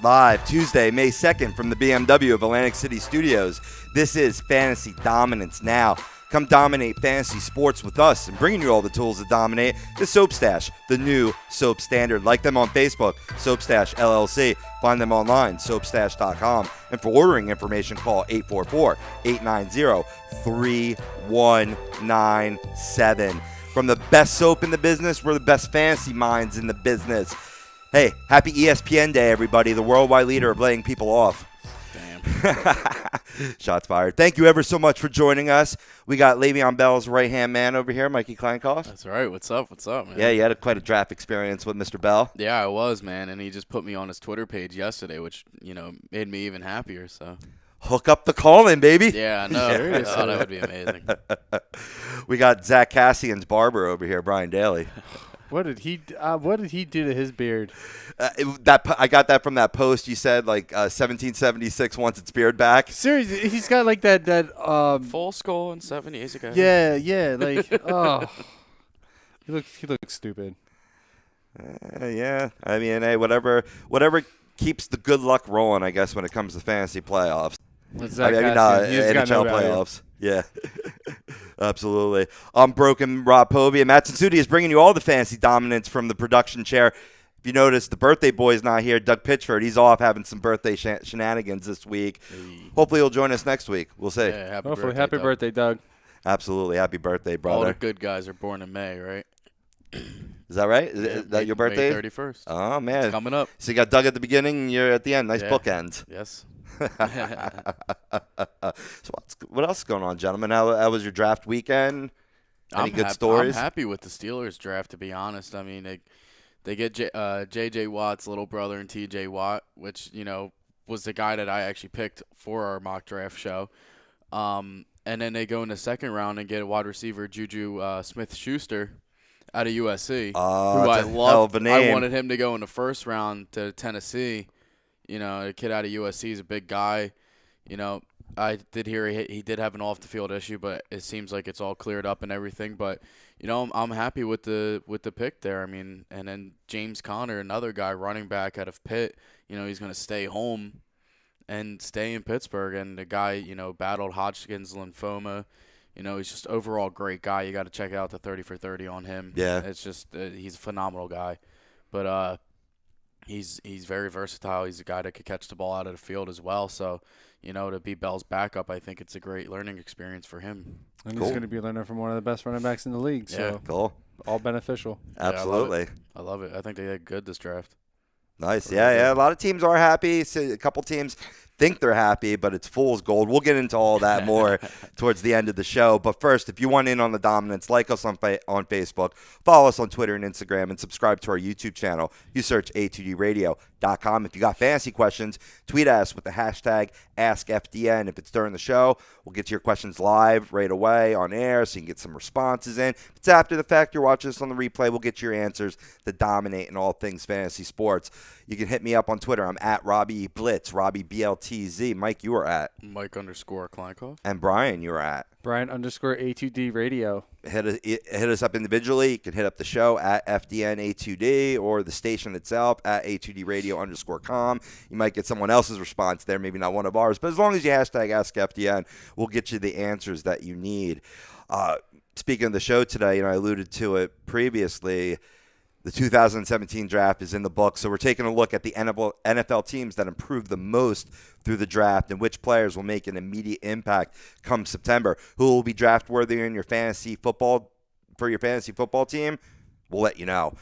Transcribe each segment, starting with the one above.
Live Tuesday, May 2nd from the BMW of Atlantic City Studios. This is Fantasy Dominance Now. Come dominate fantasy sports with us, and bringing you all the tools to dominate is Soap Stash, the new soap standard. Like them on Facebook, Soap Stash LLC. Find them online, soapstash.com. And for ordering information, call 844-890-3197. From the best soap in the business, we're the best fantasy minds in the business. Hey, happy ESPN Day, everybody, the worldwide leader of laying people off. Damn. Shots fired. Thank you ever so much for joining us. We got Le'Veon Bell's right-hand man over here, Mikey Kleinkoff. That's right. What's up, man? Yeah, you had quite a draft experience with Mr. Bell. Yeah, I was, man, and he just put me on his Twitter page yesterday, which, made me even happier, so. Hook up the call-in, baby. Yeah, I know. I thought that would be amazing. We got Zach Cassian's barber over here, Brian Daly. What did he do to his beard? I got that from that post you said, 1776 wants its beard back. Seriously, he's got like that full skull and 7 years ago. Yeah, oh. He looks stupid. Yeah. I mean, hey, whatever keeps the good luck rolling, I guess, when it comes to fantasy playoffs. NHL playoffs. Yeah, absolutely. I'm Broken Rob Povey, and Matt Sudi is bringing you all the fantasy dominance from the production chair. If you notice, the birthday boy is not here. Doug Pitchford, he's off having some birthday shenanigans this week. Hey. Hopefully he'll join us next week. We'll see. Yeah, happy birthday, Doug. Absolutely. Happy birthday, brother. All the good guys are born in May, right? Is that right? Is that your birthday? May 31st. Oh, man. It's coming up. So you got Doug at the beginning, and you're at the end. Nice bookend. Yes. So what else is going on, gentlemen? How was your draft weekend? Any good stories? I'm happy with the Steelers draft, to be honest. I mean, they get J.J. Watt's little brother and T.J. Watt, which, was the guy that I actually picked for our mock draft show. And then they go in the second round and get a wide receiver, Juju Smith-Schuster, out of USC, who I love. I wanted him to go in the first round to Tennessee. A kid out of USC is a big guy. I did hear he did have an off-the-field issue, but it seems like it's all cleared up and everything. But, I'm happy with the pick there. I mean, and then James Conner, another guy, running back out of Pitt, he's going to stay home and stay in Pittsburgh. And the guy, battled Hodgkin's lymphoma. He's just overall great guy. You got to check out the 30 for 30 on him. Yeah. It's just he's a phenomenal guy. But he's very versatile. He's a guy that could catch the ball out of the field as well. So, to be Bell's backup, I think it's a great learning experience for him. And he's going to be learning from one of the best running backs in the league. So cool. All beneficial. Absolutely. Yeah, I love it. I think they did good this draft. Nice. Yeah. A lot of teams are happy. So a couple teams think they're happy, but it's fool's gold. We'll get into all that more towards the end of the show. But first, if you want in on the dominance, like us on Facebook, follow us on Twitter and Instagram, and subscribe to our YouTube channel. You search A2DRadio.com. If you got fantasy questions, tweet us with the hashtag AskFDN. If it's during the show, we'll get to your questions live right away on air so you can get some responses in. If it's after the fact, you're watching this on the replay, we'll get your answers to dominate in all things fantasy sports. You can hit me up on Twitter. I'm at Robbie Blitz, Robbie BLTZ. Mike, you are at Mike_Kleinkoff. And Brian, you are at Brian_A2D Radio. Hit us up individually. You can hit up the show at FDN A2D or the station itself at A2DRadio_com. You might get someone else's response there, maybe not one of ours. But as long as you hashtag AskFDN, we'll get you the answers that you need. Speaking of the show today, I alluded to it previously. The 2017 draft is in the books, so we're taking a look at the NFL teams that improved the most through the draft and which players will make an immediate impact come September. Who will be draft worthy in your fantasy football for your fantasy football team? We'll let you know.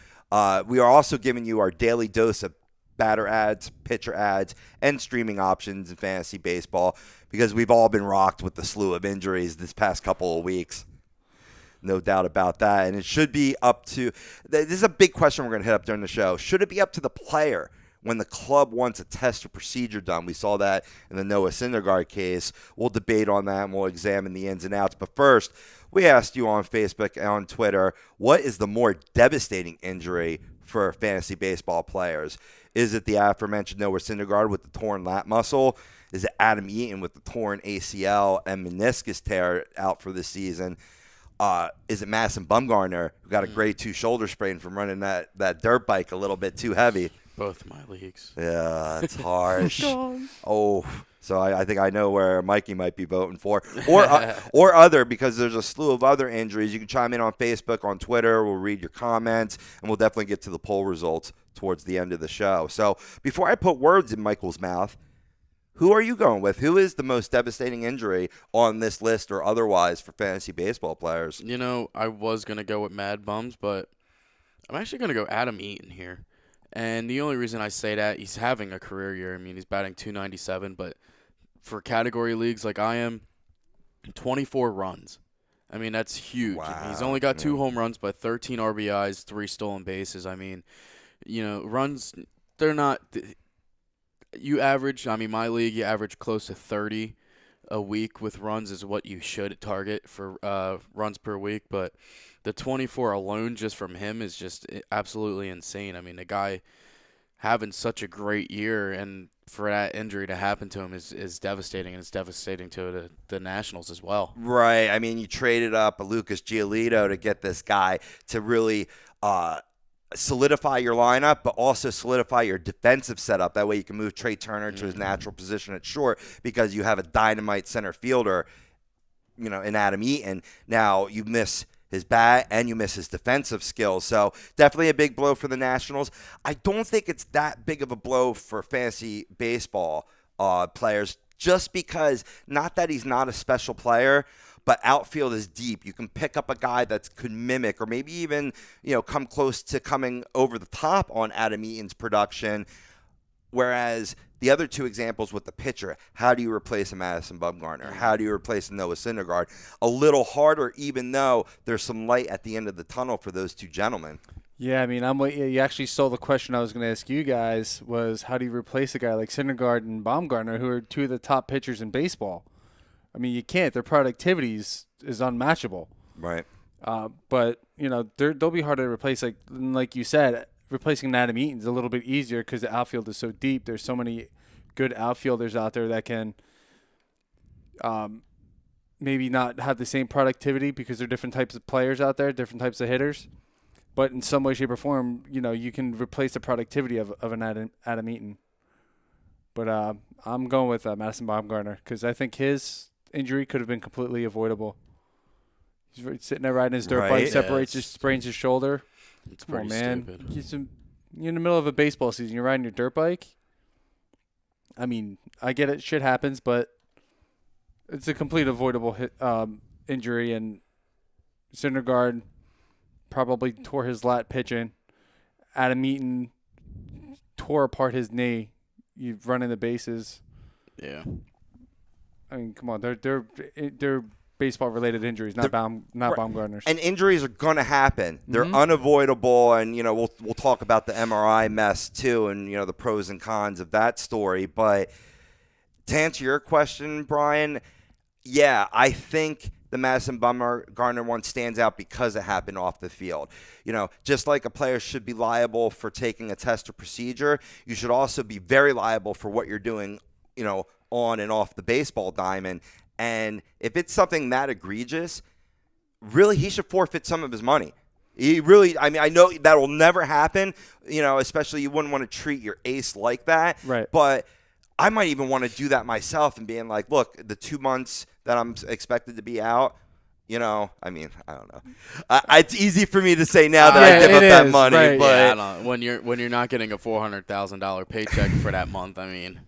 We are also giving you our daily dose of batter ads, pitcher ads, and streaming options in fantasy baseball because we've all been rocked with the slew of injuries this past couple of weeks. No doubt about that. And it should be up to – this is a big question we're going to hit up during the show. Should it be up to the player when the club wants a test or procedure done? We saw that in the Noah Syndergaard case. We'll debate on that, and we'll examine the ins and outs. But first, we asked you on Facebook and on Twitter, what is the more devastating injury for fantasy baseball players? Is it the aforementioned Noah Syndergaard with the torn lat muscle? Is it Adam Eaton with the torn ACL and meniscus tear out for the season? Is it Madison Bumgarner, who got a grade 2 shoulder sprain from running that dirt bike a little bit too heavy? Both my leagues. Yeah, it's harsh. Oh, so I think I know where Mikey might be voting for, or other, because there's a slew of other injuries. You can chime in on Facebook, on Twitter. We'll read your comments, and we'll definitely get to the poll results towards the end of the show. So before I put words in Michael's mouth, who are you going with? Who is the most devastating injury on this list or otherwise for fantasy baseball players? You know, I was going to go with Mad Bums, but I'm actually going to go Adam Eaton here. And the only reason I say that, he's having a career year. I mean, he's batting .297, but for category leagues like I am, 24 runs. I mean, that's huge. Wow. He's only got 2 home runs, but 13 RBIs, 3 stolen bases. I mean, you know, runs, they're not – you average, I mean, my league, you average close to 30 a week with runs is what you should target for runs per week. But the 24 alone just from him is just absolutely insane. I mean, the guy having such a great year, and for that injury to happen to him is devastating, and it's devastating to the Nationals as well. Right. I mean, you traded up a Lucas Giolito to get this guy to really solidify your lineup, but also solidify your defensive setup. That way you can move Trey Turner to his natural position at short, because you have a dynamite center fielder, you know, in Adam Eaton. Now you miss his bat and you miss his defensive skills. So definitely a big blow for the Nationals. I don't think it's that big of a blow for fantasy baseball players, just because, not that he's not a special player, but outfield is deep. You can pick up a guy that could mimic, or maybe even, you know, come close to coming over the top on Adam Eaton's production. Whereas the other two examples with the pitcher, how do you replace a Madison Bumgarner? How do you replace a Noah Syndergaard? A little harder, even though there's some light at the end of the tunnel for those two gentlemen. Yeah, I mean, you actually stole the question I was going to ask you guys, was how do you replace a guy like Syndergaard and Bumgarner, who are two of the top pitchers in baseball? I mean, you can't. Their productivity is unmatchable. Right. But, you know, they'll be hard to replace. Like you said, replacing Adam Eaton's a little bit easier because the outfield is so deep. There's so many good outfielders out there that can maybe not have the same productivity because they're different types of players out there, different types of hitters. But in some way, shape, or form, you know, you can replace the productivity of an Adam Eaton. But I'm going with Madison Bumgarner, because I think his injury could have been completely avoidable. He's sitting there riding his dirt bike, sprains his shoulder. It's Come on, pretty man. stupid. You're in the middle of a baseball season. You're riding your dirt bike. I mean, I get it. Shit happens, but it's a complete avoidable injury. And Syndergaard probably tore his lat pitching. Adam Eaton tore apart his knee. You running the bases. Yeah. I mean, come on. They're baseball-related injuries, not Baumgartner's. And injuries are going to happen. They're unavoidable, and, you know, we'll talk about the MRI mess too, and, you know, the pros and cons of that story. But to answer your question, Brian, yeah, I think the Madison Bumgarner one stands out because it happened off the field. You know, just like a player should be liable for taking a test or procedure, you should also be very liable for what you're doing, you know, on and off the baseball diamond. And if it's something that egregious, really, he should forfeit some of his money. He really, I mean, I know that will never happen, you know, especially you wouldn't want to treat your ace like that. Right. But I might even want to do that myself and being like, look, the 2 months that I'm expected to be out, you know, I mean, I don't know. It's easy for me to say now that I give up that money. Right. But yeah, I don't know. When you're not getting a $400,000 paycheck for that month, I mean,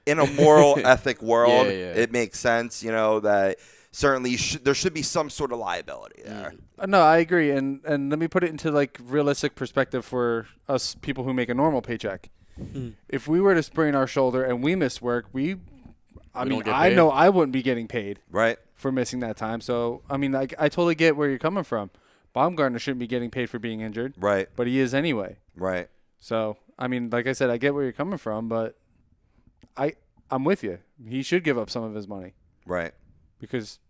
in a moral ethic world, Yeah. it makes sense, you know, that certainly there should be some sort of liability there. No, I agree. And let me put it into, like, realistic perspective for us people who make a normal paycheck. If we were to sprain our shoulder and we miss work, I know I wouldn't be getting paid Right. for missing that time. So, I mean, I totally get where you're coming from. Baumgartner shouldn't be getting paid for being injured. Right. But he is anyway. Right. So, I mean, like I said, I get where you're coming from, but I'm with you. He should give up some of his money. Right. Because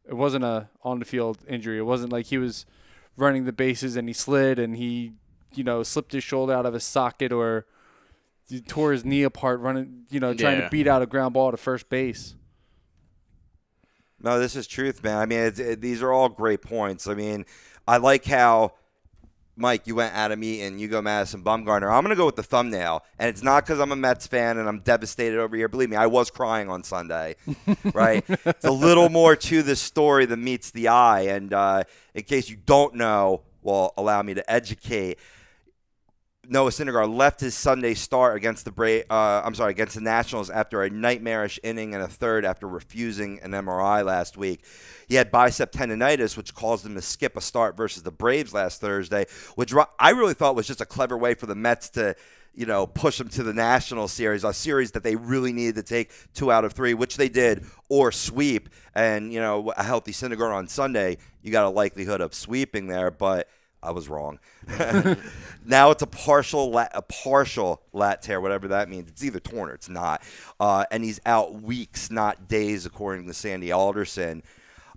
it wasn't a on-the-field injury. It wasn't like he was running the bases and he slid and he, you know, slipped his shoulder out of his socket, or he tore his knee apart running, you know, trying to beat out a ground ball to first base. No, this is truth, man. I mean, these are all great points. I mean, I like how Mike, you went Adam Eaton, you go Madison Bumgarner. I'm going to go with the thumbnail, and it's not because I'm a Mets fan and I'm devastated over here. Believe me, I was crying on Sunday, right? It's a little more to this story than meets the eye, and in case you don't know, well, allow me to educate. Noah Syndergaard left his Sunday start against the Nationals after a nightmarish inning and a third after refusing an MRI last week. He had bicep tendonitis, which caused him to skip a start versus the Braves last Thursday, which I really thought was just a clever way for the Mets to, push him to the National Series, a series that they really needed to take 2 out of 3, which they did, or sweep. And, a healthy Syndergaard on Sunday, you got a likelihood of sweeping there, but I was wrong. Now it's a partial lat tear, whatever that means. It's either torn or it's not. And he's out weeks, not days, according to Sandy Alderson.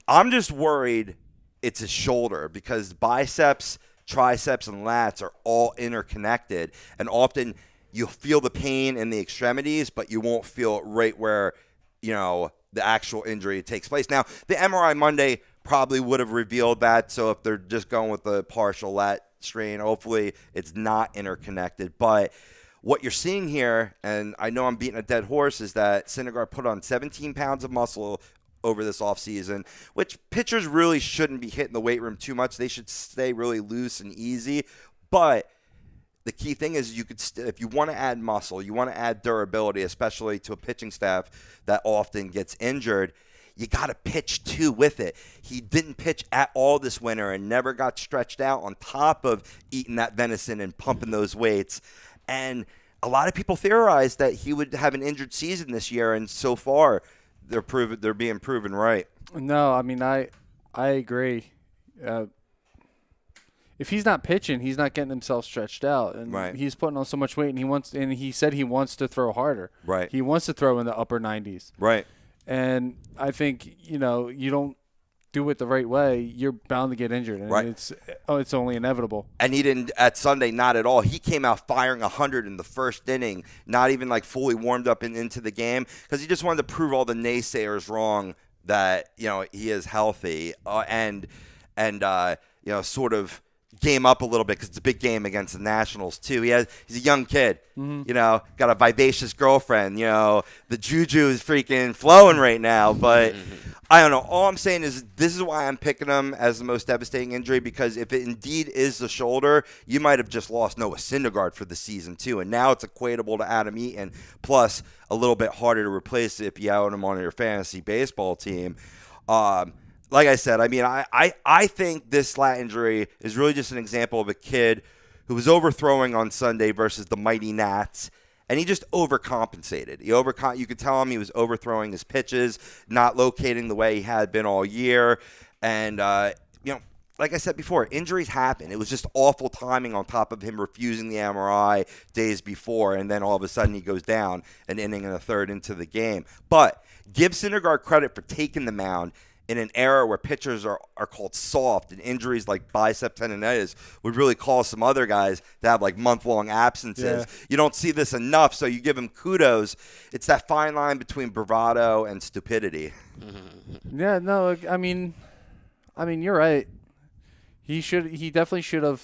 I'm just worried it's his shoulder because biceps, triceps, and lats are all interconnected. And often you'll feel the pain in the extremities, but you won't feel it right where, the actual injury takes place. Now, the MRI Monday probably would have revealed that. So if they're just going with the partial lat strain, hopefully it's not interconnected. But what you're seeing here, and I know I'm beating a dead horse, is that Syndergaard put on 17 pounds of muscle over this offseason, which pitchers really shouldn't be hitting the weight room too much. They should stay really loose and easy. But the key thing is if you want to add muscle, you want to add durability, especially to a pitching staff that often gets injured, you got to pitch too with it. He didn't pitch at all this winter and never got stretched out on top of eating that venison and pumping those weights. And a lot of people theorized that he would have an injured season this year, and so far they're being proven right. No, I mean, I agree. If he's not pitching, he's not getting himself stretched out, and right. He's putting on so much weight, and he said he wants to throw harder. Right. He wants to throw in the upper 90s. Right. And I think, you don't do it the right way, you're bound to get injured. And right. It's only inevitable. And he didn't at Sunday, not at all. He came out firing 100 in the first inning, not even like fully warmed up into the game, because he just wanted to prove all the naysayers wrong that, he is healthy and sort of game up a little bit because it's a big game against the Nationals too. He's a young kid, got a vivacious girlfriend. The juju is freaking flowing right now. But I don't know. All I'm saying is this is why I'm picking him as the most devastating injury, because if it indeed is the shoulder, you might have just lost Noah Syndergaard for the season too, and now it's equatable to Adam Eaton, plus a little bit harder to replace if you own him on your fantasy baseball team. Like I said, I mean, I think this slat injury is really just an example of a kid who was overthrowing on Sunday versus the mighty Nats, and he just overcompensated. You could tell him he was overthrowing his pitches, not locating the way he had been all year, and like I said before, injuries happen. It was just awful timing on top of him refusing the MRI days before, and then all of a sudden he goes down an inning and a third into the game. But give Syndergaard credit for taking the mound in an era where pitchers are called soft, and injuries like bicep tendonitis would really cause some other guys to have like month-long absences. Yeah. You don't see this enough, so you give him kudos. It's that fine line between bravado and stupidity. Yeah, no, I mean, you're right. He definitely should have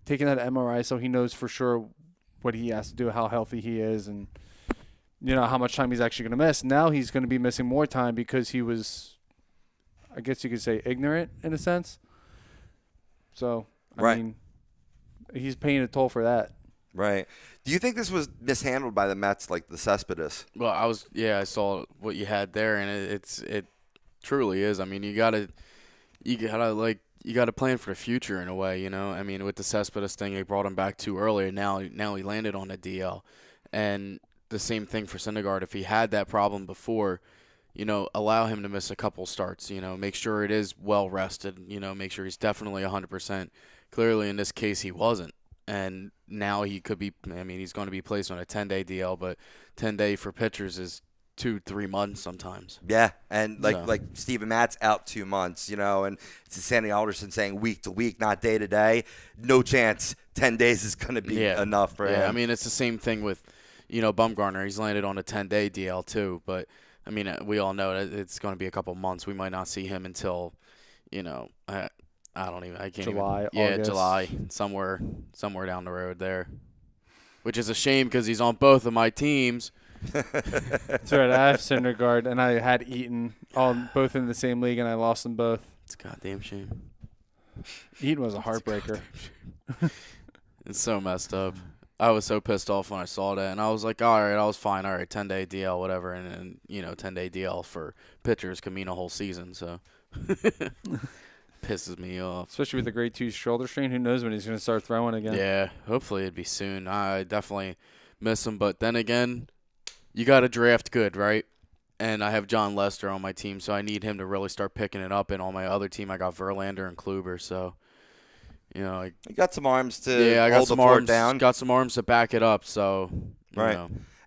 taken that MRI so he knows for sure what he has to do, how healthy he is, and how much time he's actually going to miss. Now he's going to be missing more time because he was, I guess you could say, ignorant in a sense. So, I mean, he's paying a toll for that. Right. Do you think this was mishandled by the Mets, like the Cespedes? Well, I saw what you had there, and it truly is. I mean, you gotta plan for the future in a way, I mean, with the Cespedes thing, they brought him back too early. Now he landed on a DL, and the same thing for Syndergaard. If he had that problem before, allow him to miss a couple starts, make sure it is well rested, make sure he's definitely 100%. Clearly in this case he wasn't. And now he could be, he's going to be placed on a 10-day DL, but 10-day for pitchers is 2-3 months sometimes. Yeah, and like Steven Matt's out 2 months, and it's Sandy Alderson saying week to week, not day to day. No chance 10 days is going to be enough for him. Yeah, it's the same thing with, Bumgarner. He's landed on a 10-day DL too, but we all know that it's going to be a couple months. We might not see him until, I can't July, even. Yeah, August. July, somewhere down the road there. Which is a shame because he's on both of my teams. That's right. I have Syndergaard, and I had Eaton, both in the same league, and I lost them both. It's a goddamn shame. Eaton was a heartbreaker. It's so messed up. I was so pissed off when I saw that, and I was like, all right, I was fine. All right, 10-day DL, whatever. And 10-day DL for pitchers can mean a whole season, so pisses me off. Especially with the grade 2 shoulder strain. Who knows when he's going to start throwing again? Yeah, hopefully it'd be soon. I definitely miss him. But then again, you got to draft good, right? And I have John Lester on my team, so I need him to really start picking it up. And on my other team, I got Verlander and Kluber, so – you got some arms to I got hold some the fort arms, down. Got some arms to back it up. So right.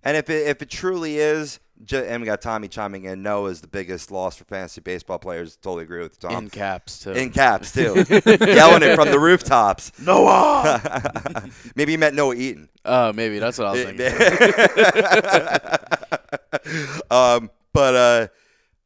And if it truly is, and we got Tommy chiming in, Noah's the biggest loss for fantasy baseball players. Totally agree with Tom. In caps too. Yelling it from the rooftops. Noah. Maybe you meant Noah Eaton. Maybe that's what I was thinking. But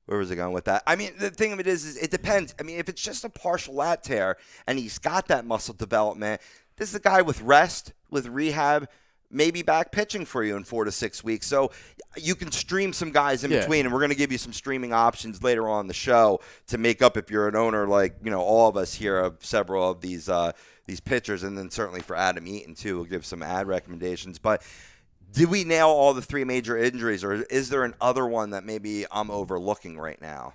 where was I going with that? I mean, the thing of it is it depends. I mean, if it's just a partial lat tear and he's got that muscle development, this is a guy with rest, with rehab, maybe back pitching for you in 4 to 6 weeks. So you can stream some guys in between, and we're going to give you some streaming options later on in the show to make up if you're an owner like all of us here of several of these pitchers, and then certainly for Adam Eaton too. We'll give some ad recommendations, but. Did we nail all the 3 major injuries, or is there another one that maybe I'm overlooking right now?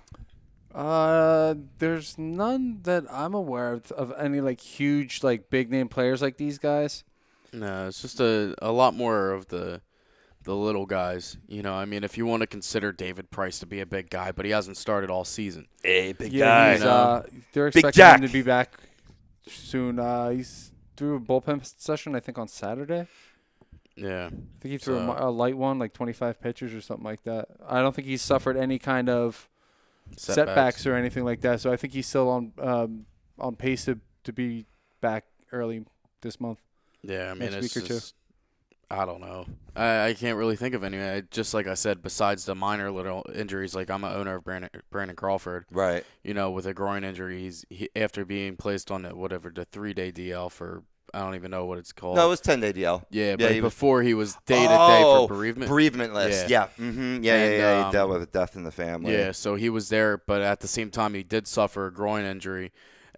There's none that I'm aware of any huge big name players like these guys. No, it's just a lot more of the little guys. I mean, if you want to consider David Price to be a big guy, but he hasn't started all season. Hey, big guy. They're expecting him to be back soon. He's through a bullpen session, I think, on Saturday. Yeah. I think he threw a light one, 25 pitches or something like that. I don't think he's suffered any kind of setbacks or anything like that. So I think he's still on pace to be back early this month. Yeah, I mean, next week or two. I don't know. I can't really think of any. Just like I said, besides the minor little injuries, I'm an owner of Brandon Crawford. Right. With a groin injury, after being placed on the 3-day DL for – I don't even know what it's called. No, it was 10-day DL. Yeah, but before he was day-to-day for bereavement. Bereavement list, yeah. Mm-hmm. Yeah, he dealt with a death in the family. Yeah, so he was there, but at the same time, he did suffer a groin injury,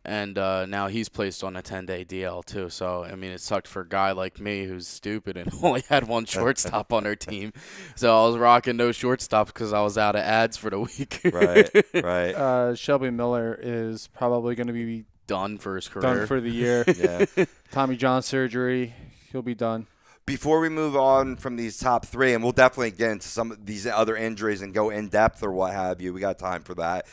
and now he's placed on a 10-day DL too. So, I mean, it sucked for a guy like me who's stupid and only had one shortstop on our team. So I was rocking no shortstops because I was out of ads for the week. Right. Shelby Miller is probably going to be done for his career. Done for the year. Yeah. Tommy John surgery. He'll be done. Before we move on from these top 3, and we'll definitely get into some of these other injuries and go in depth or what have you. We got time for that.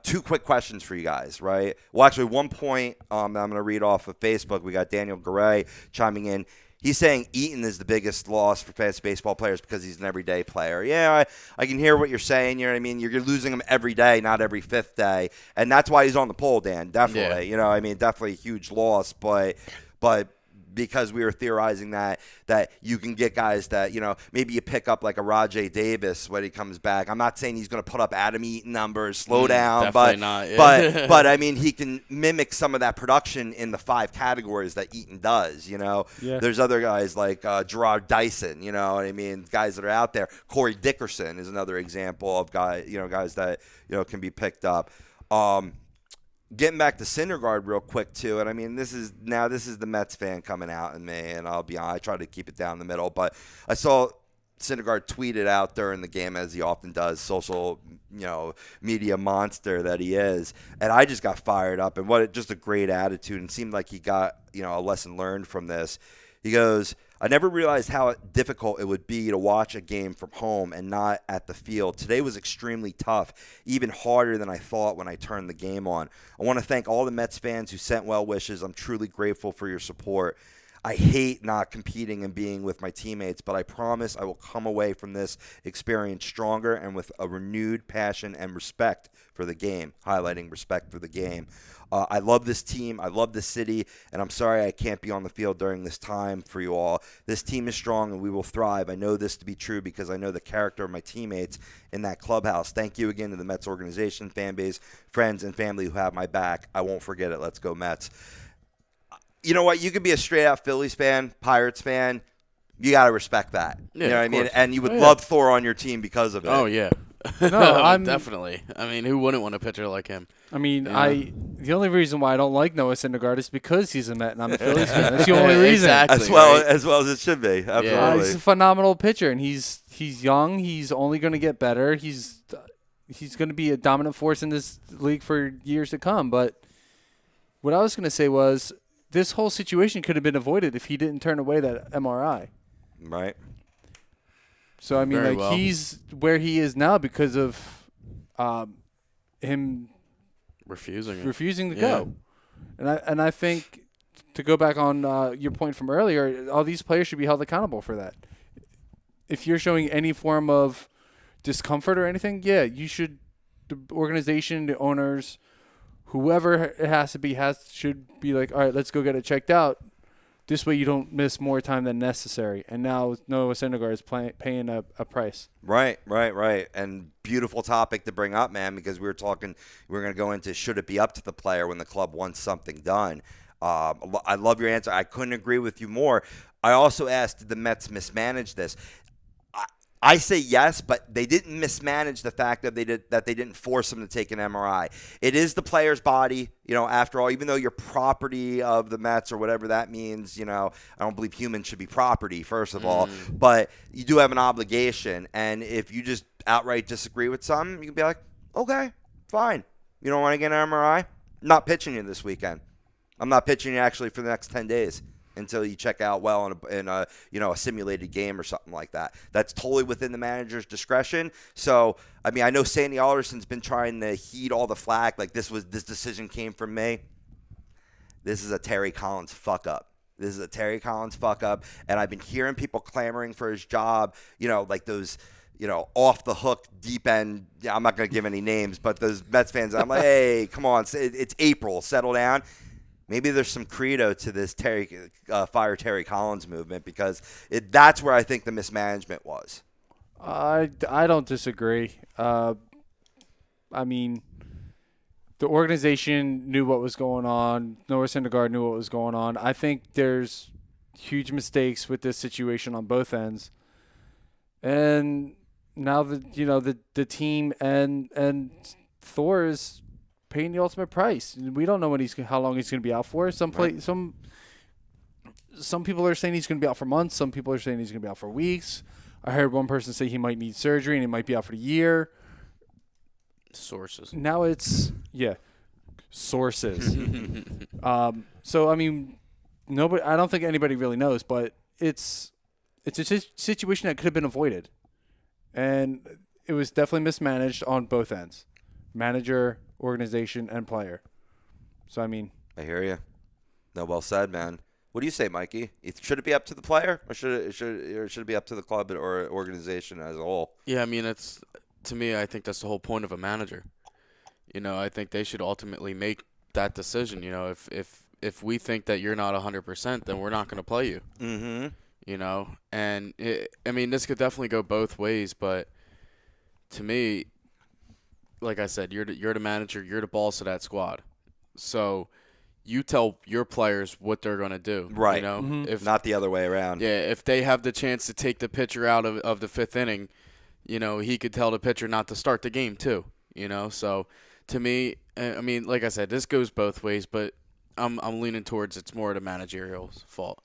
2 quick questions for you guys, right? Well, actually, 1 point I'm going to read off of Facebook. We got Daniel Garay chiming in. He's saying Eaton is the biggest loss for fantasy baseball players because he's an everyday player. Yeah, I can hear what you're saying. You know what I mean? You're losing him every day, not every 5th day. And that's why he's on the poll, Dan, definitely. Yeah. Definitely a huge loss. But because we were theorizing that you can get guys that, maybe you pick up like a Rajay Davis when he comes back. I'm not saying he's going to put up Adam Eaton numbers, slow down, but not, yeah. but I mean, he can mimic some of that production in the 5 categories that Eaton does. Yeah. There's other guys like Gerard Dyson, what I mean, guys that are out there. Corey Dickerson is another example of guys that can be picked up. Getting back to Syndergaard real quick, too, and I mean, this is the Mets fan coming out in me, and I'll be honest, I try to keep it down the middle, but I saw Syndergaard tweeted out during the game, as he often does, social, media monster that he is, and I just got fired up, and just a great attitude, and seemed like he got, a lesson learned from this. He goes, I never realized how difficult it would be to watch a game from home and not at the field. Today was extremely tough, even harder than I thought when I turned the game on. I want to thank all the Mets fans who sent well wishes. I'm truly grateful for your support. I hate not competing and being with my teammates, but I promise I will come away from this experience stronger and with a renewed passion and respect for the game, highlighting respect for the game. I love this team. I love this city, and I'm sorry I can't be on the field during this time for you all. This team is strong, and we will thrive. I know this to be true because I know the character of my teammates in that clubhouse. Thank you again to the Mets organization, fan base, friends, and family who have my back. I won't forget it. Let's go Mets. You know what? You could be a straight-out Phillies fan, Pirates fan. You got to respect that. Yeah, you know what I of mean? course. And you would love Thor on your team because of it. Oh, yeah. No, I'm definitely. I mean, who wouldn't want a pitcher like him? I mean, Yeah. the only reason why I don't like Noah Syndergaard is because he's a Met and I'm a Phillies fan. That's the only reason. Exactly. As well, right? as well as it should be. Absolutely. He's a phenomenal pitcher, and he's young. He's only going to get better. He's going to be a dominant force in this league for years to come. But what I was going to say was this whole situation could have been avoided if he didn't turn away that MRI. Right. So, I mean, Very like well. he's where he is now because of him Refusing it. refusing to Yeah. go. And I think to go back on your point from earlier, all these players should be held accountable for that. If you're showing any form of discomfort or anything, yeah, you should. The organization, the owners, whoever it has to be, should be like, all right, let's go get it checked out. This way you don't miss more time than necessary. And now Noah Syndergaard is paying a price. Right. And beautiful topic to bring up, man, because we were going to go into should it be up to the player when the club wants something done. I love your answer. I couldn't agree with you more. I also asked, did the Mets mismanage this? I say yes, but they didn't mismanage the fact that they didn't force him to take an MRI. It is the player's body, after all, even though you're property of the Mets or whatever that means, I don't believe humans should be property, first of all, but you do have an obligation. And if you just outright disagree with something, you can be like, okay, fine. You don't want to get an MRI? I'm not pitching you this weekend. I'm not pitching you actually for the next 10 days. Until you check out well in a simulated game or something like that. That's totally within the manager's discretion. So, I mean, I know Sandy Alderson's been trying to heed all the flack. Like this decision came from me. This is a Terry Collins fuck up. And I've been hearing people clamoring for his job. Like those. Off the hook, deep end. I'm not going to give any names, but those Mets fans. I'm like, hey, come on, it's April. Settle down. Maybe there's some credo to this fire Terry Collins movement because that's where I think the mismanagement was. I don't disagree. I mean, the organization knew what was going on. Noah Syndergaard knew what was going on. I think there's huge mistakes with this situation on both ends. And now the team and Thor is paying the ultimate price. We don't know how long he's going to be out for. Some people are saying he's going to be out for months. Some people are saying he's going to be out for weeks. I heard one person say he might need surgery and he might be out for a year. Sources. Now it's sources. So I mean, nobody. I don't think anybody really knows, but it's a situation that could have been avoided, and it was definitely mismanaged on both ends, manager, organization, and player. So I mean, I hear you. No, well said, man. What do you say, Mikey? Should it be up to the player, or should it be up to the club or organization as a whole? Yeah, I mean, to me, I think that's the whole point of a manager. I think they should ultimately make that decision. If we think that you're not 100%, then we're not going to play you. Mm-hmm. And this could definitely go both ways, but to me, like I said, you're the manager, you're the boss of that squad. So you tell your players what they're going to do. Right. If Not the other way around. Yeah, if they have the chance to take the pitcher out of the fifth inning, he could tell the pitcher not to start the game too. So to me, I mean, like I said, this goes both ways, but I'm leaning towards it's more the managerial's fault.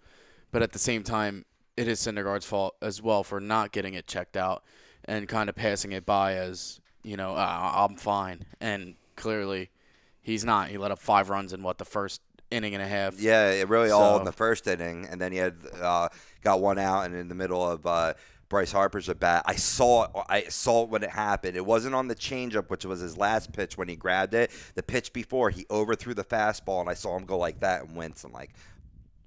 But at the same time, it is Syndergaard's fault as well for not getting it checked out and kind of passing it by as, I'm fine. And clearly he's not. He let up 5 runs in, the first inning and a half. Yeah, it really all in the first inning. And then he had got one out and in the middle of Bryce Harper's at bat. I saw it when it happened. It wasn't on the changeup, which was his last pitch when he grabbed it. The pitch before, he overthrew the fastball, and I saw him go like that and wince. I'm like,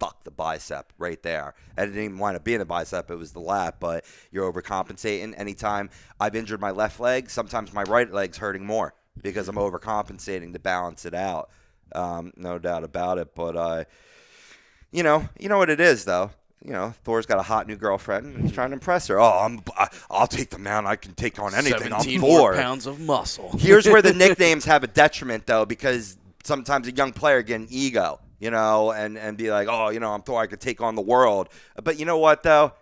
fuck the bicep right there. And it didn't even wind up being a bicep, it was the lat, but you're overcompensating. Anytime I've injured my left leg, sometimes my right leg's hurting more because I'm overcompensating to balance it out. No doubt about it. But, you know what it is, though. Thor's got a hot new girlfriend, and he's trying to impress her. Oh, I'll take the mound. I can take on anything. 17 I'm more Thor. pounds of muscle. Here's where the nicknames have a detriment, though, because sometimes a young player get an ego, and be like, oh, I'm Thor. I could take on the world. But you know what, though?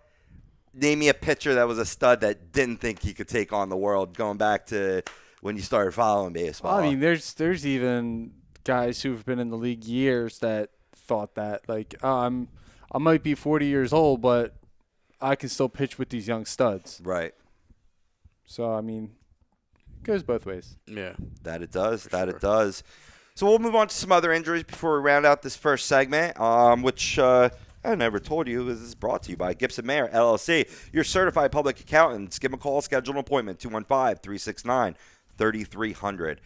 Name me a pitcher that was a stud that didn't think he could take on the world, going back to when you started following baseball. Well, I mean, there's even guys who've been in the league years that thought that, like, I might be 40 years old, but I can still pitch with these young studs. Right. So, I mean, it goes both ways. Yeah. That it does. It does. So we'll move on to some other injuries before we round out this first segment, which I never told you. This is brought to you by Gibson Mayer, LLC, your certified public accountants. Give them a call, schedule an appointment, 215-369-3300.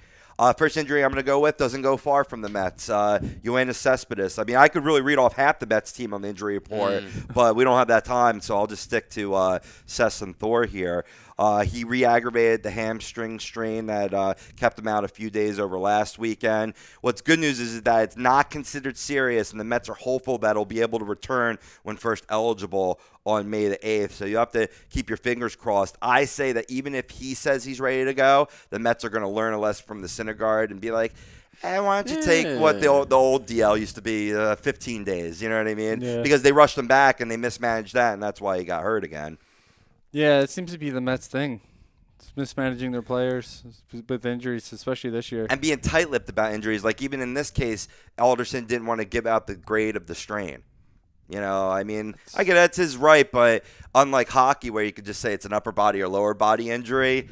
First injury I'm going to go with doesn't go far from the Mets. Yoenis Cespedes. I mean, I could really read off half the Mets team on the injury report, but we don't have that time, so I'll just stick to Cess and Thor here. He re-aggravated the hamstring strain that kept him out a few days over last weekend. What's good news is that it's not considered serious, and the Mets are hopeful that he'll be able to return when first eligible on May the 8th. So you have to keep your fingers crossed. I say that even if he says he's ready to go, the Mets are going to learn a lesson from the Syndergaard and be like, hey, why don't you take what the old DL used to be, 15 days, you know what I mean? Yeah. Because they rushed him back and they mismanaged that, and that's why he got hurt again. Yeah, it seems to be the Mets thing. It's mismanaging their players with injuries, especially this year. And being tight-lipped about injuries. Like, even in this case, Alderson didn't want to give out the grade of the strain. I mean, I get that's his right, but unlike hockey where you could just say it's an upper body or lower body injury,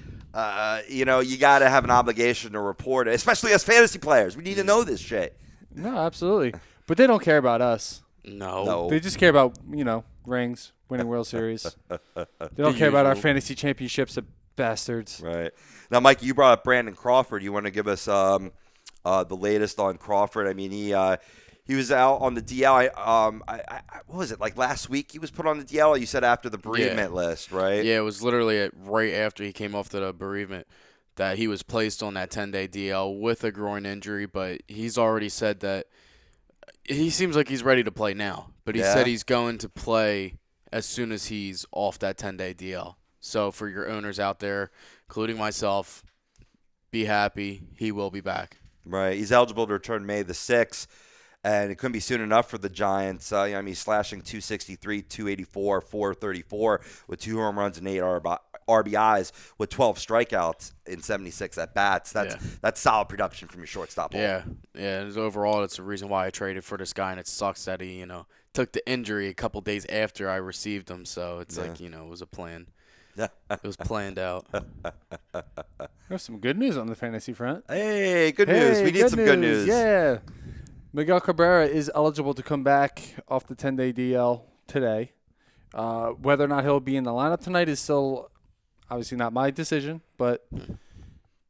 you got to have an obligation to report it, especially as fantasy players. We need to know this shit. No, absolutely. But they don't care about us. No. They just care about, rings, winning World Series. They don't care about our fantasy championships, the bastards. Right. Now, Mike, you brought up Brandon Crawford. You want to give us the latest on Crawford? I mean, he was out on the DL. What was it, like last week he was put on the DL? You said after the bereavement list, right? Yeah, it was literally right after he came off the bereavement that he was placed on that 10-day DL with a groin injury, but he's already said that he seems like he's ready to play now, but he said he's going to play as soon as he's off that 10-day DL. So for your owners out there, including myself, be happy. He will be back. Right. He's eligible to return May the 6th. And it couldn't be soon enough for the Giants. He's slashing 263, 284, 434 with 2 home runs and 8 RBIs with 12 strikeouts in 76 at-bats. That's solid production from your shortstop. Yeah. Overall, it's the reason why I traded for this guy, and it sucks that he, took the injury a couple days after I received him. So it's like, it was a plan. It was planned out. There's some good news on the fantasy front. Hey, good news. We need some good news. Yeah. Miguel Cabrera is eligible to come back off the 10-day DL today. Whether or not he'll be in the lineup tonight is still obviously not my decision, but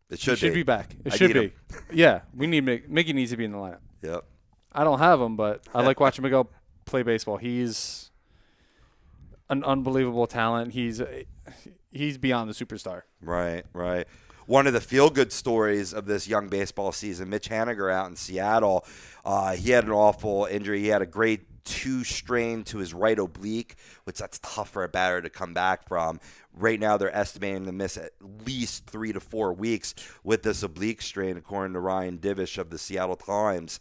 it should be back. It should be. Yeah, we need Miggy needs to be in the lineup. Yep. I don't have him, but I like watching Miguel play baseball. He's an unbelievable talent. He's beyond the superstar. Right. One of the feel-good stories of this young baseball season, Mitch Haniger out in Seattle, he had an awful injury. He had a grade 2 strain to his right oblique, which that's tough for a batter to come back from. Right now they're estimating to miss at least 3 to 4 weeks with this oblique strain, according to Ryan Divish of the Seattle Times.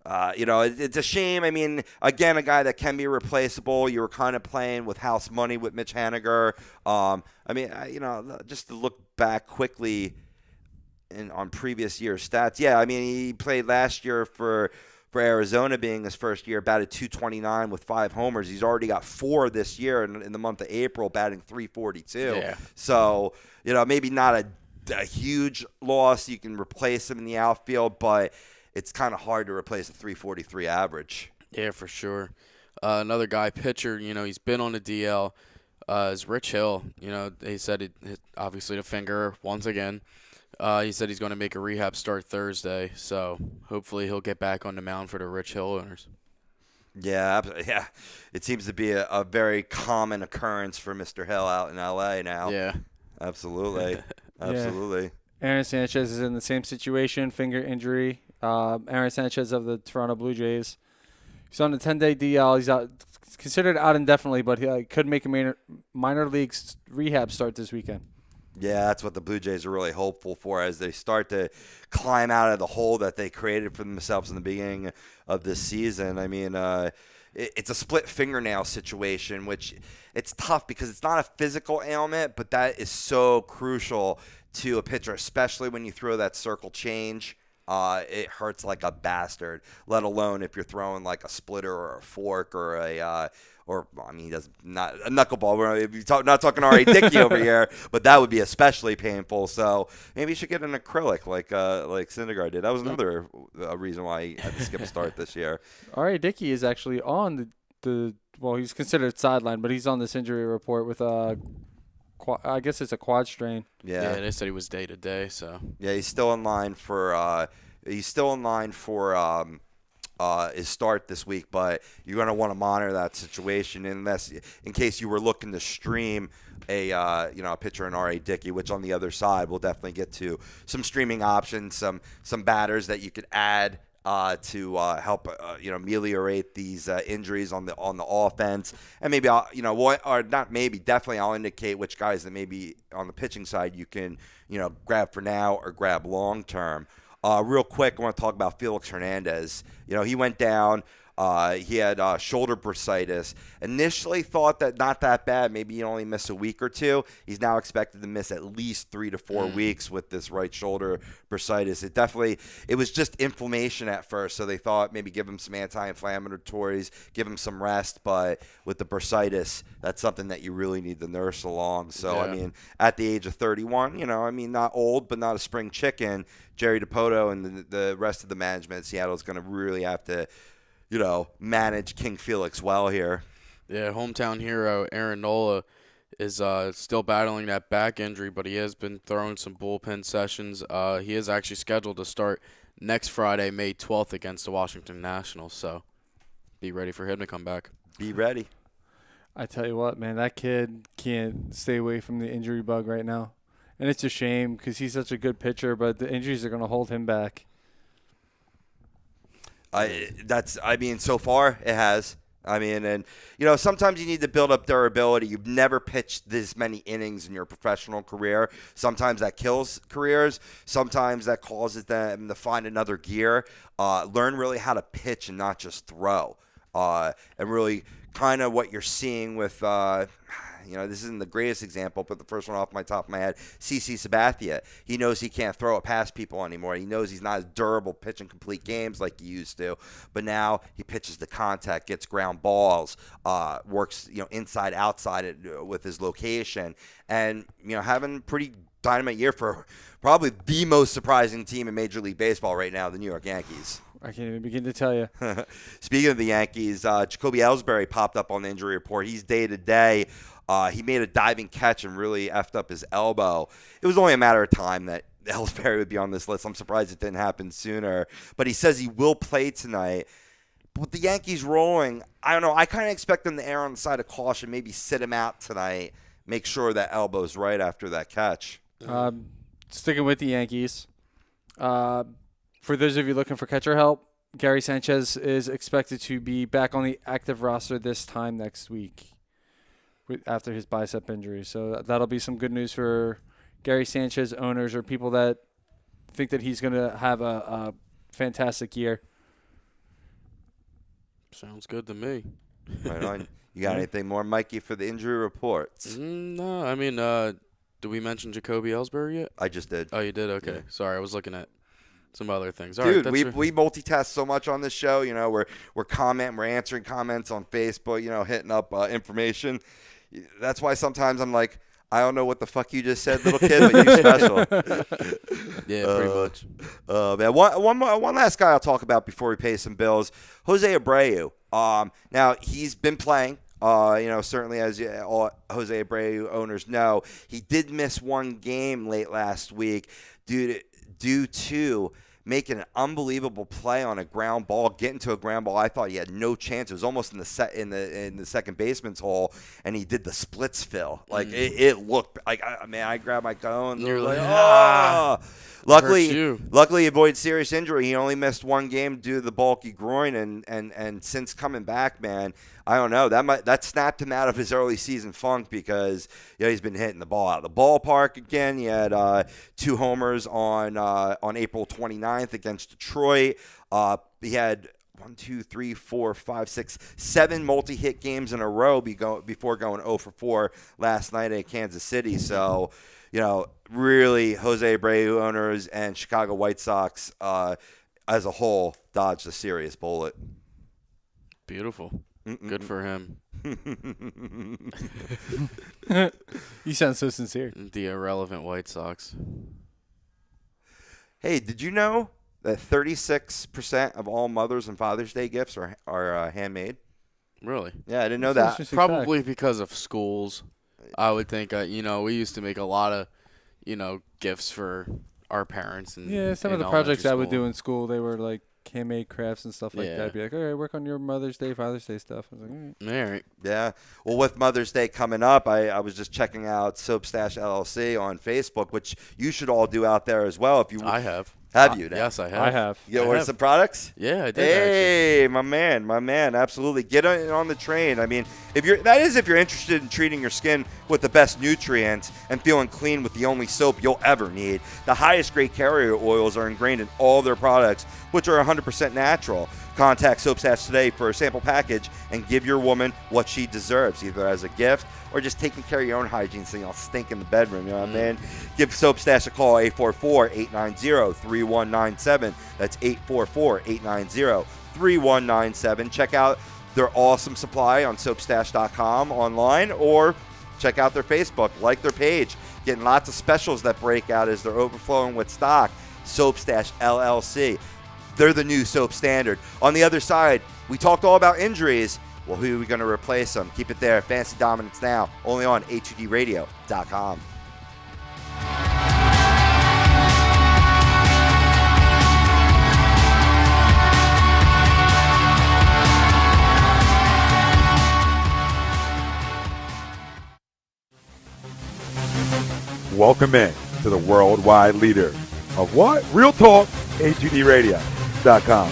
It's a shame. I mean, again, a guy that can be replaceable. You were kind of playing with house money with Mitch Haniger. Just to look back quickly on previous year stats. Yeah, I mean, he played last year for Arizona, being his first year, batted .229 with 5 homers. He's already got 4 this year in the month of April, batting .342. Yeah. So, maybe not a huge loss. You can replace him in the outfield, but it's kind of hard to replace a .343 average. Yeah, for sure. Another guy, pitcher, he's been on the DL, is Rich Hill. They said obviously the finger once again. He said he's going to make a rehab start Thursday, so hopefully he'll get back on the mound for the Rich Hill owners. Yeah. It seems to be a very common occurrence for Mr. Hill out in L.A. now. Yeah. Absolutely. Absolutely. Aaron Sanchez is in the same situation, finger injury. Aaron Sanchez of the Toronto Blue Jays. He's on a 10-day DL. He's out, considered out indefinitely, but he could make a minor league rehab start this weekend. Yeah, that's what the Blue Jays are really hopeful for as they start to climb out of the hole that they created for themselves in the beginning of this season. I mean, it's a split fingernail situation, which it's tough because it's not a physical ailment, but that is so crucial to a pitcher, especially when you throw that circle change. It hurts like a bastard, let alone if you're throwing like a splitter or a fork or he does not a knuckleball. We're not talking R.A. Dickey over here, but that would be especially painful. So maybe you should get an acrylic like Syndergaard did. That was another reason why he had to skip a start this year. R.A. Dickey is actually on well, he's considered sidelined, but he's on this injury report with I guess it's a quad strain. Yeah, they said he was day to day. So yeah, he's still in line for his start this week, but you're going to want to monitor that situation in case you were looking to stream a pitcher in R.A. Dickey, which on the other side we'll definitely get to some streaming options, some batters that you could add to help ameliorate these injuries on the offense, and maybe definitely I'll indicate which guys that maybe on the pitching side you can grab for now or grab long term. Real quick, I want to talk about Felix Hernandez. He went down. He had shoulder bursitis. Initially thought that not that bad. Maybe he only missed a week or two. He's now expected to miss at least 3 to 4 weeks with this right shoulder bursitis. It was just inflammation at first, so they thought maybe give him some anti-inflammatories, give him some rest. But with the bursitis, that's something that you really need to nurse along. So, yeah. I mean, at the age of 31, not old, but not a spring chicken, Jerry DiPoto and the rest of the management at Seattle is going to really have to manage King Felix well here. Yeah, hometown hero Aaron Nola is still battling that back injury, but he has been throwing some bullpen sessions. He is actually scheduled to start next Friday, May 12th, against the Washington Nationals. So be ready for him to come back. Be ready. I tell you what, man, that kid can't stay away from the injury bug right now. And it's a shame because he's such a good pitcher, but the injuries are going to hold him back. So far it has. Sometimes you need to build up durability. You've never pitched this many innings in your professional career. Sometimes that kills careers. Sometimes that causes them to find another gear. Learn really how to pitch and not just throw. And really kind of what you're seeing with this isn't the greatest example, but the first one off my top of my head, CC Sabathia. He knows he can't throw it past people anymore. He knows he's not as durable pitching complete games like he used to. But now he pitches the contact, gets ground balls, works inside, outside with his location, and having a pretty dynamite year for probably the most surprising team in Major League Baseball right now, the New York Yankees. I can't even begin to tell you. Speaking of the Yankees, Jacoby Ellsbury popped up on the injury report. He's day-to-day. He made a diving catch and really effed up his elbow. It was only a matter of time that Ellsbury would be on this list. I'm surprised it didn't happen sooner. But he says he will play tonight. But with the Yankees rolling, I don't know. I kind of expect them to err on the side of caution, maybe sit him out tonight, make sure that elbow's right after that catch. Sticking with the Yankees. For those of you looking for catcher help, Gary Sanchez is expected to be back on the active roster this time next week after his bicep injury. So that'll be some good news for Gary Sanchez owners or people that think that he's going to have a fantastic year. Sounds good to me. Right on. You got anything more, Mikey, for the injury reports? No, I mean, did we mention Jacoby Ellsbury yet? I just did. Oh, you did? Okay. Yeah. Sorry, I was looking at some other things. All Dude, right, we multitask so much on this show. We're answering comments on Facebook, hitting up information. That's why sometimes I'm like, I don't know what the fuck you just said, little kid, but you special. Yeah, pretty much. Man, one last guy I'll talk about before we pay some bills, Jose Abreu. Now, he's been playing. Certainly as all Jose Abreu owners know, he did miss one game late last week due to making an unbelievable play on a ground ball, getting to a ground ball. I thought he had no chance. It was almost in the second baseman's hole, and he did the splits fill. Like it looked like, I grabbed my cone. You're like, Luckily, he avoided serious injury. He only missed one game due to the bulky groin, and since coming back, man, I don't know. That snapped him out of his early season funk because he's been hitting the ball out of the ballpark again. He had 2 homers on April 29th against Detroit. He had 7 multi-hit games in a row before going 0 for 4 last night at Kansas City. So, really, Jose Abreu owners and Chicago White Sox as a whole dodged a serious bullet. Beautiful. Good for him. You sound so sincere. The irrelevant White Sox. Hey, did you know that 36% of all Mother's and Father's Day gifts are handmade? Really? Yeah, I didn't know that. Probably because of schools. I would think, we used to make a lot of, gifts for our parents. And some of the projects I would do in school, they were like handmade crafts and stuff like that. I'd be like, all right, work on your Mother's Day, Father's Day stuff. I was like, all right. Yeah. Well, with Mother's Day coming up, I was just checking out Soap Stash LLC on Facebook, which you should all do out there as well. I have. Have you? Yes, I have. I have. You ordered some products? Yeah, I did. Hey, my man, absolutely. Get on the train. I mean, if you're interested in treating your skin with the best nutrients and feeling clean with the only soap you'll ever need. The highest grade carrier oils are ingrained in all their products, which are 100% natural. Contact Soap Stash today for a sample package and give your woman what she deserves, either as a gift or just taking care of your own hygiene so you don't stink in the bedroom. You know what I mean? Give Soap Stash a call, 844-890-3197. That's 844-890-3197. Check out their awesome supply on soapstash.com online, or check out their Facebook, like their page. Getting lots of specials that break out as they're overflowing with stock. Soap Stash LLC. They're the new soap standard. On the other side, we talked all about injuries. Well, who are we going to replace them? Keep it there. Fantasy Dominance Now, only on HUDradio.com. Welcome in to the worldwide leader of what? Real talk, HUDradio.com.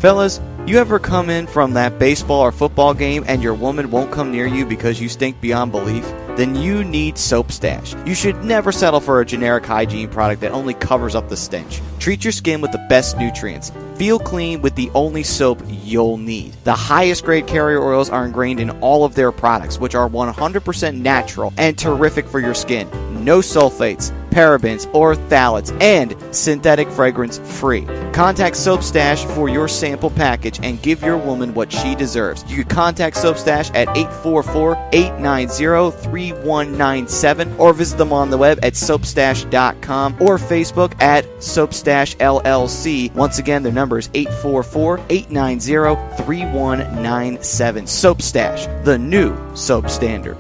Fellas, you ever come in from that baseball or football game and your woman won't come near you because you stink beyond belief? Then you need Soap Stash. You should never settle for a generic hygiene product that only covers up the stench. Treat your skin with the best nutrients. Feel clean with the only soap you'll need. The highest grade carrier oils are ingrained in all of their products, which are 100% natural and terrific for your skin. No sulfates, parabens, or phthalates, and synthetic fragrance free. Contact Soap Stash for your sample package and give your woman what she deserves. You can contact Soap Stash at 844-890-3197 or visit them on the web at soapstash.com or Facebook at Soap Stash LLC. Once again, their number is 844-890-3197. Soap Stash, the new soap standard.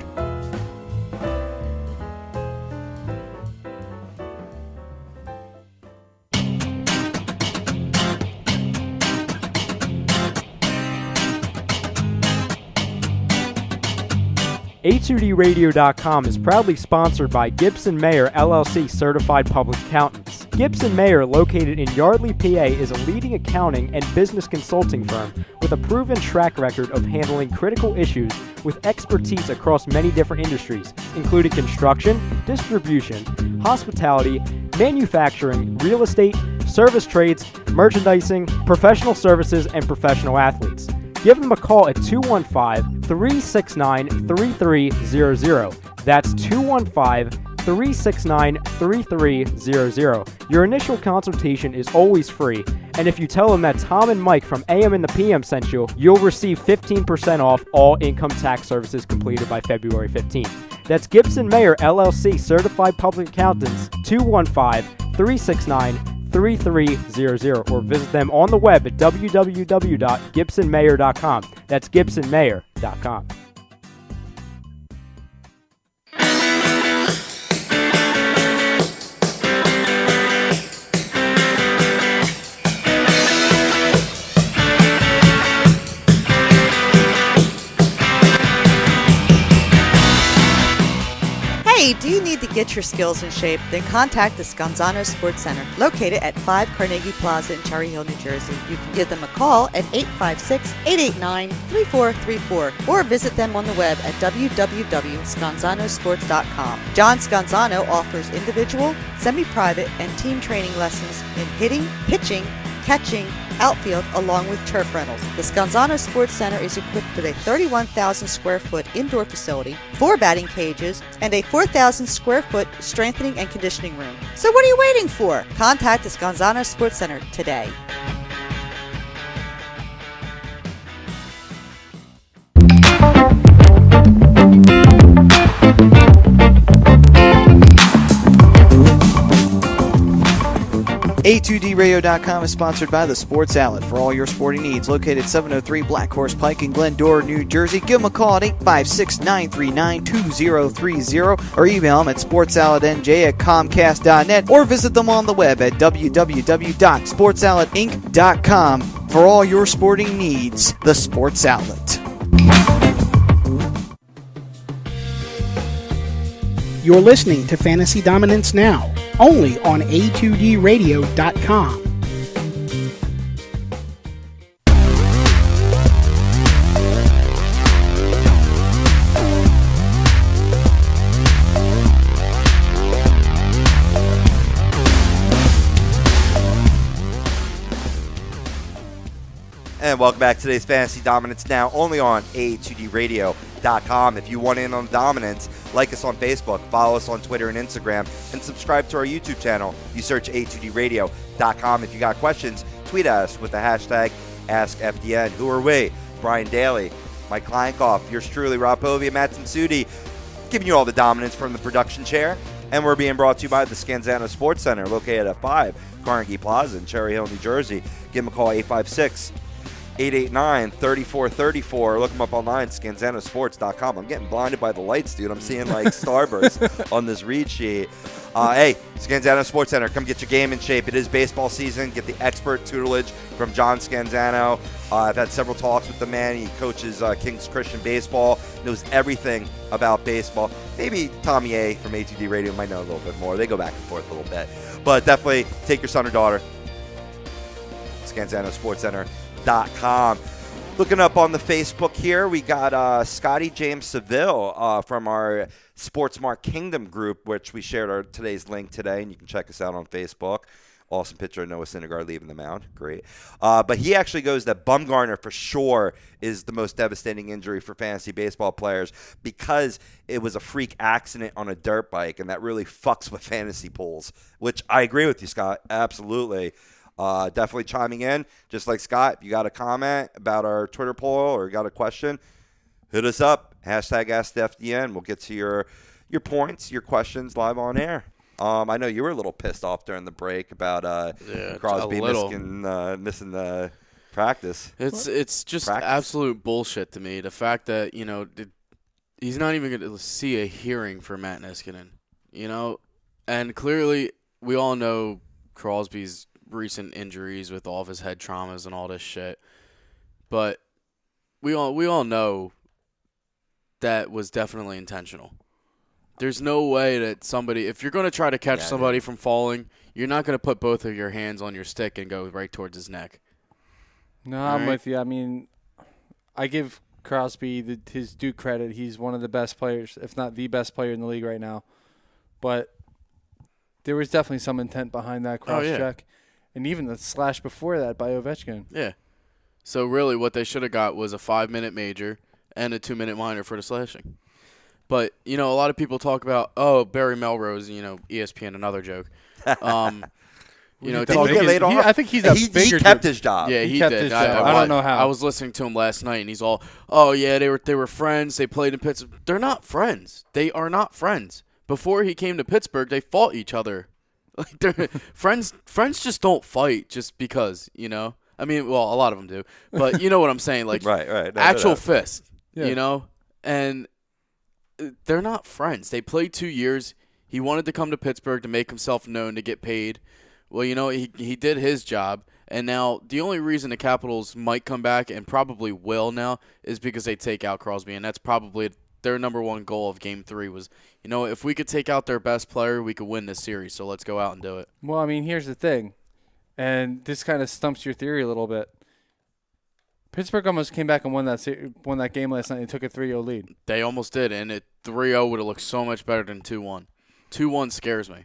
HUDradio.com is proudly sponsored by Gibson Mayer LLC Certified Public Accountants. Gibson Mayer, located in Yardley, PA, is a leading accounting and business consulting firm with a proven track record of handling critical issues with expertise across many different industries, including construction, distribution, hospitality, manufacturing, real estate, service trades, merchandising, professional services, and professional athletes. Give them a call at 215-369-3300. That's 215-369-3300. Your initial consultation is always free, and if you tell them that Tom and Mike from AM and the PM sent you, you'll receive 15% off all income tax services completed by February 15th. That's Gibson Mayer LLC Certified Public Accountants, 215-369-3300, or visit them on the web at www.gibsonmayer.com. That's gibsonmayer.com. Hey, do you need to get your skills in shape? Then contact the Scanzano Sports Center, located at 5 Carnegie Plaza in Cherry Hill, New Jersey. You can give them a call at 856-889-3434 or visit them on the web at www.scanzanosports.com. John Scanzano offers individual, semi-private, and team training lessons in hitting, pitching, catching, outfield, along with turf rentals. The Scanzano Sports Center is equipped with a 31,000 square foot indoor facility, 4 batting cages, and a 4,000 square foot strengthening and conditioning room. So what are you waiting for? Contact the Scanzano Sports Center today. A2DRadio.com is sponsored by the Sports Outlet for all your sporting needs. Located 703 Black Horse Pike in Glendora, New Jersey. Give them a call at 856-939-2030 or email them at sportsoutletnj@comcast.net or visit them on the web at www.sportsoutletinc.com for all your sporting needs. The Sports Outlet. You're listening to Fantasy Dominance Now, only on A2DRadio.com. And welcome back to today's Fantasy Dominance Now, only on A2DRadio.com. If you want in on dominance, like us on Facebook, follow us on Twitter and Instagram, and subscribe to our YouTube channel. You search A2DRadio.com. If you got questions, tweet us with the hashtag AskFDN. Who are we? Brian Daly, Mike Kleinkoff, yours truly, Rob Povia, Madison Sudi, giving you all the dominance from the production chair. And we're being brought to you by the Scanzano Sports Center, located at 5 Carnegie Plaza in Cherry Hill, New Jersey. Give them a call, 856-889-3434. Look them up online, scanzanosports.com. I'm getting blinded by the lights, dude. I'm seeing like starbursts on this read sheet. Hey, Scanzano Sports Center, come get your game in shape. It is baseball season. Get the expert tutelage from John Scanzano. I've had several talks with the man. He coaches Kings Christian Baseball, knows everything about baseball. Maybe Tommy A from A2D Radio might know a little bit more. They go back and forth a little bit. But definitely take your son or daughter. ScanzanoSportsCenter.com. Looking up on the Facebook here, we got Scotty James Seville from our Sportsmart Kingdom group, which we shared today's link today, and you can check us out on Facebook. Awesome picture of Noah Syndergaard leaving the mound. Great. But he actually goes that Bumgarner for sure is the most devastating injury for fantasy baseball players because it was a freak accident on a dirt bike, and that really fucks with fantasy pools, which I agree with you, Scott. Absolutely. Definitely chiming in. Just like Scott, if you got a comment about our Twitter poll or got a question, hit us up. Hashtag AskFDN. We'll get to your points, your questions live on air. I know you were a little pissed off during the break about Crosby missing the practice. It's just absolute bullshit to me. The fact that, he's not even going to see a hearing for Matt Niskanen, and clearly we all know Crosby's recent injuries with all of his head traumas and all this shit. But we all know that was definitely intentional. There's no way that somebody, if you're going to try to catch somebody from falling, you're not going to put both of your hands on your stick and go right towards his neck. No, I'm with you. I mean, I give Crosby his due credit. He's one of the best players, if not the best player in the league right now. But there was definitely some intent behind that cross check. And even the slash before that by Ovechkin. Yeah. So really what they should have got was a 5-minute major and a 2-minute minor for the slashing. But, a lot of people talk about, Barry Melrose, ESPN, another joke. You know, Did he get laid off? I think he's a he bigger kept dude. his job. Yeah, he kept did. his job. I don't know how. I was listening to him last night, and he's all, "Oh yeah, they were friends. They played in Pittsburgh. They're not friends. They are not friends. Before he came to Pittsburgh, they fought each other. Like they're friends. Friends just don't fight just because, you know. I mean, well, a lot of them do, but you know what I'm saying. Like right. actual fist. Yeah. You know, and they're not friends. They played 2 years. He wanted to come to Pittsburgh to make himself known, to get paid. Well, you know, he did his job, and now the only reason the Capitals might come back, and probably will now, is because they take out Crosby, and that's probably their number one goal of Game 3 was, you know, if we could take out their best player, we could win this series, so let's go out and do it. Well, I mean, here's the thing, and this kind of stumps your theory a little bit. Pittsburgh almost came back and won that game last night and took a 3-0 lead. They almost did, and 3-0 would have looked so much better than 2-1. 2-1 scares me.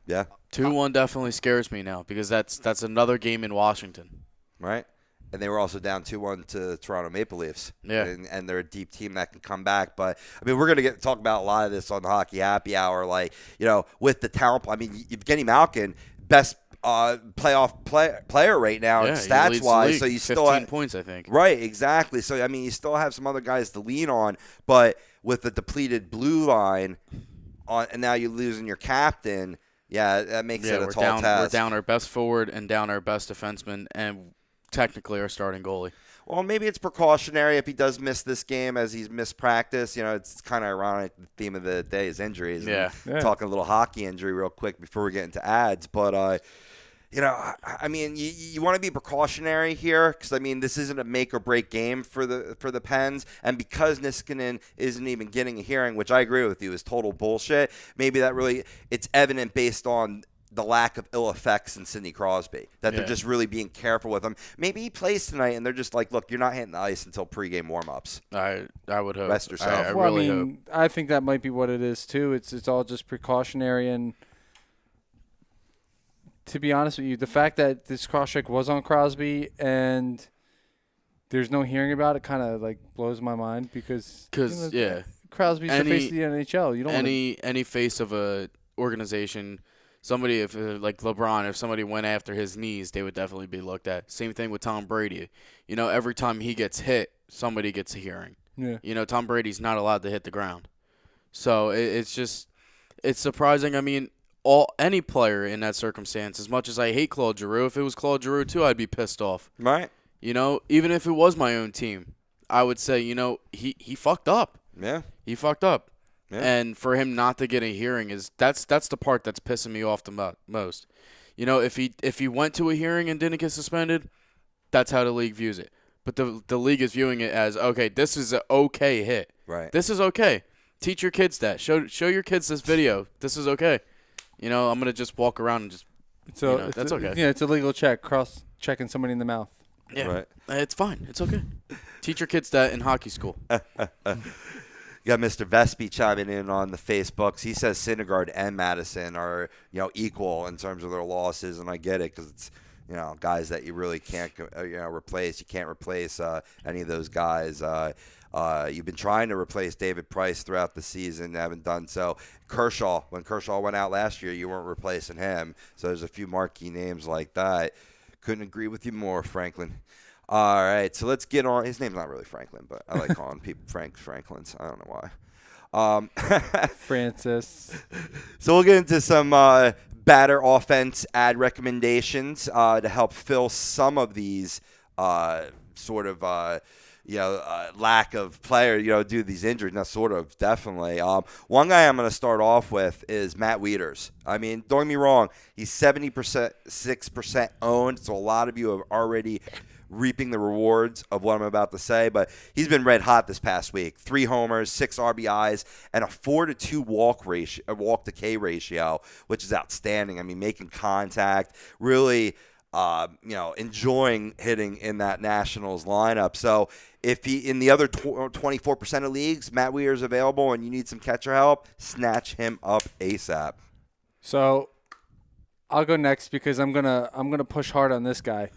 Yeah. 2-1 definitely scares me now because that's another game in Washington. Right. And they were also down 2-1 to the Toronto Maple Leafs. Yeah. And they're a deep team that can come back. But, I mean, we're going to talk about a lot of this on the Hockey Happy Hour. Like, you know, with the talent. I mean, Evgeny Malkin, best playoff player right now, yeah, stats-wise. So you 15 still points, I think. Right, exactly. So, I mean, you still have some other guys to lean on. But with the depleted blue line, and now you're losing your captain, yeah, that makes it a tall task. We're down our best forward and down our best defenseman and technically our starting goalie. Well, maybe it's precautionary if he does miss this game as he's missed practice. You know, it's kind of ironic. The theme of the day is injuries. Yeah. Talking a little hockey injury real quick before we get into ads. But, you know, I mean, you want to be precautionary here because, I mean, this isn't a make-or-break game for the Pens. And because Niskanen isn't even getting a hearing, which I agree with you is total bullshit, maybe that really – it's evident based on the lack of ill effects in Sidney Crosby, that they're just really being careful with him. Maybe he plays tonight, and they're just like, look, you're not hitting the ice until pregame warm-ups. I would hope. Rest yourself. I really hope. I think that might be what it is, too. It's all just precautionary. And to be honest with you, the fact that this cross-check was on Crosby and there's no hearing about it kind of, like, blows my mind because Crosby's the face of the NHL. You don't any face of a organization – somebody, if like LeBron, if somebody went after his knees, they would definitely be looked at. Same thing with Tom Brady. You know, every time he gets hit, somebody gets a hearing. Yeah. You know, Tom Brady's not allowed to hit the ground. So it's surprising. I mean, any player in that circumstance, as much as I hate Claude Giroux, if it was Claude Giroux too, I'd be pissed off. Right. You know, even if it was my own team, I would say, you know, he fucked up. Yeah. He fucked up. Yeah. And for him not to get a hearing that's the part that's pissing me off the most. You know, if he went to a hearing and didn't get suspended, that's how the league views it. But the league is viewing it as, okay, this is an okay hit. Right. This is okay. Teach your kids that. Show your kids this video. This is okay. You know, I'm gonna just walk around and just. So that's okay. Yeah, it's a legal check. Cross-checking somebody in the mouth. Yeah. Right. It's fine. It's okay. Teach your kids that in hockey school. You got Mr. Vespi chiming in on the Facebooks. He says Syndergaard and Madison are, you know, equal in terms of their losses, and I get it because it's, you know, guys that you really can't, replace. You can't replace any of those guys. You've been trying to replace David Price throughout the season, haven't done so. When Kershaw went out last year, you weren't replacing him. So there's a few marquee names like that. Couldn't agree with you more, Franklin. All right, so let's get on. His name's not really Franklin, but I like calling people Franklins. I don't know why. Francis. So we'll get into some batter offense ad recommendations to help fill some of these sort of lack of player, due to these injuries. Not sort of, definitely. One guy I'm going to start off with is Matt Wieters. I mean, don't get me wrong. He's 6% owned, so a lot of you have already reaping the rewards of what I'm about to say, but he's been red hot this past week. 3 homers, 6 RBIs, and a 4-to-2 walk to K ratio, which is outstanding. I mean, making contact, really, enjoying hitting in that Nationals lineup. So if he in the other 24% of leagues, Matt Wieters is available, and you need some catcher help, snatch him up ASAP. So I'll go next because I'm gonna push hard on this guy.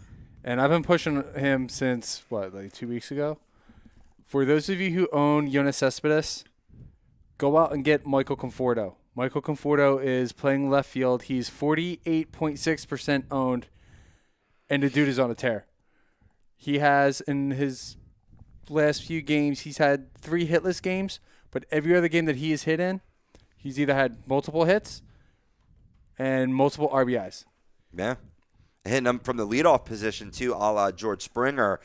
And I've been pushing him since, 2 weeks ago? For those of you who own Yoenis Cespedes, go out and get Michael Conforto. Michael Conforto is playing left field. He's 48.6% owned, and the dude is on a tear. He has, in his last few games, he's had 3 hitless games, but every other game that he has hit in, he's either had multiple hits and multiple RBIs. Yeah. Hitting them from the leadoff position, too, a la George Springer.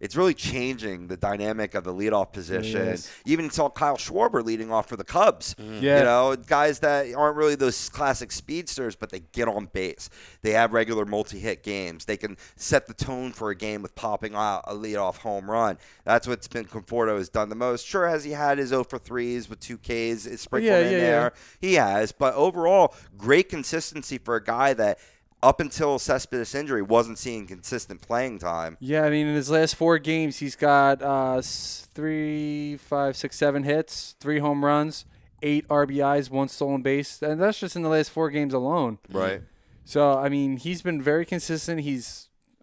It's really changing the dynamic of the leadoff position. Yes. You even saw Kyle Schwarber leading off for the Cubs. Yeah. You know, guys that aren't really those classic speedsters, but they get on base. They have regular multi-hit games. They can set the tone for a game with popping out a leadoff home run. That's what's been Conforto has done the most. Sure, has he had his 0 for 3s with 2 Ks sprinkled in there? He has. But overall, great consistency for a guy that up until Cespedes' injury, wasn't seeing consistent playing time. Yeah, I mean, in his last 4 games, he's got 3, 5, 6, 7 hits, 3 home runs, 8 RBIs, 1 stolen base, and that's just in the last 4 games alone. Right. So, I mean, he's been very consistent.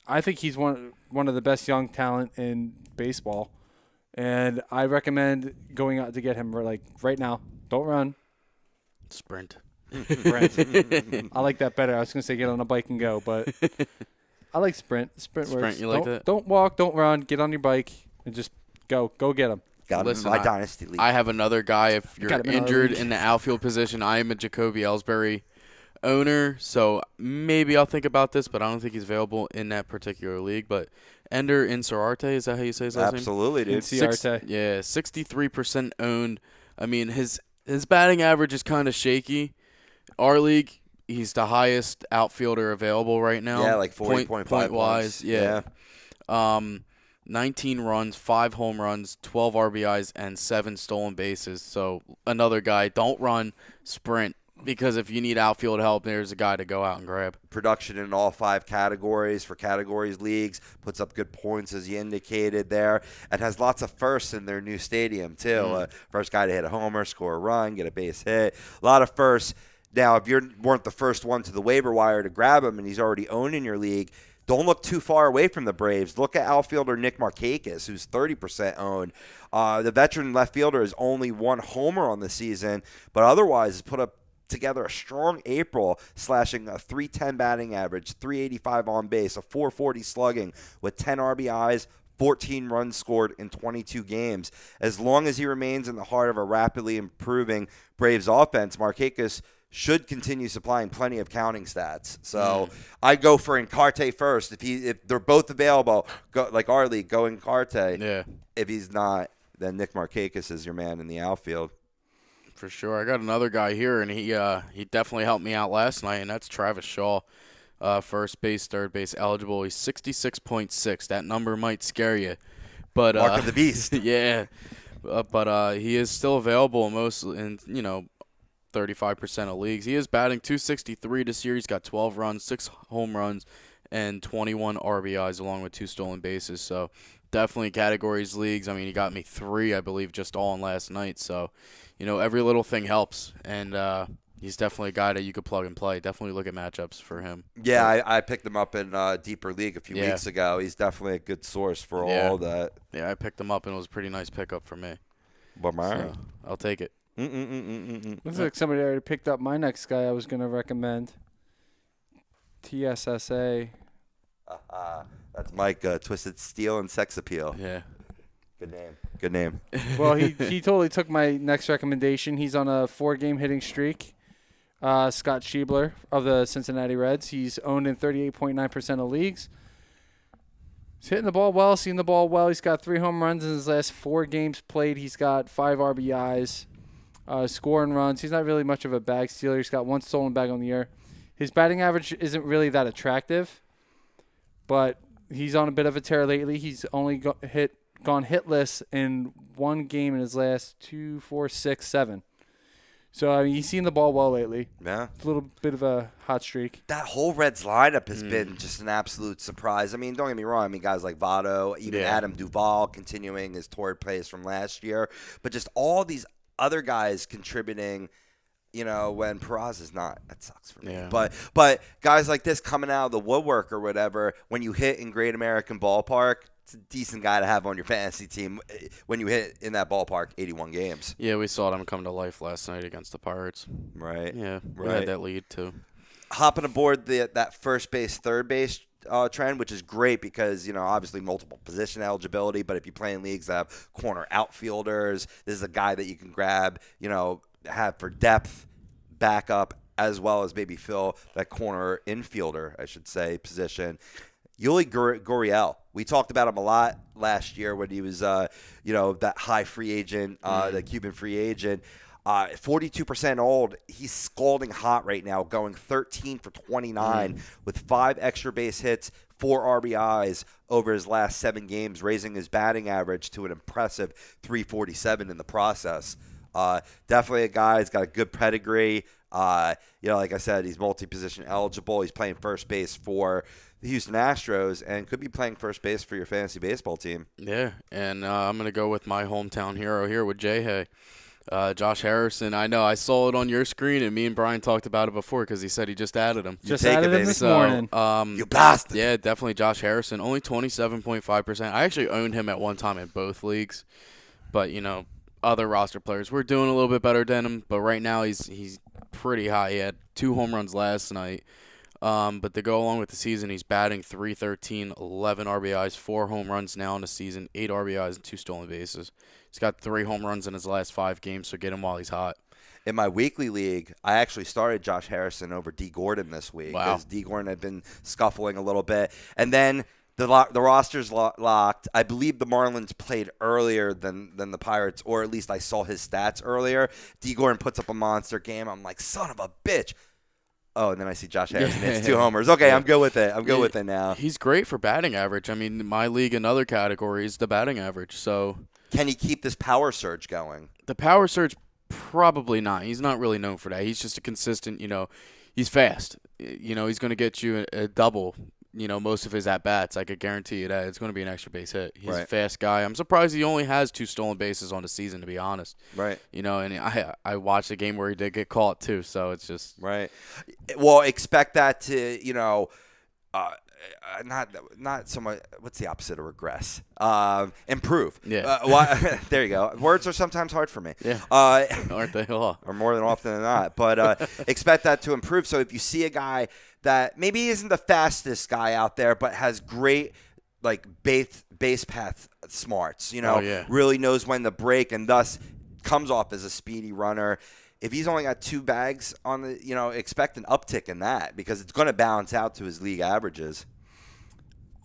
I think he's one of the best young talent in baseball, and I recommend going out to get him right now. Don't run. Sprint. Sprint. I like that better. I was going to say get on a bike and go, but I like sprint. Sprint works. You like that? Don't walk, don't run. Get on your bike and just go get him. Got him in my dynasty league. I have another guy. If you're injured in the outfield position, I am a Jacoby Ellsbury owner, so maybe I'll think about this, but I don't think he's available in that particular league. But Ender Inciarte, is that how you say his last name? Absolutely, dude. Inciarte. 63% owned. I mean, his batting average is kind of shaky. Our league, he's the highest outfielder available right now. Yeah, like 40.5 point wise. points. Yeah. 19 runs, 5 home runs, 12 RBIs, and 7 stolen bases. So another guy, don't run, sprint. Because if you need outfield help, there's a guy to go out and grab. Production in all 5 categories for categories leagues. Puts up good points, as you indicated there. And has lots of firsts in their new stadium, too. First guy to hit a homer, score a run, get a base hit. A lot of firsts. Now, if you weren't the first one to the waiver wire to grab him and he's already owned in your league, don't look too far away from the Braves. Look at outfielder Nick Markakis, who's 30% owned. The veteran left fielder has only 1 homer on the season, but otherwise has put up together a strong April, slashing a 310 batting average, 385 on base, a 440 slugging with 10 RBIs, 14 runs scored in 22 games. As long as he remains in the heart of a rapidly improving Braves offense, Markakis should continue supplying plenty of counting stats. So I'd go for Encarte first. If they're both available, go, like our league, go Encarte. Yeah. If he's not, then Nick Markakis is your man in the outfield. For sure. I got another guy here, and he definitely helped me out last night, and that's Travis Shaw. First base, third base eligible. He's 66.6. That number might scare you. But, Mark of the beast. Yeah. But he is still available mostly in, 35% of leagues. He is batting .263 this year. He's got 12 runs, 6 home runs, and 21 RBIs along with 2 stolen bases. So definitely categories leagues. I mean, he got me 3, I believe, just all in last night. So, every little thing helps. And he's definitely a guy that you could plug and play. Definitely look at matchups for him. Yeah, I picked him up in a deeper league a few weeks ago. He's definitely a good source for all that. Yeah, I picked him up, and it was a pretty nice pickup for me. So, I'll take it. Looks like somebody already picked up my next guy I was going to recommend. TSSA. That's Mike, Twisted Steel and Sex Appeal. Yeah. Good name. Well, he totally took my next recommendation. He's on a 4-game hitting streak. Scott Schiebler of the Cincinnati Reds. He's owned in 38.9% of leagues. He's hitting the ball well, seeing the ball well. He's got 3 home runs in his last 4 games played. He's got 5 RBIs, scoring runs. He's not really much of a bag stealer. He's got 1 stolen bag on the year. His batting average isn't really that attractive, but he's on a bit of a tear lately. He's only gone hitless in 1 game in his last 2, 4, 6, 7. So, I mean, he's seen the ball well lately. Yeah. It's a little bit of a hot streak. That whole Reds lineup has been just an absolute surprise. I mean, don't get me wrong. I mean, guys like Votto, even Adam Duvall continuing his torrid plays from last year. But just all these other guys contributing when Peraza is not. That sucks for me. Yeah. But guys like this coming out of the woodwork or whatever, when you hit in Great American Ballpark, it's a decent guy to have on your fantasy team when you hit in that ballpark 81 games. Yeah, we saw them come to life last night against the Pirates. Right. Yeah, we Right. had that lead too. Hopping aboard that first base, third base trend, which is great because, obviously multiple position eligibility, but if you play in leagues that have corner outfielders, this is a guy that you can grab, have for depth, backup, as well as maybe fill that corner infielder, I should say, position. Yuli Gurriel. We talked about him a lot last year when he was, that high free agent, the Cuban free agent. 42% old. He's scalding hot right now, going 13 for 29 with 5 extra base hits, 4 RBIs over his last 7 games, raising his batting average to an impressive 347 in the process. Definitely a guy who's got a good pedigree. Like I said, he's multi-position eligible. He's playing first base for the Houston Astros and could be playing first base for your fantasy baseball team. Yeah, and I'm going to go with my hometown hero here with J-Hay. Josh Harrison. I know I saw it on your screen, and me and Brian talked about it before because he said he just added him. Just added him this morning. You bastard. Yeah, definitely Josh Harrison. Only 27.5%. I actually owned him at one time in both leagues, but other roster players were doing a little bit better than him. But right now he's pretty high. He had 2 home runs last night. But to go along with the season, he's batting .313, 11 RBIs, 4 home runs now in the season, 8 RBIs, and 2 stolen bases. He's got 3 home runs in his last 5 games, so get him while he's hot. In my weekly league, I actually started Josh Harrison over D. Gordon this week. Wow. Because D. Gordon had been scuffling a little bit. And then the roster's locked. I believe the Marlins played earlier than the Pirates, or at least I saw his stats earlier. D. Gordon puts up a monster game. I'm like, son of a bitch. Oh, and then I see Josh Harrison hits 2 homers. Okay, I'm good with it. I'm good with it now. He's great for batting average. I mean, my league, another category is the batting average. So can he keep this power surge going? The power surge, probably not. He's not really known for that. He's just a consistent, he's fast. He's going to get you a double, most of his at-bats. I could guarantee you that. It's going to be an extra base hit. He's a fast guy. I'm surprised he only has 2 stolen bases on the season, to be honest. Right. And I watched a game where he did get caught, too, so it's just. Right. Well, expect that to, not so much. What's the opposite of regress? Improve. Yeah. There you go. Words are sometimes hard for me. Yeah. Aren't they all? Or more than often than not. But expect that to improve. So if you see a guy that maybe isn't the fastest guy out there, but has great base path smarts, really knows when to break and thus comes off as a speedy runner. If he's only got 2 bags on the, expect an uptick in that because it's going to balance out to his league averages.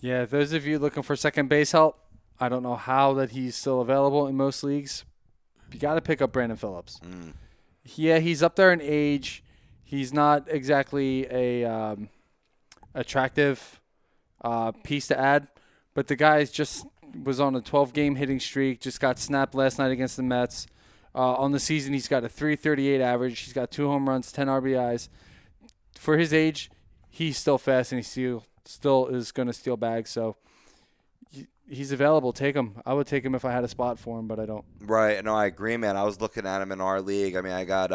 Yeah, those of you looking for second base help, I don't know how that he's still available in most leagues. You got to pick up Brandon Phillips. Yeah, he's up there in age. He's not exactly a attractive piece to add, but the guy just was on a 12-game hitting streak, just got snapped last night against the Mets. On the season, he's got a .338 average. He's got 2 home runs, 10 RBIs. For his age, he's still fast, and he still is going to steal bags. So he's available. Take him. I would take him if I had a spot for him, but I don't. Right. No, I agree, man. I was looking at him in our league. I mean, I got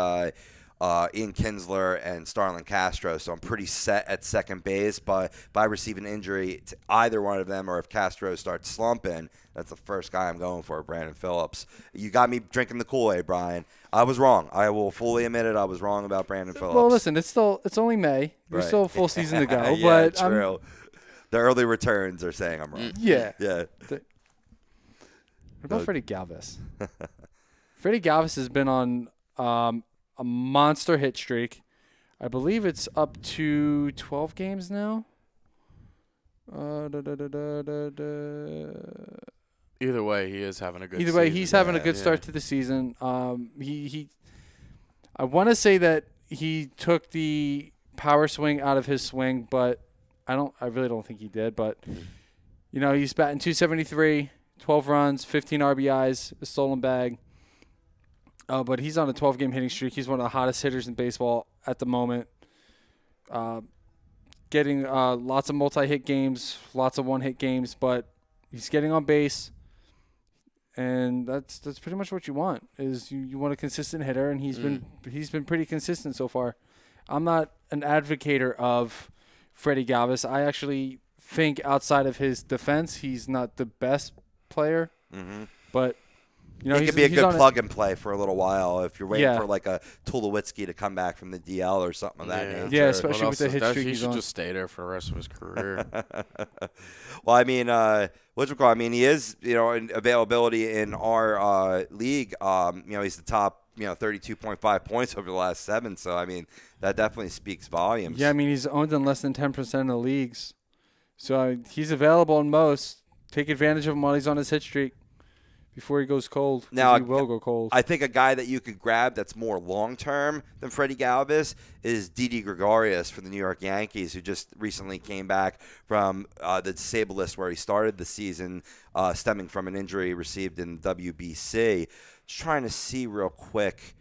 Ian Kinsler and Starlin Castro, so I'm pretty set at second base. But if I receive an injury to either one of them or if Castro starts slumping, that's the first guy I'm going for, Brandon Phillips. You got me drinking the Kool-Aid, Brian. I was wrong. I will fully admit it. I was wrong about Brandon Phillips. Well, listen, it's only May. There's still a full season to go. Yeah, but true. The early returns are saying I'm wrong. Yeah. Yeah. What about Freddie Galvis? Freddie Galvis has been on a monster hit streak. I believe it's up to 12 games now. Either way, he is having a good season. Either way, he's having a good start to the season. I want to say that he took the power swing out of his swing, but I really don't think he did. But he's batting .273, 12 runs, 15 RBIs, a stolen bag. But he's on a 12-game hitting streak. He's one of the hottest hitters in baseball at the moment. Getting lots of multi-hit games, lots of one-hit games, but he's getting on base. And that's pretty much what you want. Is you want a consistent hitter, and he's been pretty consistent so far. I'm not an advocator of Freddie Galvis. I actually think outside of his defense, he's not the best player. Mm-hmm. But he could be a good plug and play for a little while if you're waiting for like a Tulowitzki to come back from the DL or something of that nature. Yeah, especially with the hit streak he should just stay there for the rest of his career. Well, I mean, he is, in availability in our league. He's the top, 32.5 points over the last 7. So, I mean, that definitely speaks volumes. Yeah, I mean, he's owned in less than 10% of the leagues. So he's available in most. Take advantage of him while he's on his hit streak before he goes cold. Now, he will go cold. I think a guy that you could grab that's more long-term than Freddie Galvis is Didi Gregorius for the New York Yankees, who just recently came back from the disabled list where he started the season stemming from an injury received in WBC. Just trying to see real quick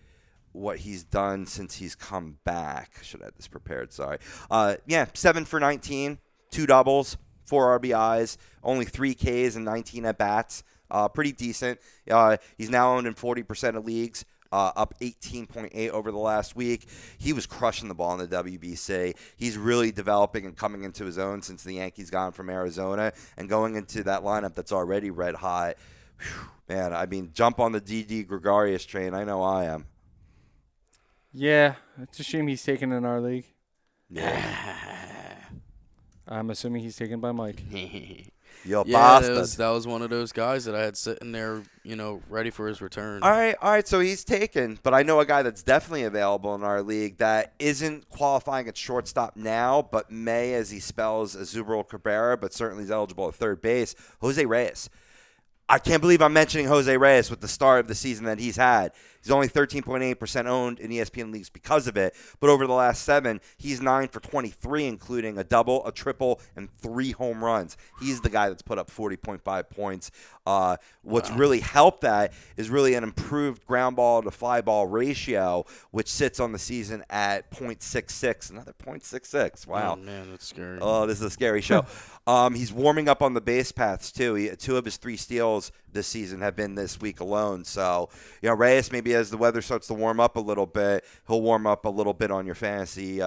what he's done since he's come back. Should have had this prepared, sorry. 7 for 19, 2 doubles, 4 RBIs, only 3 Ks and 19 at-bats. Pretty decent. He's now owned in 40% of leagues, up 18.8 over the last week. He was crushing the ball in the WBC. He's really developing and coming into his own since the Yankees got him from Arizona and going into that lineup that's already red hot. Whew, man, I mean, jump on the Didi Gregorius train. I know I am. Yeah, it's a shame he's taken in our league. Yeah. I'm assuming he's taken by Mike. Yo, that was one of those guys that I had sitting there, ready for his return. All right, so he's taken. But I know a guy that's definitely available in our league that isn't qualifying at shortstop now, but may as he spells Azubral Cabrera, but certainly is eligible at third base, Jose Reyes. I can't believe I'm mentioning Jose Reyes with the start of the season that he's had. He's only 13.8% owned in ESPN leagues because of it. But over the last 7, he's 9 for 23, including a double, a triple, and 3 home runs. He's the guy that's put up 40.5 points. What's really helped that is really an improved ground ball to fly ball ratio, which sits on the season at 0.66. Another 0.66. Wow. Oh, man, that's scary. Oh, this is a scary show. He's warming up on the base paths, too. 2 of his 3 steals this season have been this week alone. So, Reyes, maybe as the weather starts to warm up a little bit, he'll warm up a little bit on your fantasy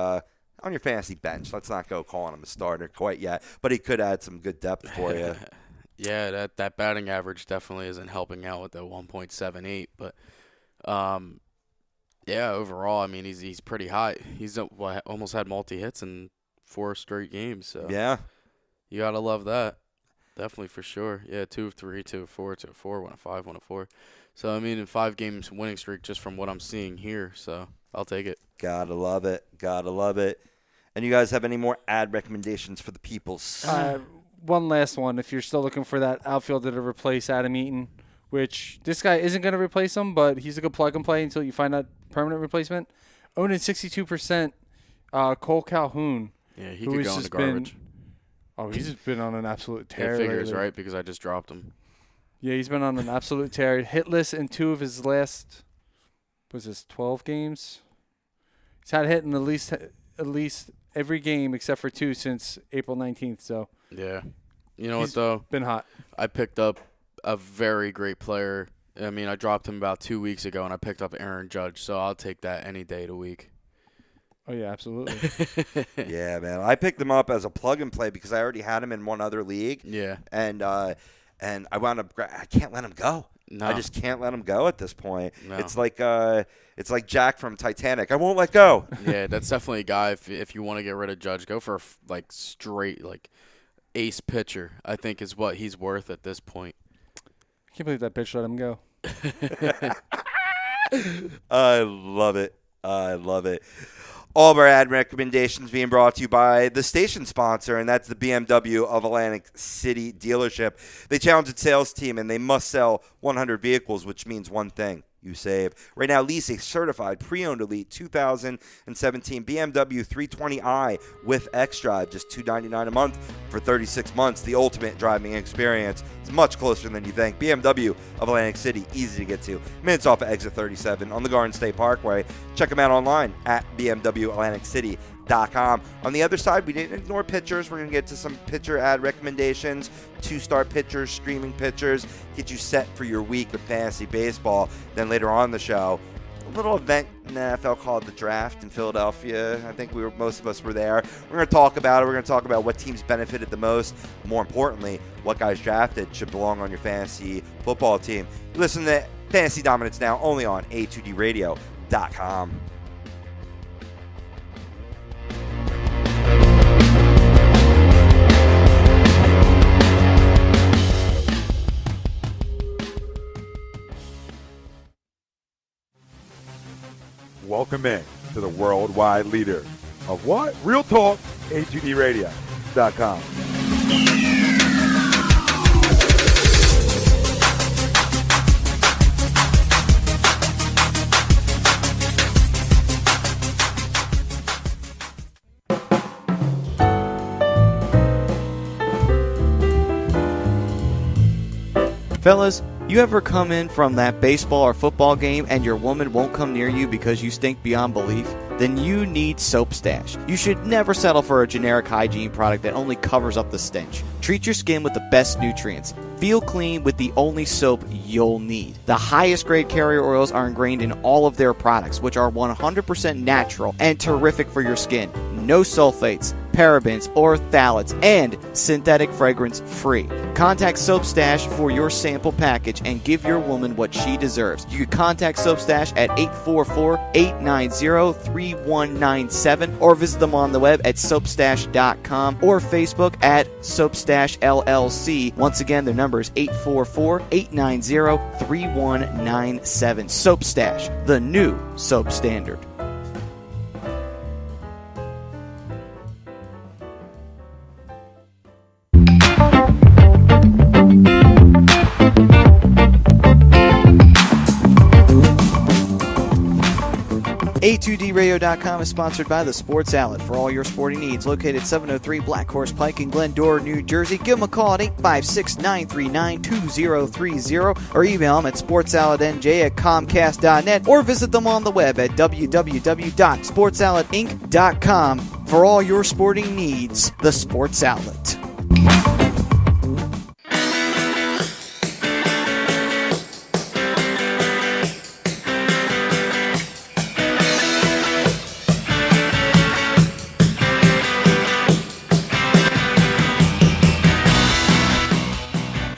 bench. Let's not go calling him a starter quite yet, but he could add some good depth for you. Yeah, that batting average definitely isn't helping out with the 1.78, but overall, I mean, he's pretty high. He's almost had multi-hits in 4 straight games, so yeah, you got to love that. Definitely, for sure. Yeah, 2 of 3, 2 of 4, 2 of 4, 1 of 5, 1 of 4. So, I mean, in 5 games winning streak just from what I'm seeing here. So, I'll take it. Gotta love it. Gotta love it. And you guys have any more ad recommendations for the peoples? One last one. If you're still looking for that outfielder to replace Adam Eaton, which this guy isn't going to replace him, but he's a good plug and play until you find that permanent replacement. Owned in 62%, Cole Calhoun. Yeah, he could go in the garbage. He's just been on an absolute tear. It figures, lately. right? Because I just dropped him. Yeah, he's been on an absolute tear. Hitless in 2 of his last, 12 games? He's had a hit in at least every game except for 2 since April 19th. So yeah. You know what, though? Been hot. I picked up a very great player. I mean, I dropped him about 2 weeks ago, and I picked up Aaron Judge. So I'll take that any day of the week. Oh, yeah, absolutely. Yeah, man. I picked him up as a plug and play because I already had him in one other league. Yeah. And I wound up I can't let him go. No. I just can't let him go at this point. No. It's like Jack from Titanic. I won't let go. Yeah, that's definitely a guy. If you want to get rid of Judge, go for straight ace pitcher. I think is what he's worth at this point. I can't believe that bitch let him go. I love it. I love it. All of our ad recommendations being brought to you by the station sponsor, and that's the BMW of Atlantic City dealership. They challenge its sales team, and they must sell 100 vehicles, which means one thing. You save. Right now, lease a certified pre-owned elite 2017 BMW 320i with xDrive, just $299 a month for 36 months. The ultimate driving experience. It's much closer than you think. BMW of Atlantic City, easy to get to. Minutes off of exit 37 on the Garden State Parkway. Check them out online at bmwatlanticcity.com. DraftKings.com. On the other side, we didn't ignore pitchers. We're going to get to some pitcher ad recommendations, 2-star pitchers, streaming pitchers, get you set for your week of fantasy baseball. Then later on in the show, a little event in the NFL called the Draft in Philadelphia. I think most of us were there. We're going to talk about it. We're going to talk about what teams benefited the most. More importantly, what guys drafted should belong on your fantasy football team. You listen to Fantasy Dominance now only on A2DRadio.com. Welcome in to the worldwide leader of what? Real talk, A2DRadio.com. Fellas, you ever come in from that baseball or football game and your woman won't come near you because you stink beyond belief? Then you need Soap Stash. You should never settle for a generic hygiene product that only covers up the stench. Treat your skin with the best nutrients. Feel clean with the only soap you'll need. The highest grade carrier oils are ingrained in all of their products, which are 100% natural and terrific for your skin. No sulfates, parabens, or phthalates, and synthetic fragrance free. Contact Soap Stash for your sample package and give your woman what she deserves. You can contact Soap Stash at 844-890-3197 or visit them on the web at soapstash.com or Facebook at Soapstash LLC. Once again, their number is 844-890-3197. Soap Stash, the new soap standard. A2DRadio.com is sponsored by the Sports Outlet for all your sporting needs. Located 703 Black Horse Pike in Glendora, New Jersey. Give them a call at 856-939-2030 or email them at sportsoutletnj@comcast.net or visit them on the web at www.sportsoutletinc.com for all your sporting needs. The Sports Outlet.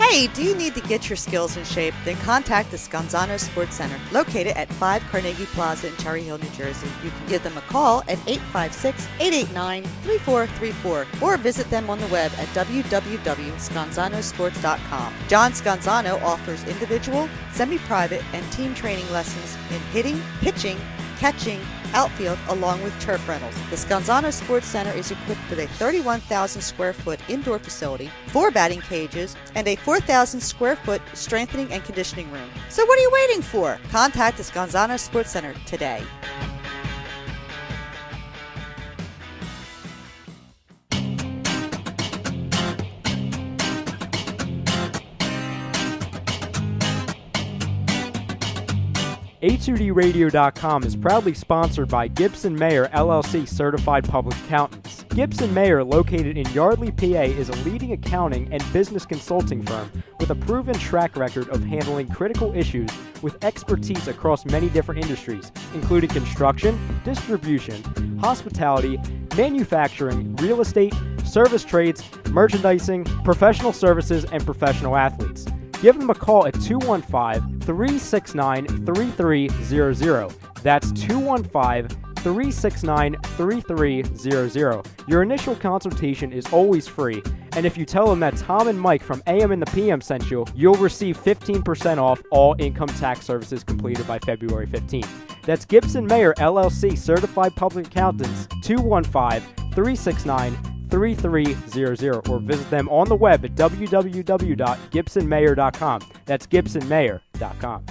Hey, do you need to get your skills in shape? Then contact the Scanzano Sports Center, located at 5 Carnegie Plaza in Cherry Hill, New Jersey. You can give them a call at 856-889-3434 or visit them on the web at www.scanzanosports.com. John Scanzano offers individual, semi-private, and team training lessons in hitting, pitching, catching, outfield, along with turf rentals. The Scanzano Sports Center is equipped with a 31,000 square foot indoor facility, 4 batting cages, and a 4,000 square foot strengthening and conditioning room. So what are you waiting for? Contact the Scanzano Sports Center today. A2DRadio.com is proudly sponsored by Gibson Mayer LLC Certified Public Accountants. Gibson Mayer, located in Yardley, PA, is a leading accounting and business consulting firm with a proven track record of handling critical issues with expertise across many different industries, including construction, distribution, hospitality, manufacturing, real estate, service trades, merchandising, professional services, and professional athletes. Give them a call at 215-369-3300. That's 215-369-3300. Your initial consultation is always free, and if you tell them that Tom and Mike from AM and the PM sent you, you'll receive 15% off all income tax services completed by February 15th. That's Gibson Mayer LLC Certified Public Accountants, 215-369-3300, or visit them on the web at www.gibsonmayer.com. That's gibsonmayer.com.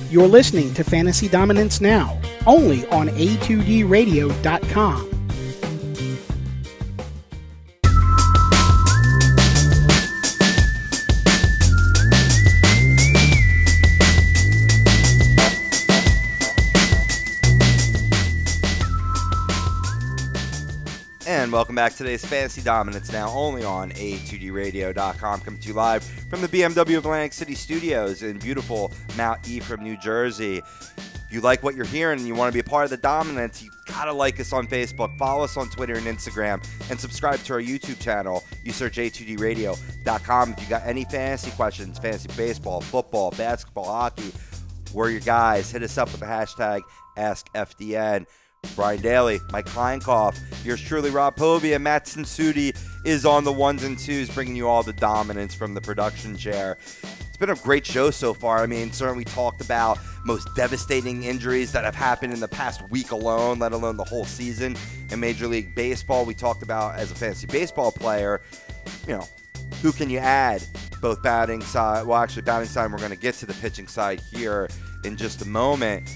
You're listening to Fantasy Dominance Now, only on A2DRadio.com. And welcome back to today's Fantasy Dominance, now only on A2DRadio.com, coming to you live from the BMW of Atlantic City Studios in beautiful Mount Ephraim, New Jersey. If you like what you're hearing and you want to be a part of the Dominance, you gotta like us on Facebook, follow us on Twitter and Instagram, and subscribe to our YouTube channel. You search A2DRadio.com. If you got any fantasy questions, fantasy baseball, football, basketball, hockey, we're your guys. Hit us up with the hashtag AskFDN. Brian Daly, Mike Kleinkoff, yours truly, Rob Povey, and Matt Sudi is on the ones and twos, bringing you all the dominance from the production chair. It's been a great show so far. I mean, certainly we talked about most devastating injuries that have happened in the past week alone, let alone the whole season in Major League Baseball. We talked about, as a fantasy baseball player, who can you add? Both batting side, batting side, we're going to get to the pitching side here in just a moment.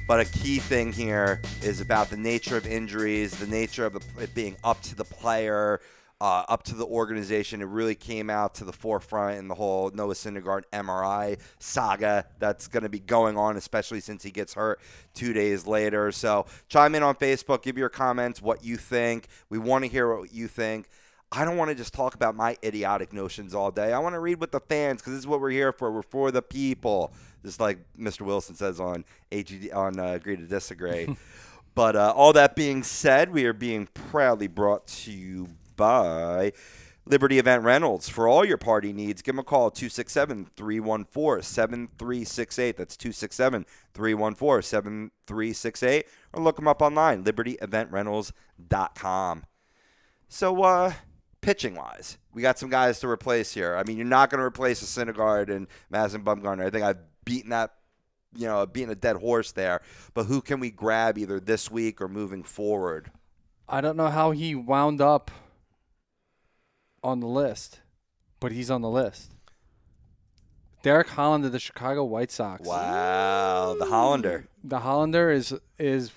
But a key thing here is about the nature of injuries, the nature of it being up to the player, up to the organization. It really came out to the forefront in the whole Noah Syndergaard MRI saga that's going to be going on, especially since he gets hurt 2 days later. So chime in on Facebook, give your comments, what you think. We want to hear what you think. I don't want to just talk about my idiotic notions all day. I want to read with the fans because this is what we're here for. We're for the people, just like Mr. Wilson says on Agree to Disagree. But all that being said, we are being proudly brought to you by Liberty Event Rentals. For all your party needs, give them a call at 267-314-7368. That's 267-314-7368. Or look them up online, libertyeventrentals.com. So, pitching-wise, we got some guys to replace here. I mean, you're not going to replace a Syndergaard and Madison Bumgarner. I think I've beaten that, beating a dead horse there. But who can we grab either this week or moving forward? I don't know how he wound up on the list, but he's on the list. Derek Holland of the Chicago White Sox. Wow, the Hollander. The Hollander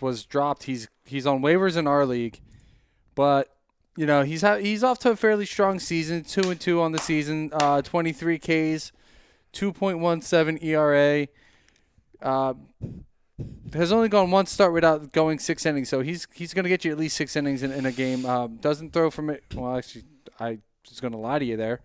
was dropped. He's on waivers in our league, but he's off to a fairly strong season. 2-2 on the season. 23 Ks, 2.17 ERA. Has only gone one start without going 6 innings, so he's going to get you at least 6 innings in a game. Doesn't throw from it. Well, actually, I was going to lie to you there.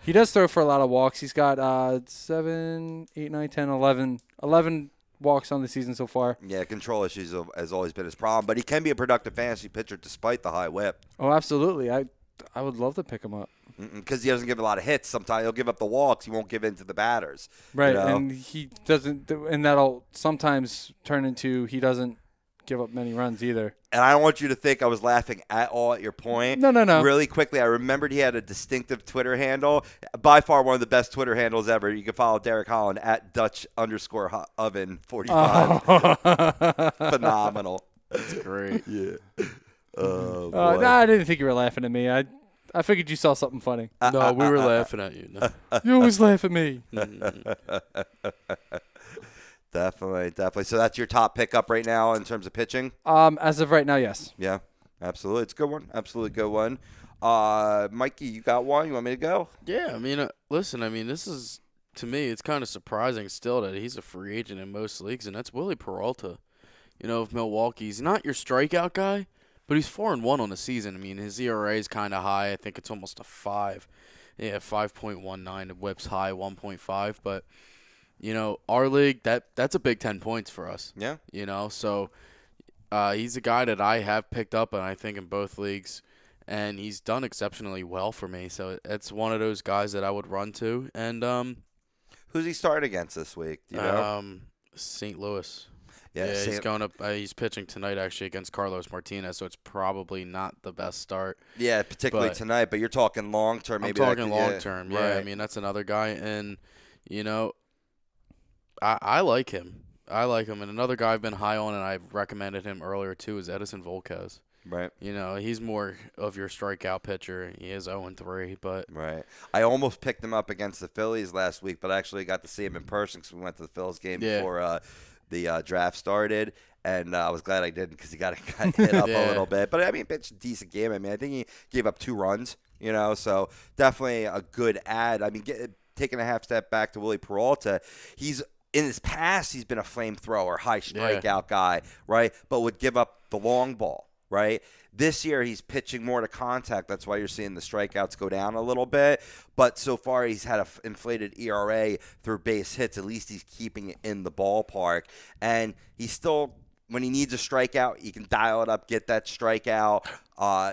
He does throw for a lot of walks. He's got 7, 8, 9, 10, 11 walks on the season so far. Yeah, control issues has always been his problem, but he can be a productive fantasy pitcher despite the high whip. Oh, absolutely. I would love to pick him up. Because he doesn't give a lot of hits. Sometimes he'll give up the walks. He won't give in to the batters. Right, and he doesn't, and that'll sometimes turn into he doesn't give up many runs either. And I don't want you to think I was laughing at all at your point. No. Really quickly, I remembered he had a distinctive Twitter handle. By far one of the best Twitter handles ever. You can follow Derek Holland at Dutch_oven45. Phenomenal. That's great. Yeah. I didn't think you were laughing at me. I figured you saw something funny. No, we were laughing at you. No. You always laugh at me. Definitely. So that's your top pickup right now in terms of pitching? As of right now, yes. Yeah, absolutely. It's a good one. Absolutely good one. Mikey, you got one? You want me to go? Yeah, I mean, listen, this is, to me, it's kind of surprising still that he's a free agent in most leagues, and that's Willie Peralta, of Milwaukee. He's not your strikeout guy, but he's 4-1 on the season. I mean, his ERA is kind of high. I think it's almost a 5. Yeah, 5.19. The whip's high, 1.5. But, our league, that's a big 10 points for us. Yeah. So he's a guy that I have picked up, and I think in both leagues, and he's done exceptionally well for me. So it's one of those guys that I would run to. And who's he starting against this week? Do you know? St. Louis. Yeah, he's going up. He's pitching tonight actually against Carlos Martinez, so it's probably not the best start. Yeah, particularly tonight. But you're talking long term. I'm talking long term. Yeah, right. That's another guy, and I like him. And another guy I've been high on, and I've recommended him earlier too, is Edison Volquez. Right. He's more of your strikeout pitcher. He is 0-3, but right. I almost picked him up against the Phillies last week, but I actually got to see him in person because we went to the Phillies game before the draft started, and I was glad I didn't because he got hit up a little bit. But pitched a decent game. I think he gave up 2 runs. So definitely a good ad. Taking a half step back to Willie Peralta, in his past he's been a flamethrower, high strikeout guy, right? But would give up the long ball. right? This year he's pitching more to contact. That's why you're seeing the strikeouts go down a little bit. But so far he's had an inflated ERA through base hits. At least he's keeping it in the ballpark. And he's still, when he needs a strikeout, he can dial it up, get that strikeout.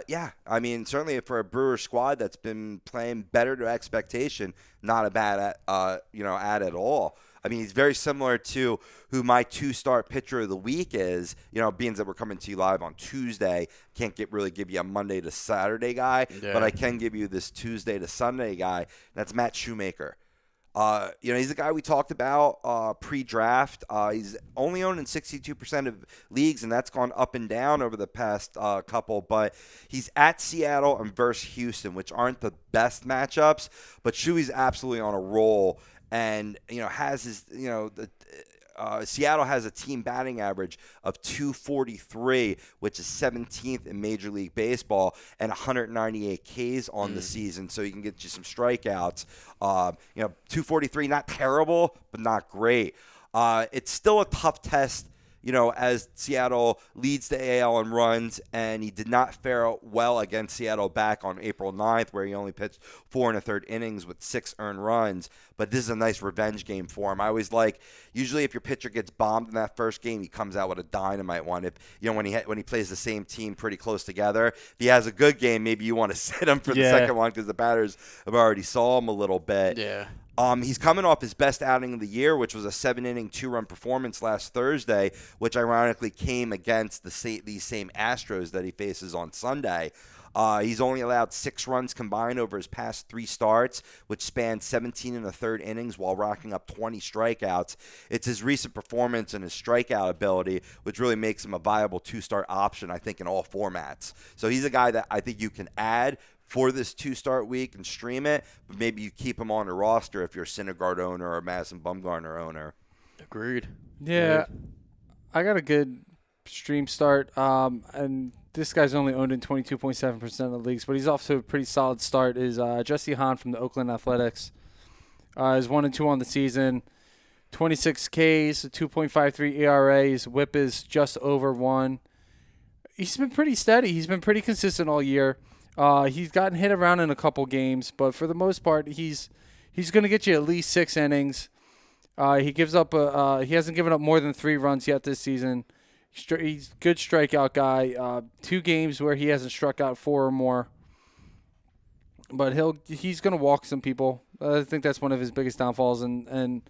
Yeah, I mean, certainly for a Brewers squad that's been playing better to expectation, not a bad ad at all. I mean, he's very similar to who my 2-start pitcher of the week is. Being that we're coming to you live on Tuesday, can't really give you a Monday to Saturday guy, but I can give you this Tuesday to Sunday guy. That's Matt Shoemaker. He's the guy we talked about pre-draft. He's only owned in 62% of leagues, and that's gone up and down over the past couple. But he's at Seattle and versus Houston, which aren't the best matchups. But Shuey's absolutely on a roll, and has his Seattle has a team batting average of 243, which is 17th in Major League Baseball, and 198 Ks on the season, so you can get you some strikeouts. 243, not terrible, but not great. It's still a tough test, as Seattle leads the AL in runs, and he did not fare well against Seattle back on April 9th, where he only pitched 4 1/3 innings with 6 earned runs. But this is a nice revenge game for him. I always usually if your pitcher gets bombed in that first game, he comes out with a dynamite one. If when he plays the same team pretty close together, if he has a good game, maybe you want to sit him for the second one because the batters have already saw him a little bit. Yeah. He's coming off his best outing of the year, which was a 7-inning, 2-run performance last Thursday, which ironically came against these same Astros that he faces on Sunday. He's only allowed 6 runs combined over his past 3 starts, which spanned 17 1/3 innings while racking up 20 strikeouts. It's his recent performance and his strikeout ability which really makes him a viable 2-start option, I think, in all formats. So he's a guy that I think you can add for this 2-start week and stream it, but maybe you keep him on the roster if you're a Syndergaard owner or a Madison Bumgarner owner. Agreed. Yeah, I got a good stream start, and this guy's only owned in 22.7% of the leagues, but he's off to a pretty solid start. Is Jesse Hahn from the Oakland Athletics. Is 1-2 on the season, 26 Ks, a 2.53 ERA. His WHIP is just over 1. He's been pretty steady. He's been pretty consistent all year. He's gotten hit around in a couple games, but for the most part, he's going to get you at least 6 innings. He hasn't given up more than 3 runs yet this season. He's a good strikeout guy. 2 games where he hasn't struck out 4 or more. But he's going to walk some people. I think that's one of his biggest downfalls, and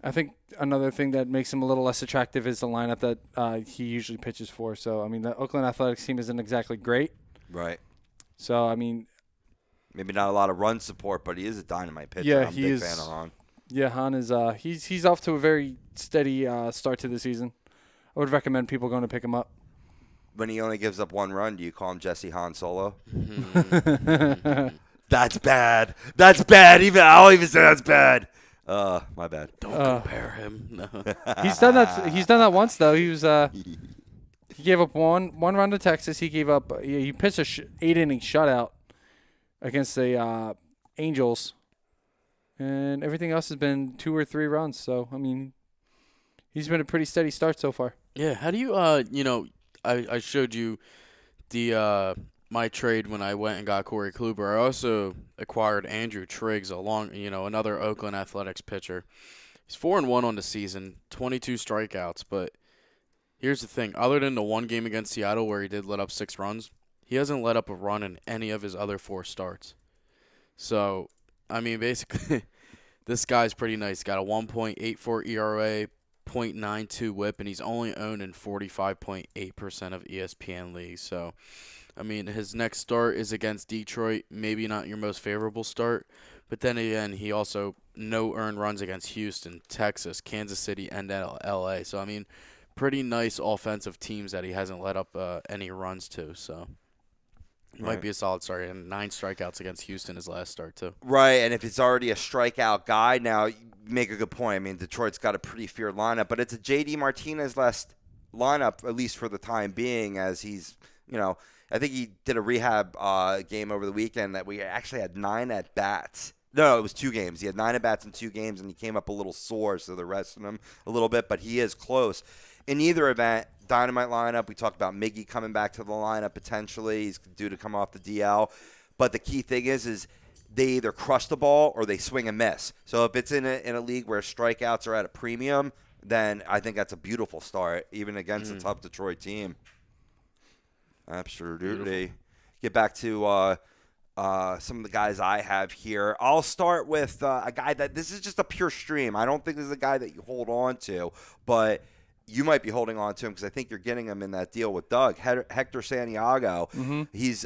I think another thing that makes him a little less attractive is the lineup that he usually pitches for. So, I mean, the Oakland Athletics team isn't exactly great. Right. So, I mean, maybe not a lot of run support, but he is a dynamite pitcher. Yeah, I'm a big fan of Hahn. Yeah, Hahn is he's off to a very steady start to the season. I would recommend people going to pick him up. When he only gives up 1 run, do you call him Jesse Hahn Solo? That's bad. That's bad. I'll even say that's bad. My bad. Don't compare him. No. He's done that once though. He was he gave up one run to Texas. He gave up. He pitched a 8-inning shutout against the Angels, and everything else has been 2 or 3 runs. So I mean, he's been a pretty steady start so far. Yeah. How do you I showed you the my trade when I went and got Corey Kluber. I also acquired Andrew Triggs, another Oakland Athletics pitcher. He's 4-1 on the season, 22 strikeouts, but here's the thing. Other than the 1 game against Seattle where he did let up 6 runs, he hasn't let up a run in any of his other 4 starts. So, I mean, basically, this guy's pretty nice. Got a 1.84 ERA, 0.92 WHIP, and he's only owned in 45.8% of ESPN leagues. So, I mean, his next start is against Detroit. Maybe not your most favorable start, but then again, he also no earned runs against Houston, Texas, Kansas City, and LA. So, I mean, pretty nice offensive teams that he hasn't let up any runs to. So, it might be a solid start. And 9 strikeouts against Houston his last start, too. Right, and if it's already a strikeout guy, now you make a good point. I mean, Detroit's got a pretty feared lineup, but it's a J.D. Martinez-less lineup, at least for the time being, as he's, I think he did a rehab game over the weekend that we actually had 9 at-bats. No, it was 2 games. He had 9 at-bats in 2 games, and he came up a little sore, so they're resting him a little bit, but he is close. in either event, dynamite lineup. We talked about Miggy coming back to the lineup potentially. He's due to come off the DL. But the key thing is they either crush the ball or they swing and miss. So if it's in a league where strikeouts are at a premium, then I think that's a beautiful start, even against a tough Detroit team. Absolutely. Beautiful. Get back to some of the guys I have here. I'll start with a guy that this is just a pure stream. I don't think this is a guy that you hold on to, but you might be holding on to him because I think you're getting him in that deal with Doug. Hector Santiago. He's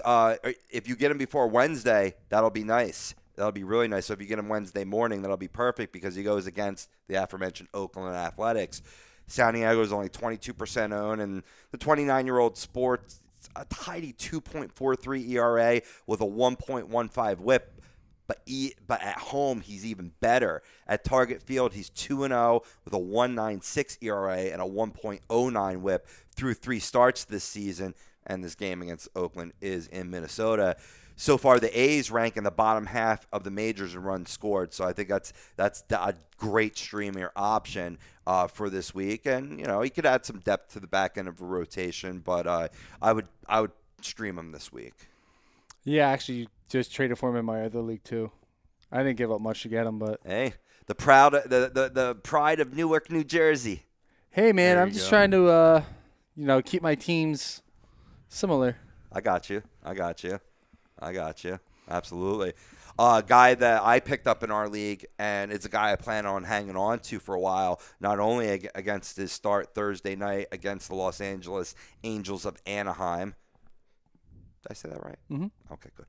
if you get him before Wednesday, that'll be nice. That'll be really nice. So if you get him Wednesday morning, that'll be perfect because he goes against the aforementioned Oakland Athletics. Santiago is only 22% owned, and the 29-year-old sports a tidy 2.43 ERA with a 1.15 WHIP. But at home, he's even better. At Target Field, he's 2-0 with a 1.96 ERA and a 1.09 WHIP through 3 starts this season. And this game against Oakland is in Minnesota. So far, the A's rank in the bottom half of the majors in runs scored. So I think that's a great streamer option for this week. And he could add some depth to the back end of a rotation. But I would stream him this week. Yeah, actually, just traded for him in my other league too. I didn't give up much to get him, but hey, the pride of Newark, New Jersey. Hey, man, I'm just trying to keep my teams similar. I got you. Absolutely. A guy that I picked up in our league, and it's a guy I plan on hanging on to for a while, not only against his start Thursday night against the Los Angeles Angels of Anaheim. Did I say that right? Mm-hmm. Okay, good.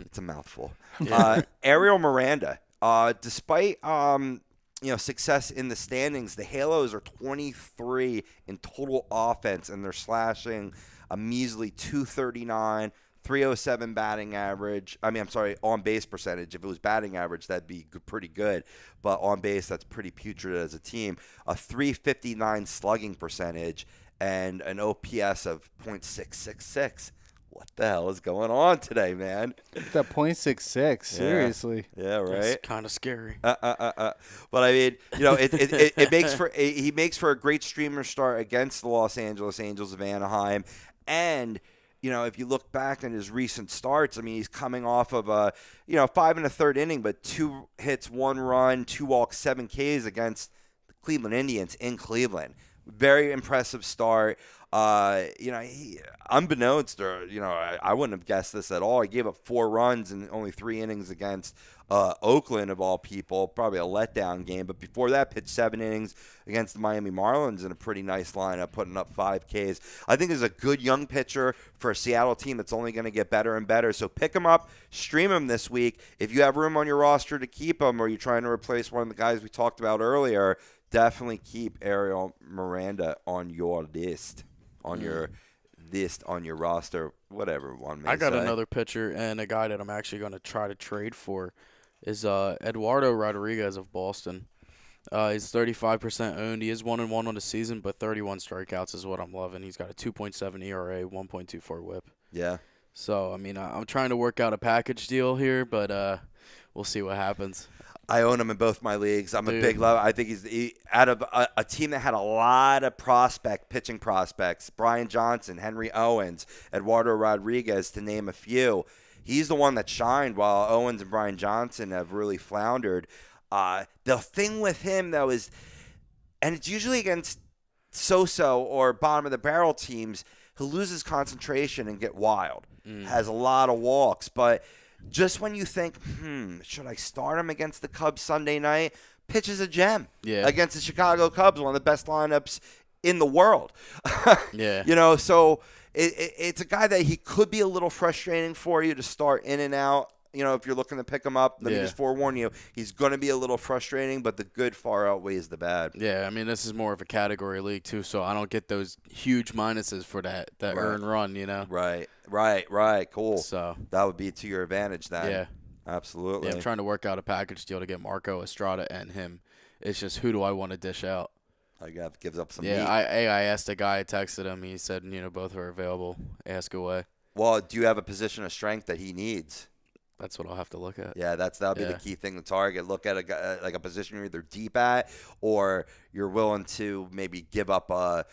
It's a mouthful. Ariel Miranda. Despite success in the standings, the Halos are 23 in total offense, and they're slashing a measly 239. 307 batting average. On base percentage. If it was batting average, that'd be pretty good. But on base, that's pretty putrid as a team. A 359 slugging percentage and an OPS of .666. What the hell is going on today, man? That .66, seriously. Yeah, right. That's kind of scary. But I mean, he makes for a great streamer start against the Los Angeles Angels of Anaheim, and if you look back in his recent starts, he's coming off of a 5 1/3 inning, but 2 hits, 1 run, 2 walks, 7 Ks against the Cleveland Indians in Cleveland. Very impressive start. Unbeknownst, I wouldn't have guessed this at all. He gave up 4 runs in only 3 innings against Oakland, of all people. Probably a letdown game. But before that, pitched 7 innings against the Miami Marlins in a pretty nice lineup, putting up 5 Ks. I think he's a good young pitcher for a Seattle team that's only going to get better and better. So pick him up, stream him this week. If you have room on your roster to keep him, or you're trying to replace one of the guys we talked about earlier, definitely keep Ariel Miranda on your list. On your roster, whatever one may I got say. another pitcher, and a guy that I'm actually going to try to trade for is Eduardo Rodriguez of Boston. He's 35% owned. He is 1-1 on the season, but 31 strikeouts is what I'm loving. He's got a 2.7 ERA, 1.24 WHIP. Yeah. So, I'm trying to work out a package deal here, but we'll see what happens. I own him in both my leagues. I'm a big lover. I think he's out of a team that had a lot of pitching prospects, Brian Johnson, Henry Owens, Eduardo Rodriguez, to name a few. He's the one that shined while Owens and Brian Johnson have really floundered. The thing with him, though, is, and it's usually against so-so or bottom-of-the-barrel teams, he'll lose his concentration and get wild. Has a lot of walks, but just when you think, should I start him against the Cubs Sunday night? Pitches a gem against the Chicago Cubs, one of the best lineups in the world. Yeah. So it's a guy that he could be a little frustrating for you to start in and out. If you're looking to pick him up, let me just forewarn you, he's going to be a little frustrating, but the good far outweighs the bad. Yeah, this is more of a category league, too, so I don't get those huge minuses for that earn run, Right. Cool. So that would be to your advantage then. Yeah. Absolutely. Yeah, I'm trying to work out a package deal to get Marco Estrada and him. It's just, who do I want to dish out? Gives up some meat. I asked a guy, I texted him. He said, both are available. Ask away. Well, do you have a position of strength that he needs? That's what I'll have to look at. Yeah, that'll be the key thing to target. Look at a position you're either deep at, or you're willing to maybe give up a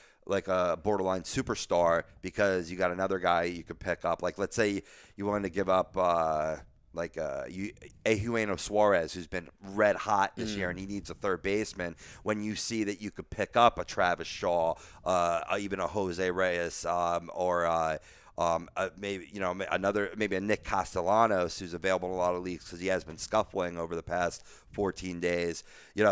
borderline superstar because you got another guy you could pick up. Like, let's say you wanted to give up Eugenio Suarez, who's been red hot this year, and he needs a third baseman. When you see that you could pick up a Travis Shaw, even a Jose Reyes, or maybe a Nick Castellanos, who's available in a lot of leagues because he has been scuffling over the past 14 days.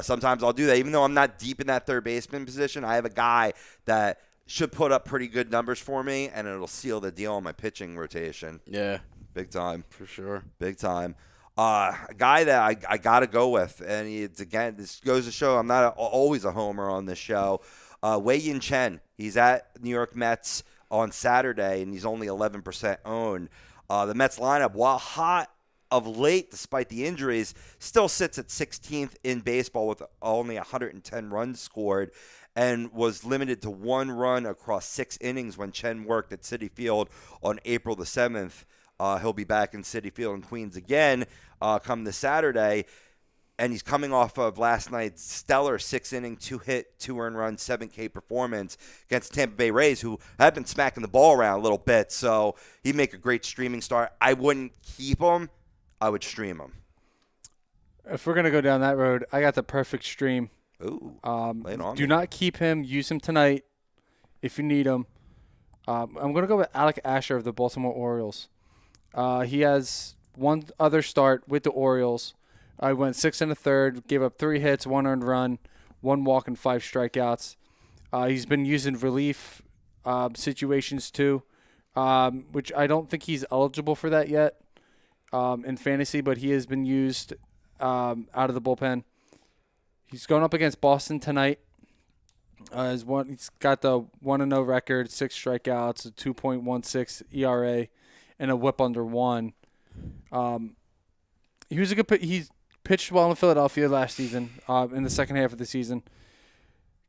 Sometimes I'll do that, even though I'm not deep in that third baseman position. I have a guy that should put up pretty good numbers for me, and it'll seal the deal on my pitching rotation. Yeah, big time for sure. Big time. A guy that I got to go with, and this goes to show I'm not always a homer on this show. Wei-Yin Chen. He's at New York Mets on Saturday, and he's only 11% owned. The Mets lineup, while hot of late despite the injuries, still sits at 16th in baseball with only 110 runs scored, and was limited to 1 run across 6 innings when Chen worked at Citi Field on April the 7th. He'll be back in Citi Field in Queens again come this Saturday. And he's coming off of last night's stellar 6-inning, 2-hit, 2-earned run, 7K performance against Tampa Bay Rays, who have been smacking the ball around a little bit. So he'd make a great streaming start. I wouldn't keep him. I would stream him. If we're going to go down that road, I got the perfect stream. Ooh, lay it on do me. not keep him. Use him tonight if you need him. I'm going to go with Alec Asher of the Baltimore Orioles. He has one other start with the Orioles. I went 6 1/3, gave up 3 hits, 1 earned run, 1 walk, and 5 strikeouts. He's been used in relief situations too, which I don't think he's eligible for that yet in fantasy, but he has been used out of the bullpen. He's going up against Boston tonight. He's got the 1-0 record, 6 strikeouts, a 2.16 ERA, and a WHIP under 1. He was a good. He's pitched well in Philadelphia last season, in the second half of the season.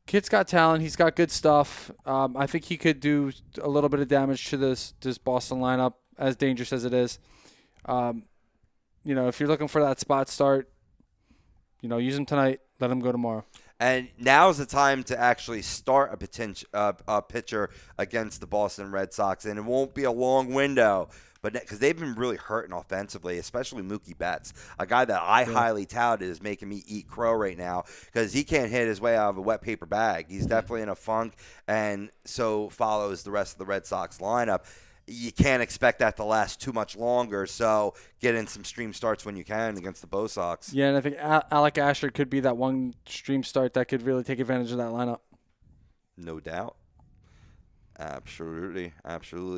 Kid's got talent. He's got good stuff. I think he could do a little bit of damage to this Boston lineup, as dangerous as it is. If you're looking for that spot start, use him tonight. Let him go tomorrow. And now's the time to actually start a pitcher against the Boston Red Sox, and it won't be a long window. But because they've been really hurting offensively, especially Mookie Betts, a guy that I highly touted is making me eat crow right now because he can't hit his way out of a wet paper bag. He's definitely in a funk, and so follows the rest of the Red Sox lineup. You can't expect that to last too much longer, so get in some stream starts when you can against the Bo Sox. Yeah, and I think Alec Asher could be that one stream start that could really take advantage of that lineup. No doubt. Absolutely.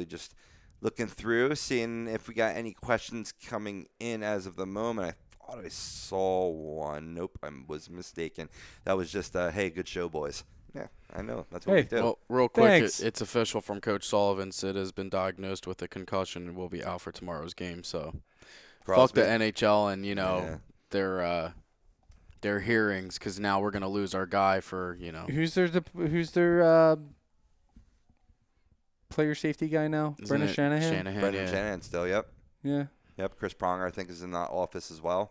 Just looking through, seeing if we got any questions coming in as of the moment. I thought I saw one. Nope, I was mistaken. That was just, hey, good show, boys. Yeah, I know. That's what we do. Well, real quick, Thanks. it's official from Coach Sullivan. Sid has been diagnosed with a concussion and will be out for tomorrow's game. So, fuck the NHL and, their hearings, because now we're going to lose our guy for, Who's their player safety guy now? Brendan Shanahan? Brendan Shanahan still, yep. Yeah. Yep, Chris Pronger, I think, is in the office as well.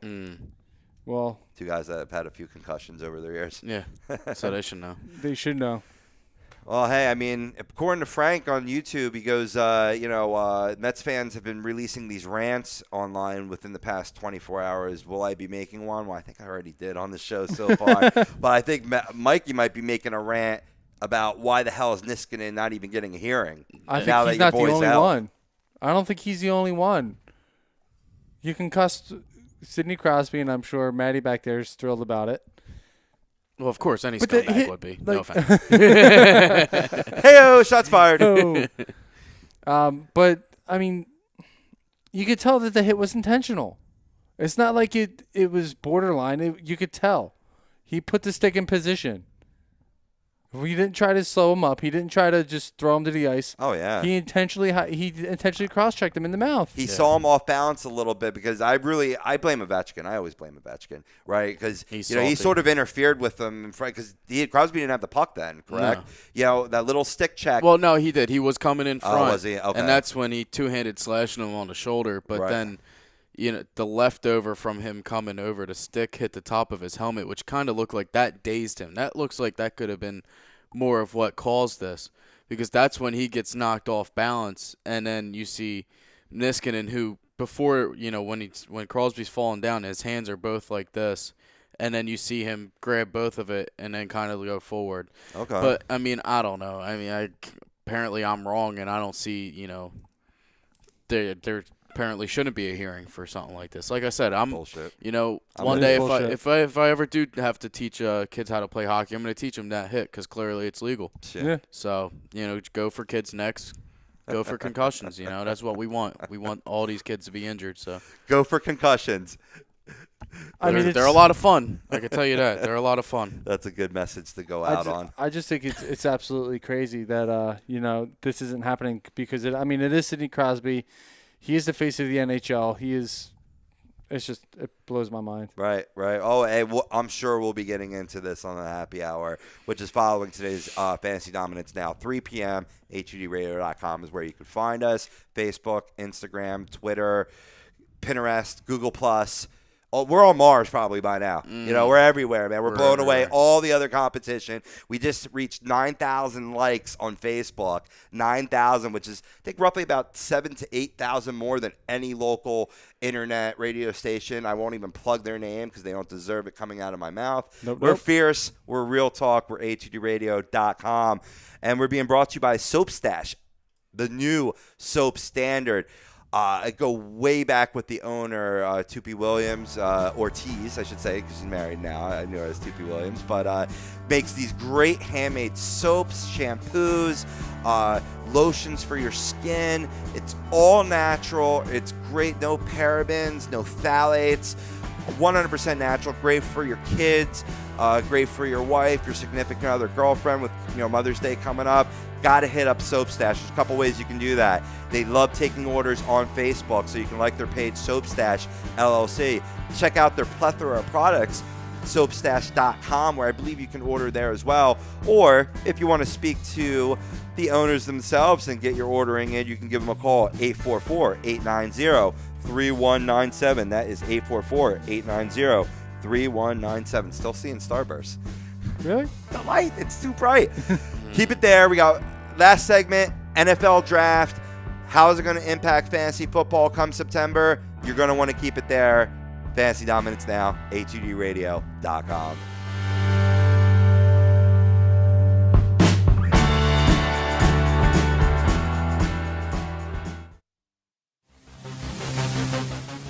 Well, 2 guys that have had a few concussions over their years. Yeah, so they should know. They should know. Well, hey, I mean, according to Frank on YouTube, he goes, Mets fans have been releasing these rants online within the past 24 hours. Will I be making one? Well, I think I already did on the show so far. But I think Mikey might be making a rant about why the hell is Niskanen not even getting a hearing. I think he's not the only one. I don't think he's the only one. You can cuss Sidney Crosby, and I'm sure Maddie back there is thrilled about it. Well, of course, any scumbag would be. No offense. Hey-oh, shots fired. But, I mean, you could tell that the hit was intentional. It's not like it was borderline. You could tell. He put the stick in position. He didn't try to slow him up. He didn't try to just throw him to the ice. Oh, yeah. He intentionally cross-checked him in the mouth. He saw him off balance a little bit because I blame Ovechkin. I always blame Ovechkin, right? Because he sort of interfered with him because Crosby didn't have the puck then, correct? No. That little stick check. Well, no, he did. He was coming in front. Oh, was he? Okay. And that's when he two-handed slashing him on the shoulder. But then, the leftover from him coming over to stick hit the top of his helmet, which kind of looked like that dazed him. That looks like that could have been more of what caused this, because that's when he gets knocked off balance. And then you see Niskanen, who before, when Crosby's falling down, his hands are both like this. And then you see him grab both of it and then kind of go forward. Okay. But, I mean, I don't know. I mean, apparently I'm wrong, and I don't see, there apparently shouldn't be a hearing for something like this. Like I said, bullshit. One day if I ever do have to teach kids how to play hockey, I'm going to teach them that hit, because clearly it's legal. Yeah. So, go for kids next. Go for concussions. That's what we want. We want all these kids to be injured. So go for concussions. They're a lot of fun. I can tell you that. They're a lot of fun. That's a good message to go out on. I just think it's absolutely crazy that this isn't happening, because it is Sidney Crosby. He is the face of the NHL. It blows my mind. Right. Oh, hey, I'm sure we'll be getting into this on the happy hour, which is following today's Fantasy Dominance Now. 3 p.m. HUDradio.com is where you can find us. Facebook, Instagram, Twitter, Pinterest, Google+. Oh, we're on Mars probably by now. We're everywhere, man. We're blowing away all the other competition. We just reached 9,000 likes on Facebook. 9,000, which is, I think, roughly about 7,000 to 8,000 more than any local internet radio station. I won't even plug their name because they don't deserve it coming out of my mouth. We're fierce. We're real talk. We're A2Dradio.com. And we're being brought to you by Soap Stash, the new soap standard. I go way back with the owner, Tupi Williams, Ortiz, I should say, because she's married now. I knew her as Tupi Williams. But makes these great handmade soaps, shampoos, lotions for your skin. It's all natural. It's great. No parabens, no phthalates. 100% natural. Great for your kids. Great for your wife, your significant other, girlfriend with Mother's Day coming up. Got to hit up Soap Stash. There's a couple ways you can do that. They love taking orders on Facebook, so you can like their page, Soap Stash LLC. Check out their plethora of products, soapstash.com, where I believe you can order there as well. Or if you want to speak to the owners themselves and get your ordering in, you can give them a call, 844-890-3197. That is 844-890-3197. Still seeing Starburst. Really? The light, it's too bright. Keep it there. We got last segment, NFL draft. How is it going to impact fantasy football come September? You're going to want to keep it there. Fantasy Dominance Now, A2Dradio.com.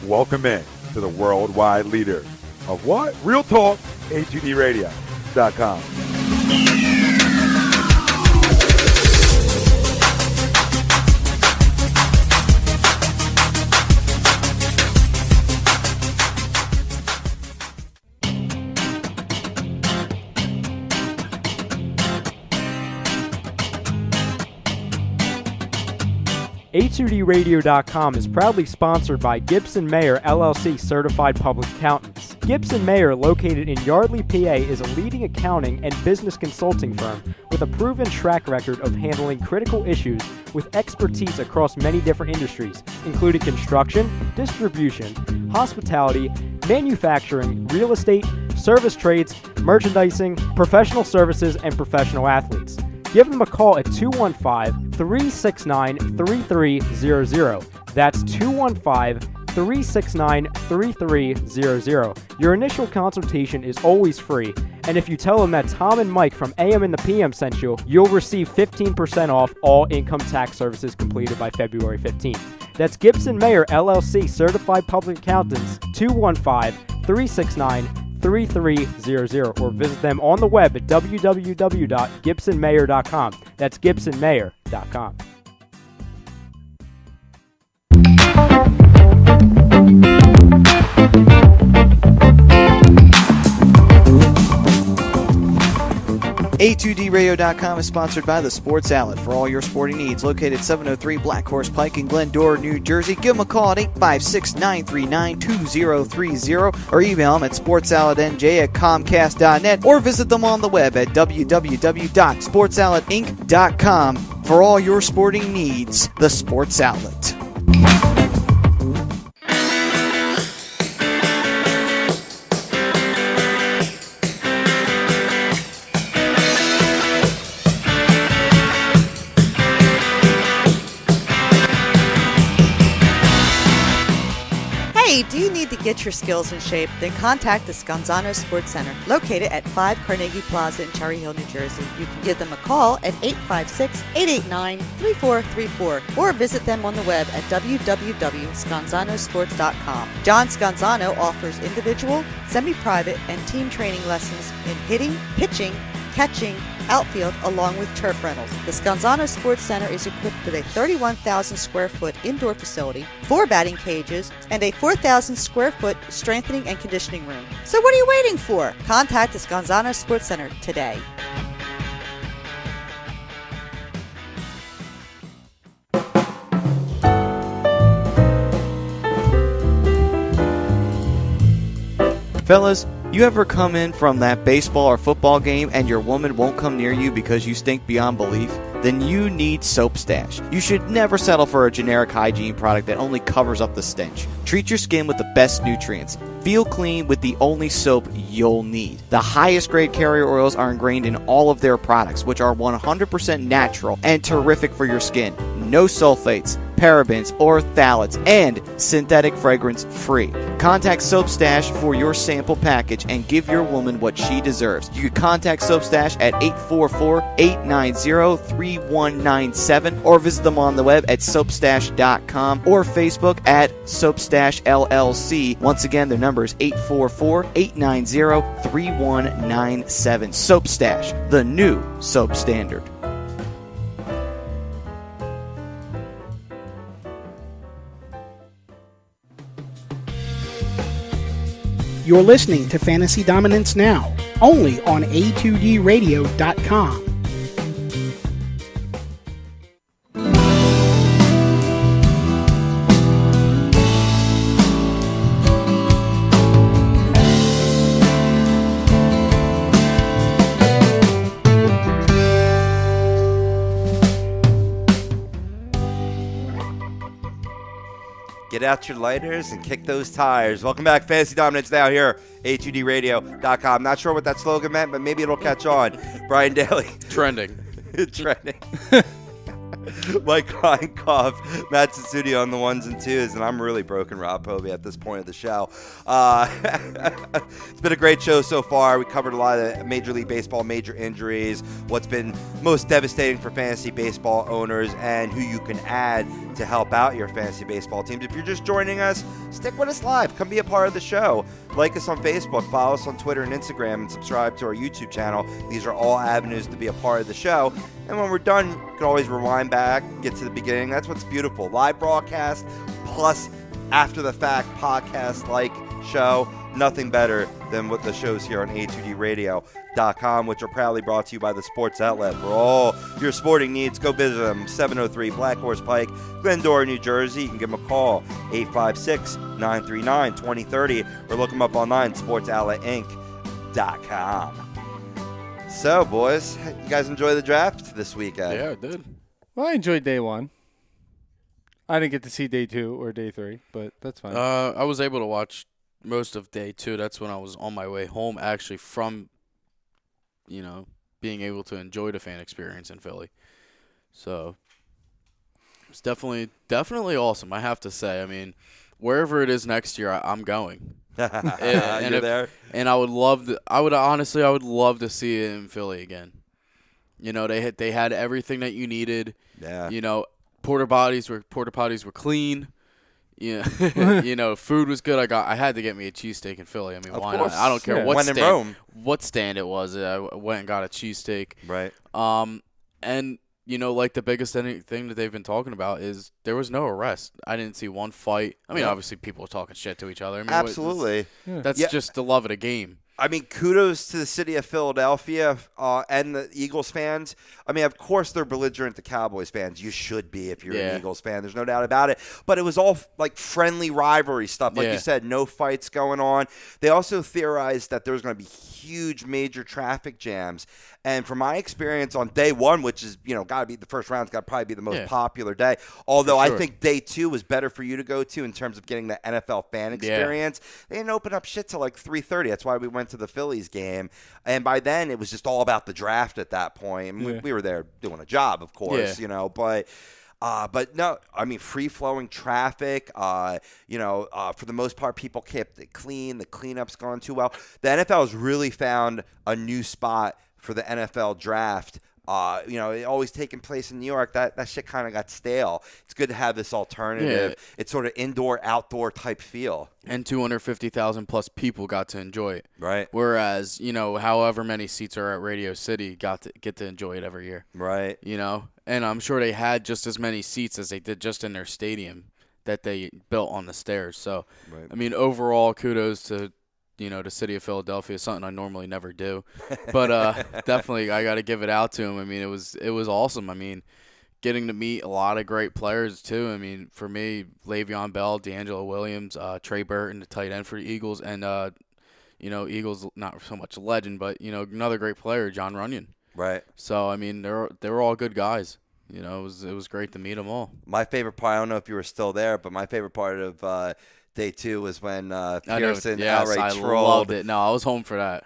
Welcome in to the worldwide leader of what? Real talk, A2Dradio.com. A2DRadio.com is proudly sponsored by Gibson Mayer LLC Certified Public Accountants. Gibson Mayer, located in Yardley, PA, is a leading accounting and business consulting firm with a proven track record of handling critical issues with expertise across many different industries, including construction, distribution, hospitality, manufacturing, real estate, service trades, merchandising, professional services, and professional athletes. Give them a call at 215-369-3300. That's 215-369-3300. Your initial consultation is always free, and if you tell them that Tom and Mike from AM and the PM sent you, you'll receive 15% off all income tax services completed by February 15th. That's Gibson Mayer LLC Certified Public Accountants, 215-369-3300, or visit them on the web at www.gibsonmayer.com. That's gibsonmayer.com. A2DRadio.com is sponsored by The Sports Outlet for all your sporting needs. Located 703 Black Horse Pike in Glendora, New Jersey. Give them a call at 856-939-2030 or email them at sportsoutletnj@comcast.net or visit them on the web at www.sportsoutletinc.com for all your sporting needs. The Sports Outlet. Hey, do you need to get your skills in shape? Then contact the Scanzano Sports Center, located at 5 Carnegie Plaza in Cherry Hill, New Jersey. You can give them a call at 856-889-3434 or visit them on the web at www.scanzanosports.com. John Scanzano offers individual, semi-private, and team training lessons in hitting, pitching, catching, outfield, along with turf rentals. The Scanzano Sports Center is equipped with a 31,000 square foot indoor facility, 4 batting cages, and a 4,000 square foot strengthening and conditioning room. So what are you waiting for? Contact the Scanzano Sports Center today. Fellas, you ever come in from that baseball or football game and your woman won't come near you because you stink beyond belief? Then you need Soap Stash. You should never settle for a generic hygiene product that only covers up the stench. Treat your skin with the best nutrients. Feel clean with the only soap you'll need. The highest grade carrier oils are ingrained in all of their products, which are 100% natural and terrific for your skin. No sulfates, parabens, or phthalates, and synthetic fragrance free. Contact Soap Stash for your sample package and give your woman what she deserves. You can contact Soap Stash at 844-890-3197 or visit them on the web at soapstash.com or Facebook at Soapstash LLC. Once again, their number is 844-890-3197. Soap Stash, the new soap standard. You're listening to Fantasy Dominance Now, only on A2DRadio.com. Get out your lighters and kick those tires. Welcome back, Fantasy Dominance Now here, A2DRadio.com. Not sure what that slogan meant, but maybe it'll catch on. Brian Daly. Trending. Trending. Mike Kleinkoff, Madison Studio on the ones and twos, and I'm really broken, Rob Povey, at this point of the show. It's been a great show so far. We covered a lot of Major League Baseball major injuries, what's been most devastating for fantasy baseball owners, and who you can add to help out your fantasy baseball teams. If you're just joining us, stick with us live. Come be a part of the show. Like us on Facebook, follow us on Twitter and Instagram, and subscribe to our YouTube channel. These are all avenues to be a part of the show. And when we're done, you can always rewind back, get to the beginning. That's what's beautiful. Live broadcast plus after-the-fact podcast-like show. Nothing better than what the shows here on A2DRadio.com, which are proudly brought to you by the Sports Outlet. For all your sporting needs, go visit them, 703 Black Horse Pike, Glendora, New Jersey. You can give them a call, 856-939-2030, or look them up online, sportsoutletinc.com. So, boys, you guys enjoy the draft this weekend? Yeah, I did. Well, I enjoyed day one. I didn't get to see day 2 or day 3, but that's fine. I was able to watch most of day 2. That's when I was on my way home, actually, from, being able to enjoy the fan experience in Philly. So it's definitely awesome, I have to say. I mean, wherever it is next year, I'm going. and You're there? And I would love to see it in Philly again. They had everything that you needed. Yeah. Porta potties were clean. Yeah, food was good. I had to get me a cheesesteak in Philly. I mean, why not? I don't care what stand it was. I went and got a cheesesteak. Right. And the biggest thing that they've been talking about is there was no arrest. I didn't see one fight. I mean, obviously people were talking shit to each other. I mean, absolutely. That's just the love of the game. I mean, kudos to the city of Philadelphia and the Eagles fans. I mean, of course, they're belligerent to Cowboys fans. You should be if you're an Eagles fan. There's no doubt about it. But it was all like friendly rivalry stuff. Like you said, no fights going on. They also theorized that there was going to be huge major traffic jams. And from my experience on day 1, which is, got to be the first round's got to probably be the most popular day. Although I think day 2 was better for you to go to in terms of getting the NFL fan experience. They didn't open up shit till like 3:30. That's why we went to the Phillies game. And by then, it was just all about the draft at that point. And we were there doing a job, of course, but But no, I mean, free-flowing traffic. For the most part, people kept it clean. The cleanup's gone too well. The NFL has really found a new spot for the NFL draft. It always taking place in New York. That shit kind of got stale. It's good to have this alternative. Yeah. It's sort of indoor, outdoor type feel. And 250,000 plus people got to enjoy it. Right. Whereas, however many seats are at Radio City get to enjoy it every year. Right. And I'm sure they had just as many seats as they did just in their stadium that they built on the stairs. So, right. I mean, overall, kudos to the city of Philadelphia, something I normally never do. But definitely I got to give it out to him. I mean, it was awesome. I mean, getting to meet a lot of great players, too. I mean, for me, Le'Veon Bell, D'Angelo Williams, Trey Burton, the tight end for the Eagles, and, Eagles, not so much a legend, but, another great player, John Runyon. Right. So, I mean, they were all good guys. It was great to meet them all. My favorite part, I don't know if you were still there, but my favorite part of Day 2 was when Pearson outright trolled. I loved it. No, I was home for that.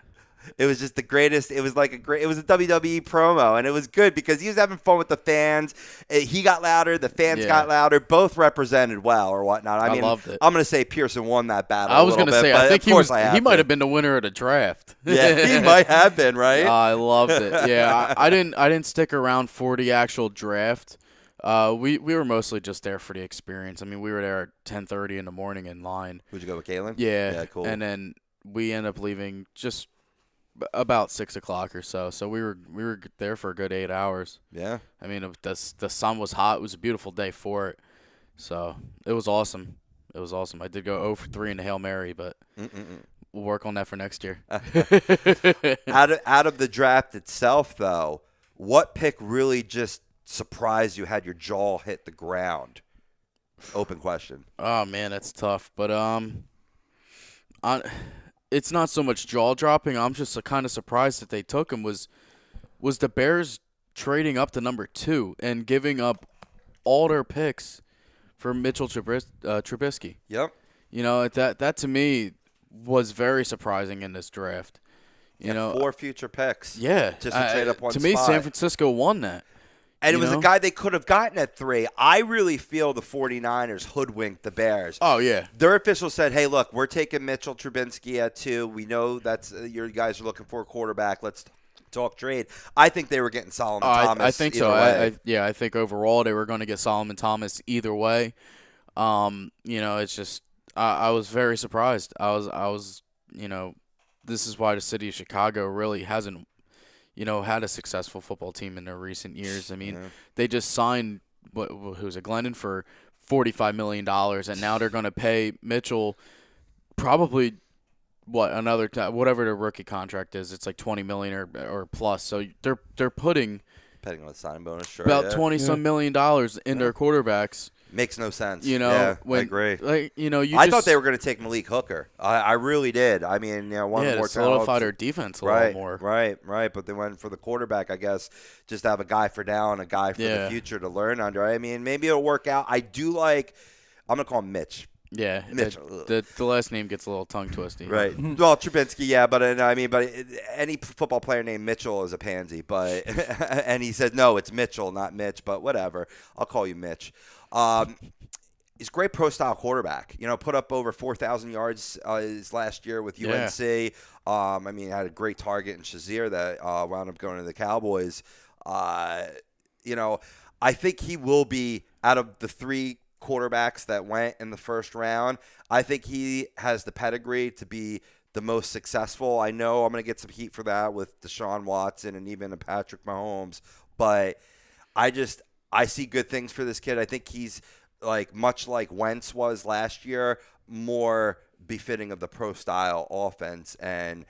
It was just the greatest. It was like it was a WWE promo, and it was good because he was having fun with the fans. He got louder, the fans got louder. Both represented well or whatnot. I mean, loved it. I'm going to say Pearson won that battle. I was going to say, I think he might have been the winner of the draft. Yeah, he might have been, right? I loved it. Yeah, I didn't stick around for the actual draft. We were mostly just there for the experience. I mean, we were there at 10:30 in the morning in line. Would you go with Kalen? Yeah, cool. And then we ended up leaving just about 6 o'clock or so. So we were there for a good 8 hours. Yeah. I mean, the sun was hot. It was a beautiful day for it. So it was awesome. It was awesome. I did go 0 for 3 in the Hail Mary, but we'll work on that for next year. Out of the draft itself, though, what pick really just surprised you, had your jaw hit the ground? Open question. Oh man, that's tough. But it's not so much jaw dropping. I'm just kind of surprised that they took him. Was the Bears trading up to number 2 and giving up all their picks for Mitchell Trubisky? Yep. That to me was very surprising in this draft. 4 future picks. Yeah, just to trade up one to spot. me, San Francisco won that. And it was a guy they could have gotten at 3. I really feel the 49ers hoodwinked the Bears. Oh, yeah. Their officials said, hey, look, we're taking Mitchell Trubisky at 2. We know that's your guys are looking for a quarterback. Let's talk trade. I think they were getting Solomon Thomas. I think so. I think overall they were going to get Solomon Thomas either way. It's just I was very surprised. I was this is why the city of Chicago really hasn't had a successful football team in their recent years. I mean, they just signed who's it, Glennon for $45 million, and now they're going to pay Mitchell probably another whatever the rookie contract is. It's like $20 million or plus. So they're putting depending on the signing bonus, sure, about $20-some million in their quarterbacks. Makes no sense. I agree. I thought they were going to take Malik Hooker. I really did. I mean, one of the more solidify their defense a little more. Right. But they went for the quarterback, I guess, just to have a guy for now and a guy for the future to learn under. I mean, maybe it'll work out. I do like. I'm going to call him Mitch. Yeah, Mitch. The last name gets a little tongue twisty. Right. Well, Trubisky, yeah, but any football player named Mitchell is a pansy. But and he said no, it's Mitchell, not Mitch. But whatever, I'll call you Mitch. He's a great pro-style quarterback. Put up over 4,000 yards his last year with UNC. Had a great target in Shazier that wound up going to the Cowboys. I think he will be, out of the 3 quarterbacks that went in the first round, I think he has the pedigree to be the most successful. I know I'm going to get some heat for that with Deshaun Watson and even Patrick Mahomes, but I see good things for this kid. I think he's much like Wentz was last year, more befitting of the pro style offense, and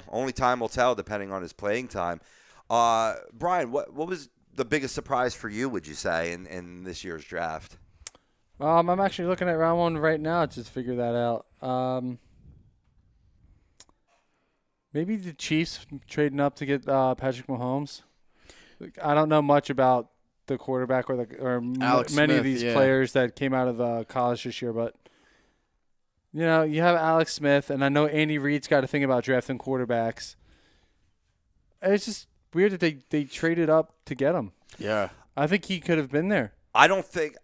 only time will tell depending on his playing time. Brian, what was the biggest surprise for you, would you say, in this year's draft? I'm actually looking at round 1 right now to figure that out. Maybe the Chiefs trading up to get Patrick Mahomes. I don't know much about the quarterback or many of these players that came out of college this year, but you have Alex Smith, and I know Andy Reid's got to think about drafting quarterbacks. It's just weird that they traded up to get him. Yeah, I think he could have been there. I don't think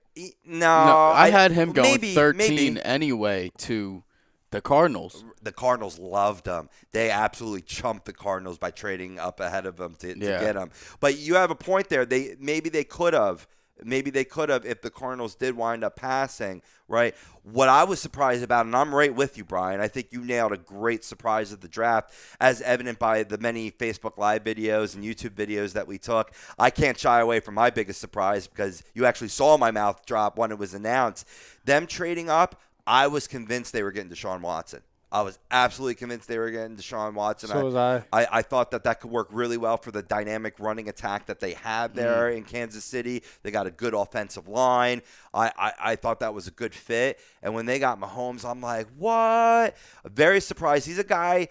no. I had him going maybe, 13 anyway to the Cardinals. The Cardinals loved him. They absolutely chumped the Cardinals by trading up ahead of him to get him. But you have a point there. Maybe they could have if the Cardinals did wind up passing, right? What I was surprised about, and I'm right with you, Brian, I think you nailed a great surprise of the draft, as evident by the many Facebook Live videos and YouTube videos that we took. I can't shy away from my biggest surprise because you actually saw my mouth drop when it was announced. Them trading up, I was convinced they were getting Deshaun Watson. I was absolutely convinced they were getting Deshaun Watson. So was I. I thought that could work really well for the dynamic running attack that they had there in Kansas City. They got a good offensive line. I thought that was a good fit. And when they got Mahomes, I'm like, what? Very surprised. He's a guy,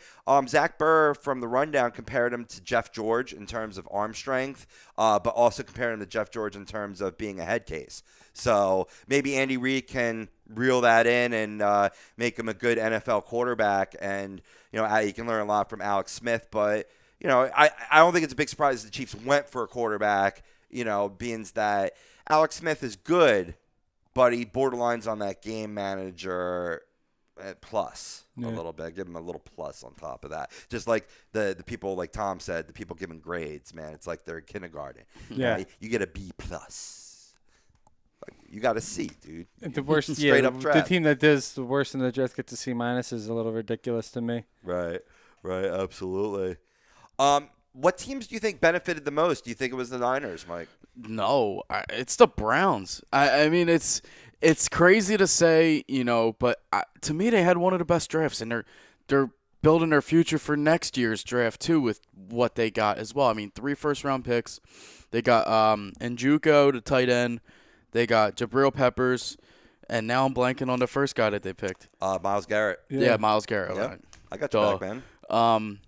Zach Burr from the Rundown compared him to Jeff George in terms of arm strength, but also compared him to Jeff George in terms of being a head case. So maybe Andy Reid can reel that in and make him a good NFL quarterback. And, you can learn a lot from Alex Smith. But, I don't think it's a big surprise the Chiefs went for a quarterback, being that Alex Smith is good, but he borderlines on that game manager plus a little bit. Give him a little plus on top of that. Just like the people, like Tom said, the people giving grades, man. It's like they're in kindergarten. Yeah. You get a B plus. You got a C, dude. The worst, Straight up draft. The team that does the worst in the draft gets a C minus is a little ridiculous to me. Right, absolutely. What teams do you think benefited the most? Do you think it was the Niners, Mike? No, it's the Browns. I mean, it's crazy to say, but to me, they had one of the best drafts, and they're building their future for next year's draft too with what they got as well. I mean, 3 first-round picks. They got Njoku, the tight end. They got Jabril Peppers, and now I'm blanking on the first guy that they picked. Myles Garrett. Yeah, Myles Garrett. Yep. I got you back, man.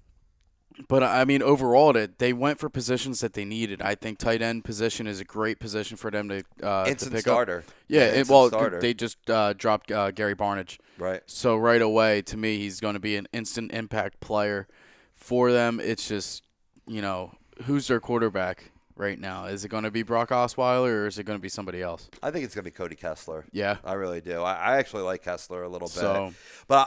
But, I mean, overall, they went for positions that they needed. I think tight end position is a great position for them to instant pick starter. Up. Yeah, starter. They just dropped Gary Barnidge. Right. So right away, to me, he's going to be an instant impact player for them. It's just, who's their quarterback right now? Is it going to be Brock Osweiler or is it going to be somebody else? I think it's going to be Cody Kessler. Yeah. I really do. I actually like Kessler a little bit.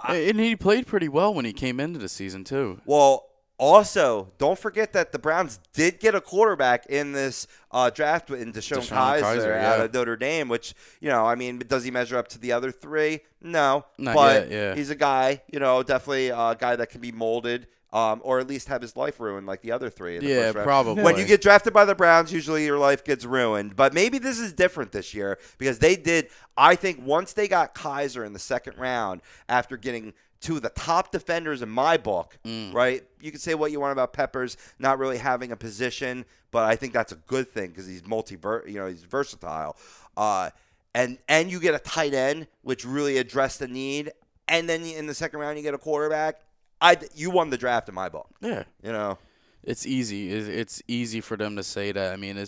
And he played pretty well when he came into the season, too. Well, also, don't forget that the Browns did get a quarterback in this draft in Deshaun Kaiser out of Notre Dame, which, does he measure up to the other 3? No. Not yet. He's a guy, definitely a guy that can be molded. Or at least have his life ruined like the other 3 in the first round. Probably. When you get drafted by the Browns, usually your life gets ruined. But maybe this is different this year because they did, I think, once they got Kaiser in the second round after getting 2 of the top defenders in my book, right? You can say what you want about Peppers not really having a position, but I think that's a good thing because he's he's versatile. And you get a tight end, which really addressed the need. And then in the second round, you get a quarterback. You won the draft in my book. Yeah. It's easy. It's easy for them to say that. I mean,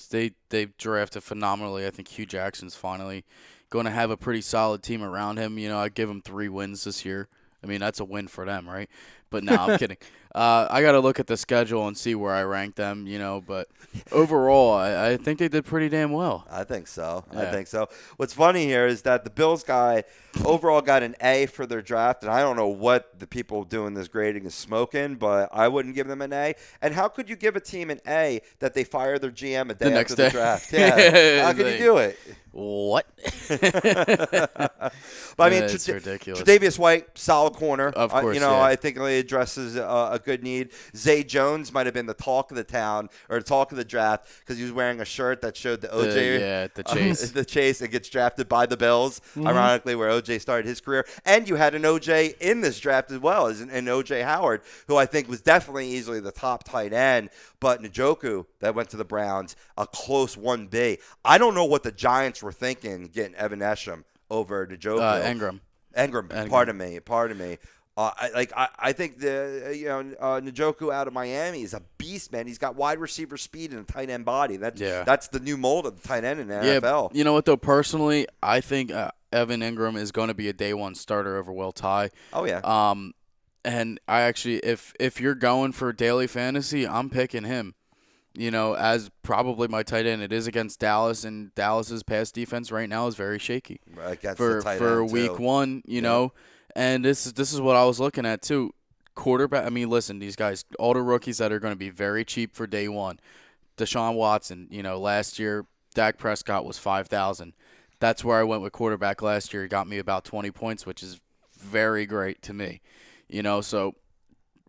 they drafted phenomenally. I think Hugh Jackson's finally going to have a pretty solid team around him. I'd give him 3 wins this year. I mean, that's a win for them, right? But no, I'm kidding. I got to look at the schedule and see where I rank them, But overall, I think they did pretty damn well. I think so. Yeah. I think so. What's funny here is that the Bills guy overall got an A for their draft, and I don't know what the people doing this grading is smoking, but I wouldn't give them an A. And how could you give a team an A that they fire their GM a day after the draft? Yeah. How could you do it? What? But I mean, it's ridiculous. Tre'Davious White, solid corner. Of course, I think he addresses a good need. Zay Jones might have been the talk of the town or the talk of the draft because he was wearing a shirt that showed the OJ. The chase. The chase. It gets drafted by the Bills, ironically, where OJ started his career. And you had an OJ in this draft as well, as an OJ Howard, who I think was definitely easily the top tight end. But Njoku, that went to the Browns, a close 1B. I don't know what the Giants were thinking getting Evan Esham over Njoku. Engram. Pardon me. I think Njoku out of Miami is a beast, man. He's got wide receiver speed and a tight end body. That's the new mold of the tight end in the NFL. You know what though? Personally, I think Evan Engram is going to be a day 1 starter over Will Tye. Oh yeah. And I actually, if you're going for daily fantasy, I'm picking him. as probably my tight end. It is against Dallas, and Dallas's pass defense right now is very shaky Against for the tight for end, week too. one. And this is what I was looking at too. Quarterback. I mean, listen, these guys, all the rookies that are going to be very cheap for day one. Deshaun Watson. Last year Dak Prescott was 5,000. That's where I went with quarterback last year. He got me about 20 points, which is very great to me. So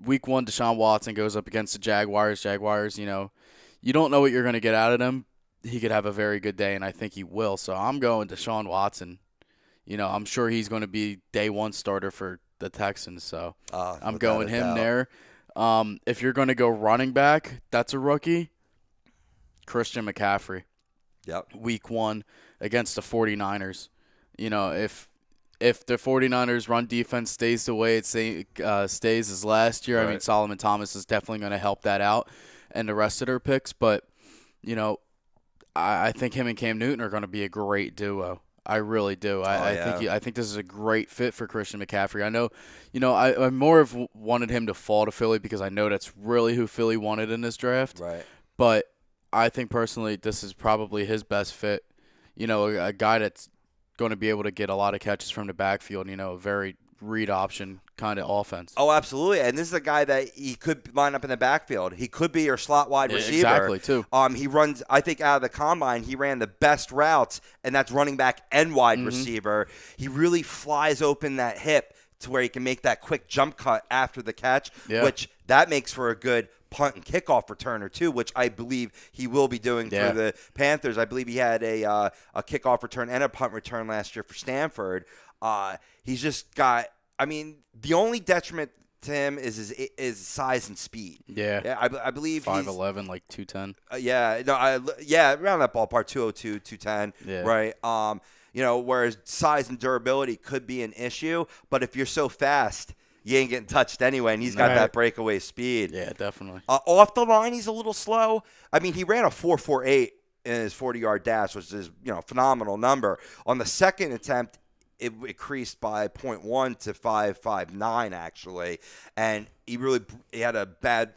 week one, Deshaun Watson goes up against the Jaguars. Jaguars, you don't know what you're going to get out of them. He could have a very good day, and I think he will. So I'm going Deshaun Watson. I'm sure he's going to be day one starter for the Texans. So I'm going him there. If you're going to go running back, that's a rookie. Christian McCaffrey. Yep. Week one against the 49ers. If the 49ers run defense stays the way it stays as last year, Right. I mean, Solomon Thomas is definitely going to help that out and the rest of their picks. But, I think him and Cam Newton are going to be a great duo. I really do. I think this is a great fit for Christian McCaffrey. I know, I more have wanted him to fall to Philly because I know that's really who Philly wanted in this draft. Right. But I think personally this is probably his best fit. A guy that's going to be able to get a lot of catches from the backfield, a very read option kind of offense. Oh, absolutely. And this is a guy that he could line up in the backfield. He could be your slot wide receiver. Exactly, too. He runs, I think, out of the combine, he ran the best routes, and that's running back and wide receiver. He really flies open that hip to where he can make that quick jump cut after the catch, which that makes for a good punt and kickoff returner too, which I believe he will be doing for the Panthers. I believe he had a kickoff return and a punt return last year for Stanford. He's just got, I mean, the only detriment to him is his size and speed. Yeah. I believe 5'11", like 210. Around that ballpark, 202, 210. Yeah. Right. Whereas size and durability could be an issue, but if you're so fast, you ain't getting touched anyway, and he's got that breakaway speed. Yeah, definitely. Off the line, he's a little slow. I mean, he ran a 4.48 in his 40-yard dash, which is phenomenal number. On the second attempt, it increased by 0.1 to 5.59 actually, and he had a bad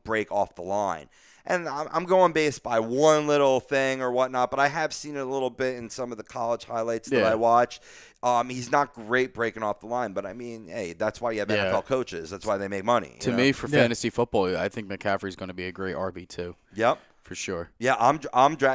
break off the line. And I'm going based by one little thing or whatnot, but I have seen it a little bit in some of the college highlights that I watched. He's not great breaking off the line, but I mean, hey, that's why you have NFL coaches. That's why they make money. To me, for fantasy football, I think McCaffrey's going to be a great RB2. Yep. For sure. Yeah,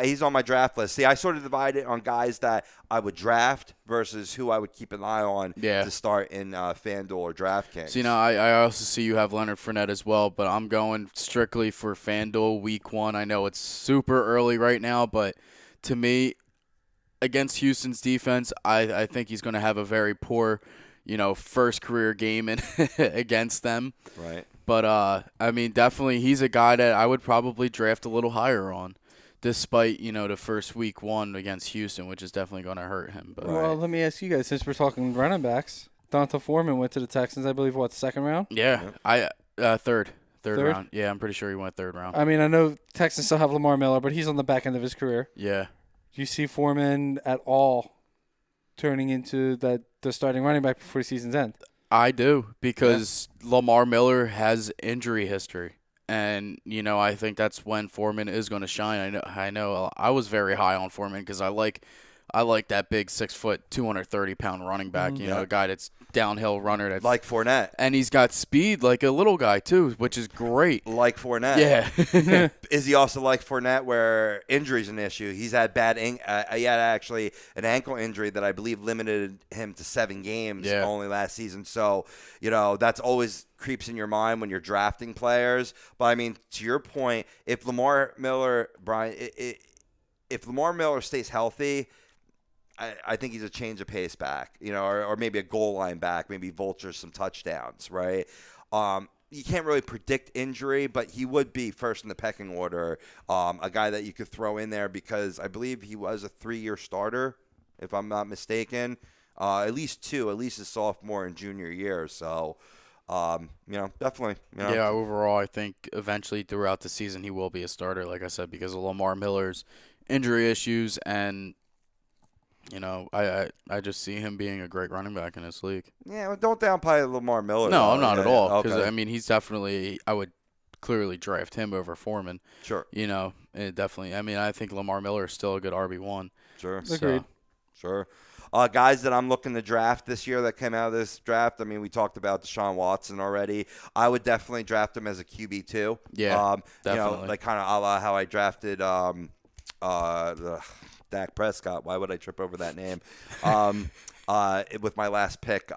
he's on my draft list. See, I sort of divide it on guys that I would draft versus who I would keep an eye on to start in Fanduel or DraftKings. So, I also see you have Leonard Fournette as well, but I'm going strictly for Fanduel week one. I know it's super early right now, but to me, against Houston's defense, I think he's going to have a very poor, first career game against them. Right. But, I mean, definitely he's a guy that I would probably draft a little higher on, despite, the first week one against Houston, which is definitely going to hurt him. But Well, let me ask you guys, since we're talking running backs, Donta Foreman went to the Texans, I believe, second round? Yeah, third round. Yeah, I'm pretty sure he went third round. I mean, I know Texans still have Lamar Miller, but he's on the back end of his career. Yeah. Do you see Foreman at all turning into the starting running back before the season's end? I do, because Lamar Miller has injury history. And, I think that's when Foreman is going to shine. I know I was very high on Foreman because I like that big 6 foot, 230-pound running back, a guy that's downhill runner. That's like Fournette. And he's got speed like a little guy, too, which is great. Like Fournette. Yeah. Is he also like Fournette where injury's an issue? He's had he had actually an ankle injury that I believe limited him to 7 games only last season. So, that's always creeps in your mind when you're drafting players. But, I mean, to your point, if Lamar Miller, Brian, if Lamar Miller stays healthy, I think he's a change of pace back, or maybe a goal line back, maybe vultures some touchdowns, right? You can't really predict injury, but he would be first in the pecking order, a guy that you could throw in there because I believe he was a 3-year starter, if I'm not mistaken, at least his sophomore and junior year. So, definitely. Yeah, overall, I think eventually throughout the season he will be a starter, like I said, because of Lamar Miller's injury issues and I just see him being a great running back in this league. Yeah, well, don't downplay Lamar Miller. No, I'm not at all. Because, okay. I mean, he's definitely – I would clearly draft him over Foreman. Sure. Definitely. I mean, I think Lamar Miller is still a good RB1. Sure. Agreed. Sure. Guys that I'm looking to draft this year that came out of this draft, I mean, we talked about Deshaun Watson already. I would definitely draft him as a QB2. Yeah, definitely. Like kind of a la how I drafted Dak Prescott. Why would I trip over that name? With my last pick,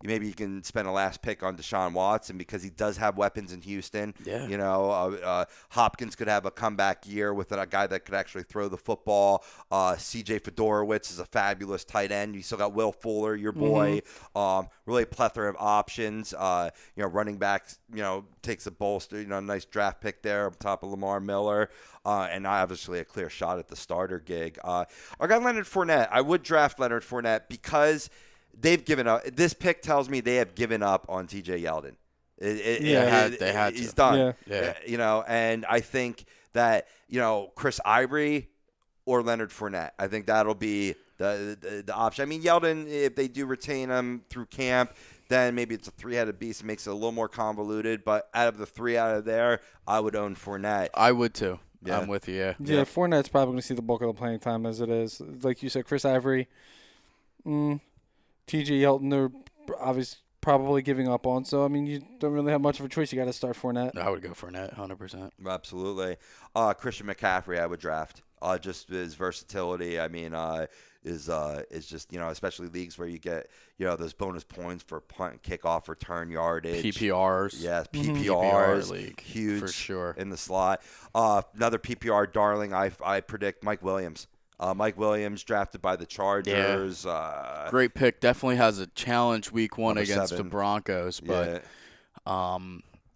maybe you can spend a last pick on Deshaun Watson because he does have weapons in Houston. Yeah. Hopkins could have a comeback year with a guy that could actually throw the football. C.J. Fedorowicz is a fabulous tight end. You still got Will Fuller, your boy. Really a plethora of options. Running backs, takes a bolster, nice draft pick there on top of Lamar Miller. And obviously a clear shot at the starter gig. I got Leonard Fournette. I would draft Leonard Fournette because they've given up. This pick tells me they have given up on T.J. Yeldon. They had to. He's done. Yeah. And I think that, Chris Ivory or Leonard Fournette, I think that'll be the option. I mean, Yeldon, if they do retain him through camp, then maybe it's a three-headed beast. It makes it a little more convoluted. But out of the three out of there, I would own Fournette. I would too. Yeah. I'm with you, Yeah, Fournette's probably going to see the bulk of the playing time as it is. Like you said, Chris Ivory, T.J. Yeldon, they're obviously probably giving up on. So, I mean, you don't really have much of a choice. You got to start Fournette. I would go Fournette, 100%. Absolutely. Christian McCaffrey, I would draft. Just his versatility. I mean, is just, especially leagues where you get, those bonus points for punt, kickoff, return yardage. PPRs. Yes, PPR PPRs. league. Huge. For sure. In the slot. Another PPR darling, I predict Mike Williams. Mike Williams drafted by the Chargers. Yeah. Great pick. Definitely has a challenge week 1 against 7. the Broncos. But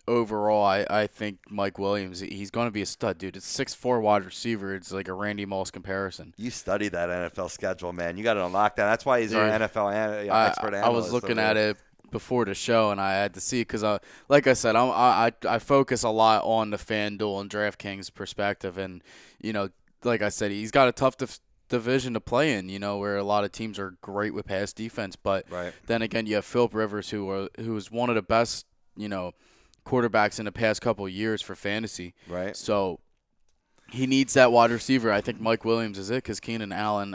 overall, I think Mike Williams, he's going to be a stud, dude. It's 6'4" wide receiver. It's like a Randy Moss comparison. You studied that NFL schedule, man. You got it on lockdown. That's why he's our NFL expert analyst. I was looking at it before the show, and I had to see because, like I said, I focus a lot on the Fanduel and DraftKings perspective. And, like I said, he's got a tough division to play in, where a lot of teams are great with pass defense. But then again, you have Philip Rivers, who is one of the best, quarterbacks in the past couple of years for fantasy. Right. So he needs that wide receiver. I think Mike Williams is it because Keenan Allen,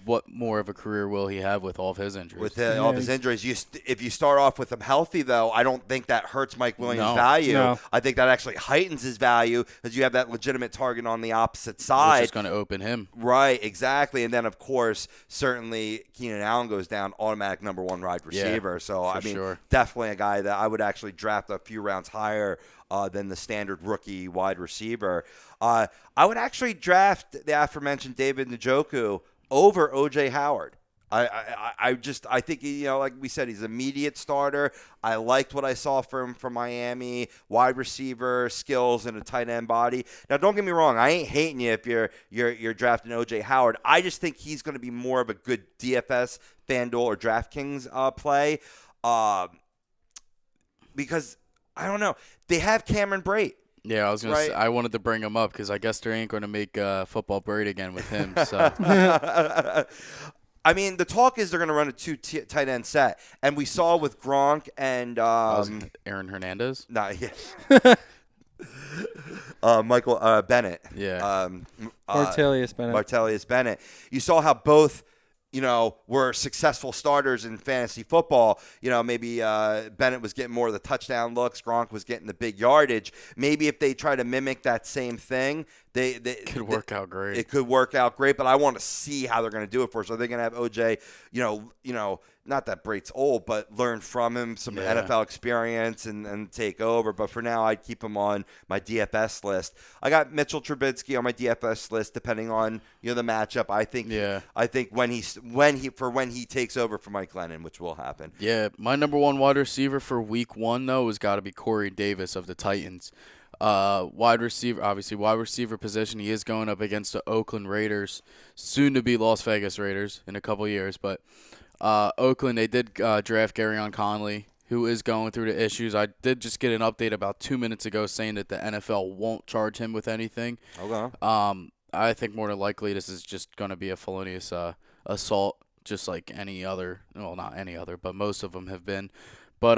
what more of a career will he have with all of his injuries? With all of his injuries, if you start off with him healthy, though, I don't think that hurts Mike Williams' value. No. I think that actually heightens his value because you have that legitimate target on the opposite side. Which is going to open him. Right, exactly. And then, of course, certainly Keenan Allen goes down, automatic number 1 wide receiver. Yeah, so, I mean, definitely a guy that I would actually draft a few rounds higher than the standard rookie wide receiver. I would actually draft the aforementioned David Njoku over O.J. Howard. I think, like we said, he's an immediate starter. I liked what I saw from Miami, wide receiver skills and a tight end body. Now, don't get me wrong, I ain't hating you if you're drafting O.J. Howard. I just think he's going to be more of a good DFS, FanDuel, or DraftKings play because I don't know. They have Cameron Brate. Yeah, I was gonna say, I wanted to bring him up because I guess they ain't going to make football Brate again with him. So, I mean, the talk is they're going to run a 2 tight end set, and we saw with Gronk and Aaron Hernandez. Not yet. Michael Bennett. Yeah. Martellus Bennett. You saw how both were successful starters in fantasy football. Maybe Bennett was getting more of the touchdown looks. Gronk was getting the big yardage. Maybe if they try to mimic that same thing, they could work out great. It could work out great, but I want to see how they're going to do it for us. Are they going to have OJ, not that Brate's old, but learn from him some NFL experience and take over. But for now, I'd keep him on my DFS list. I got Mitchell Trubisky on my DFS list, depending on the matchup. I think when he takes over for Mike Glennon, which will happen. Yeah, my number 1 wide receiver for week 1 though has got to be Corey Davis of the Titans. Wide receiver position. He is going up against the Oakland Raiders, soon to be Las Vegas Raiders in a couple years, but. Oakland, they did draft Garyon Conley, who is going through the issues. I did just get an update about 2 minutes ago saying that the NFL won't charge him with anything. Okay. I think more than likely this is just going to be a felonious assault, just like any other. Well, not any other, but most of them have been. But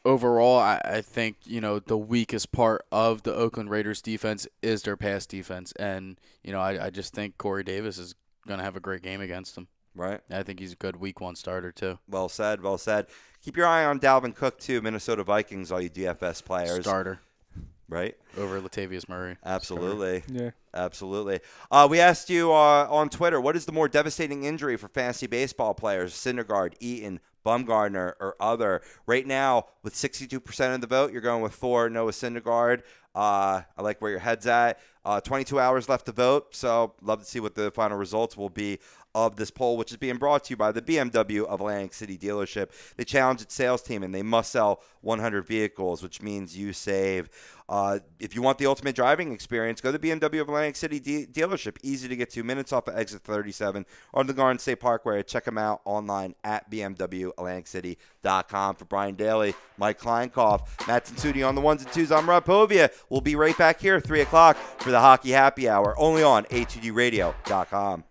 overall, I think, the weakest part of the Oakland Raiders defense is their pass defense. And, I just think Corey Davis is going to have a great game against them. Right. I think he's a good week 1 starter, too. Well said. Well said. Keep your eye on Dalvin Cook, too, Minnesota Vikings, all you DFS players. Starter. Right? Over Latavius Murray. Absolutely. Starter. Yeah. Absolutely. We asked you on Twitter, what is the more devastating injury for fantasy baseball players? Syndergaard, Eaton, Bumgarner, or other? Right now, with 62% of the vote, you're going with Thor, Noah Syndergaard. I like where your head's at. 22 hours left to vote, so love to see what the final results will be of this poll, which is being brought to you by the BMW of Atlantic City dealership. They challenge its sales team, and they must sell 100 vehicles, which means you save. If you want the ultimate driving experience, go to BMW of Atlantic City dealership. Easy to get 2 minutes off of exit 37 on the Garden State Parkway. Check them out online at bmwatlanticcity.com. For Brian Daly, Mike Kleinkoff, Matt Tensudi on the ones and twos. I'm Rob Povia. We'll be right back here at 3 o'clock for the Hockey Happy Hour, only on a2dradio.com.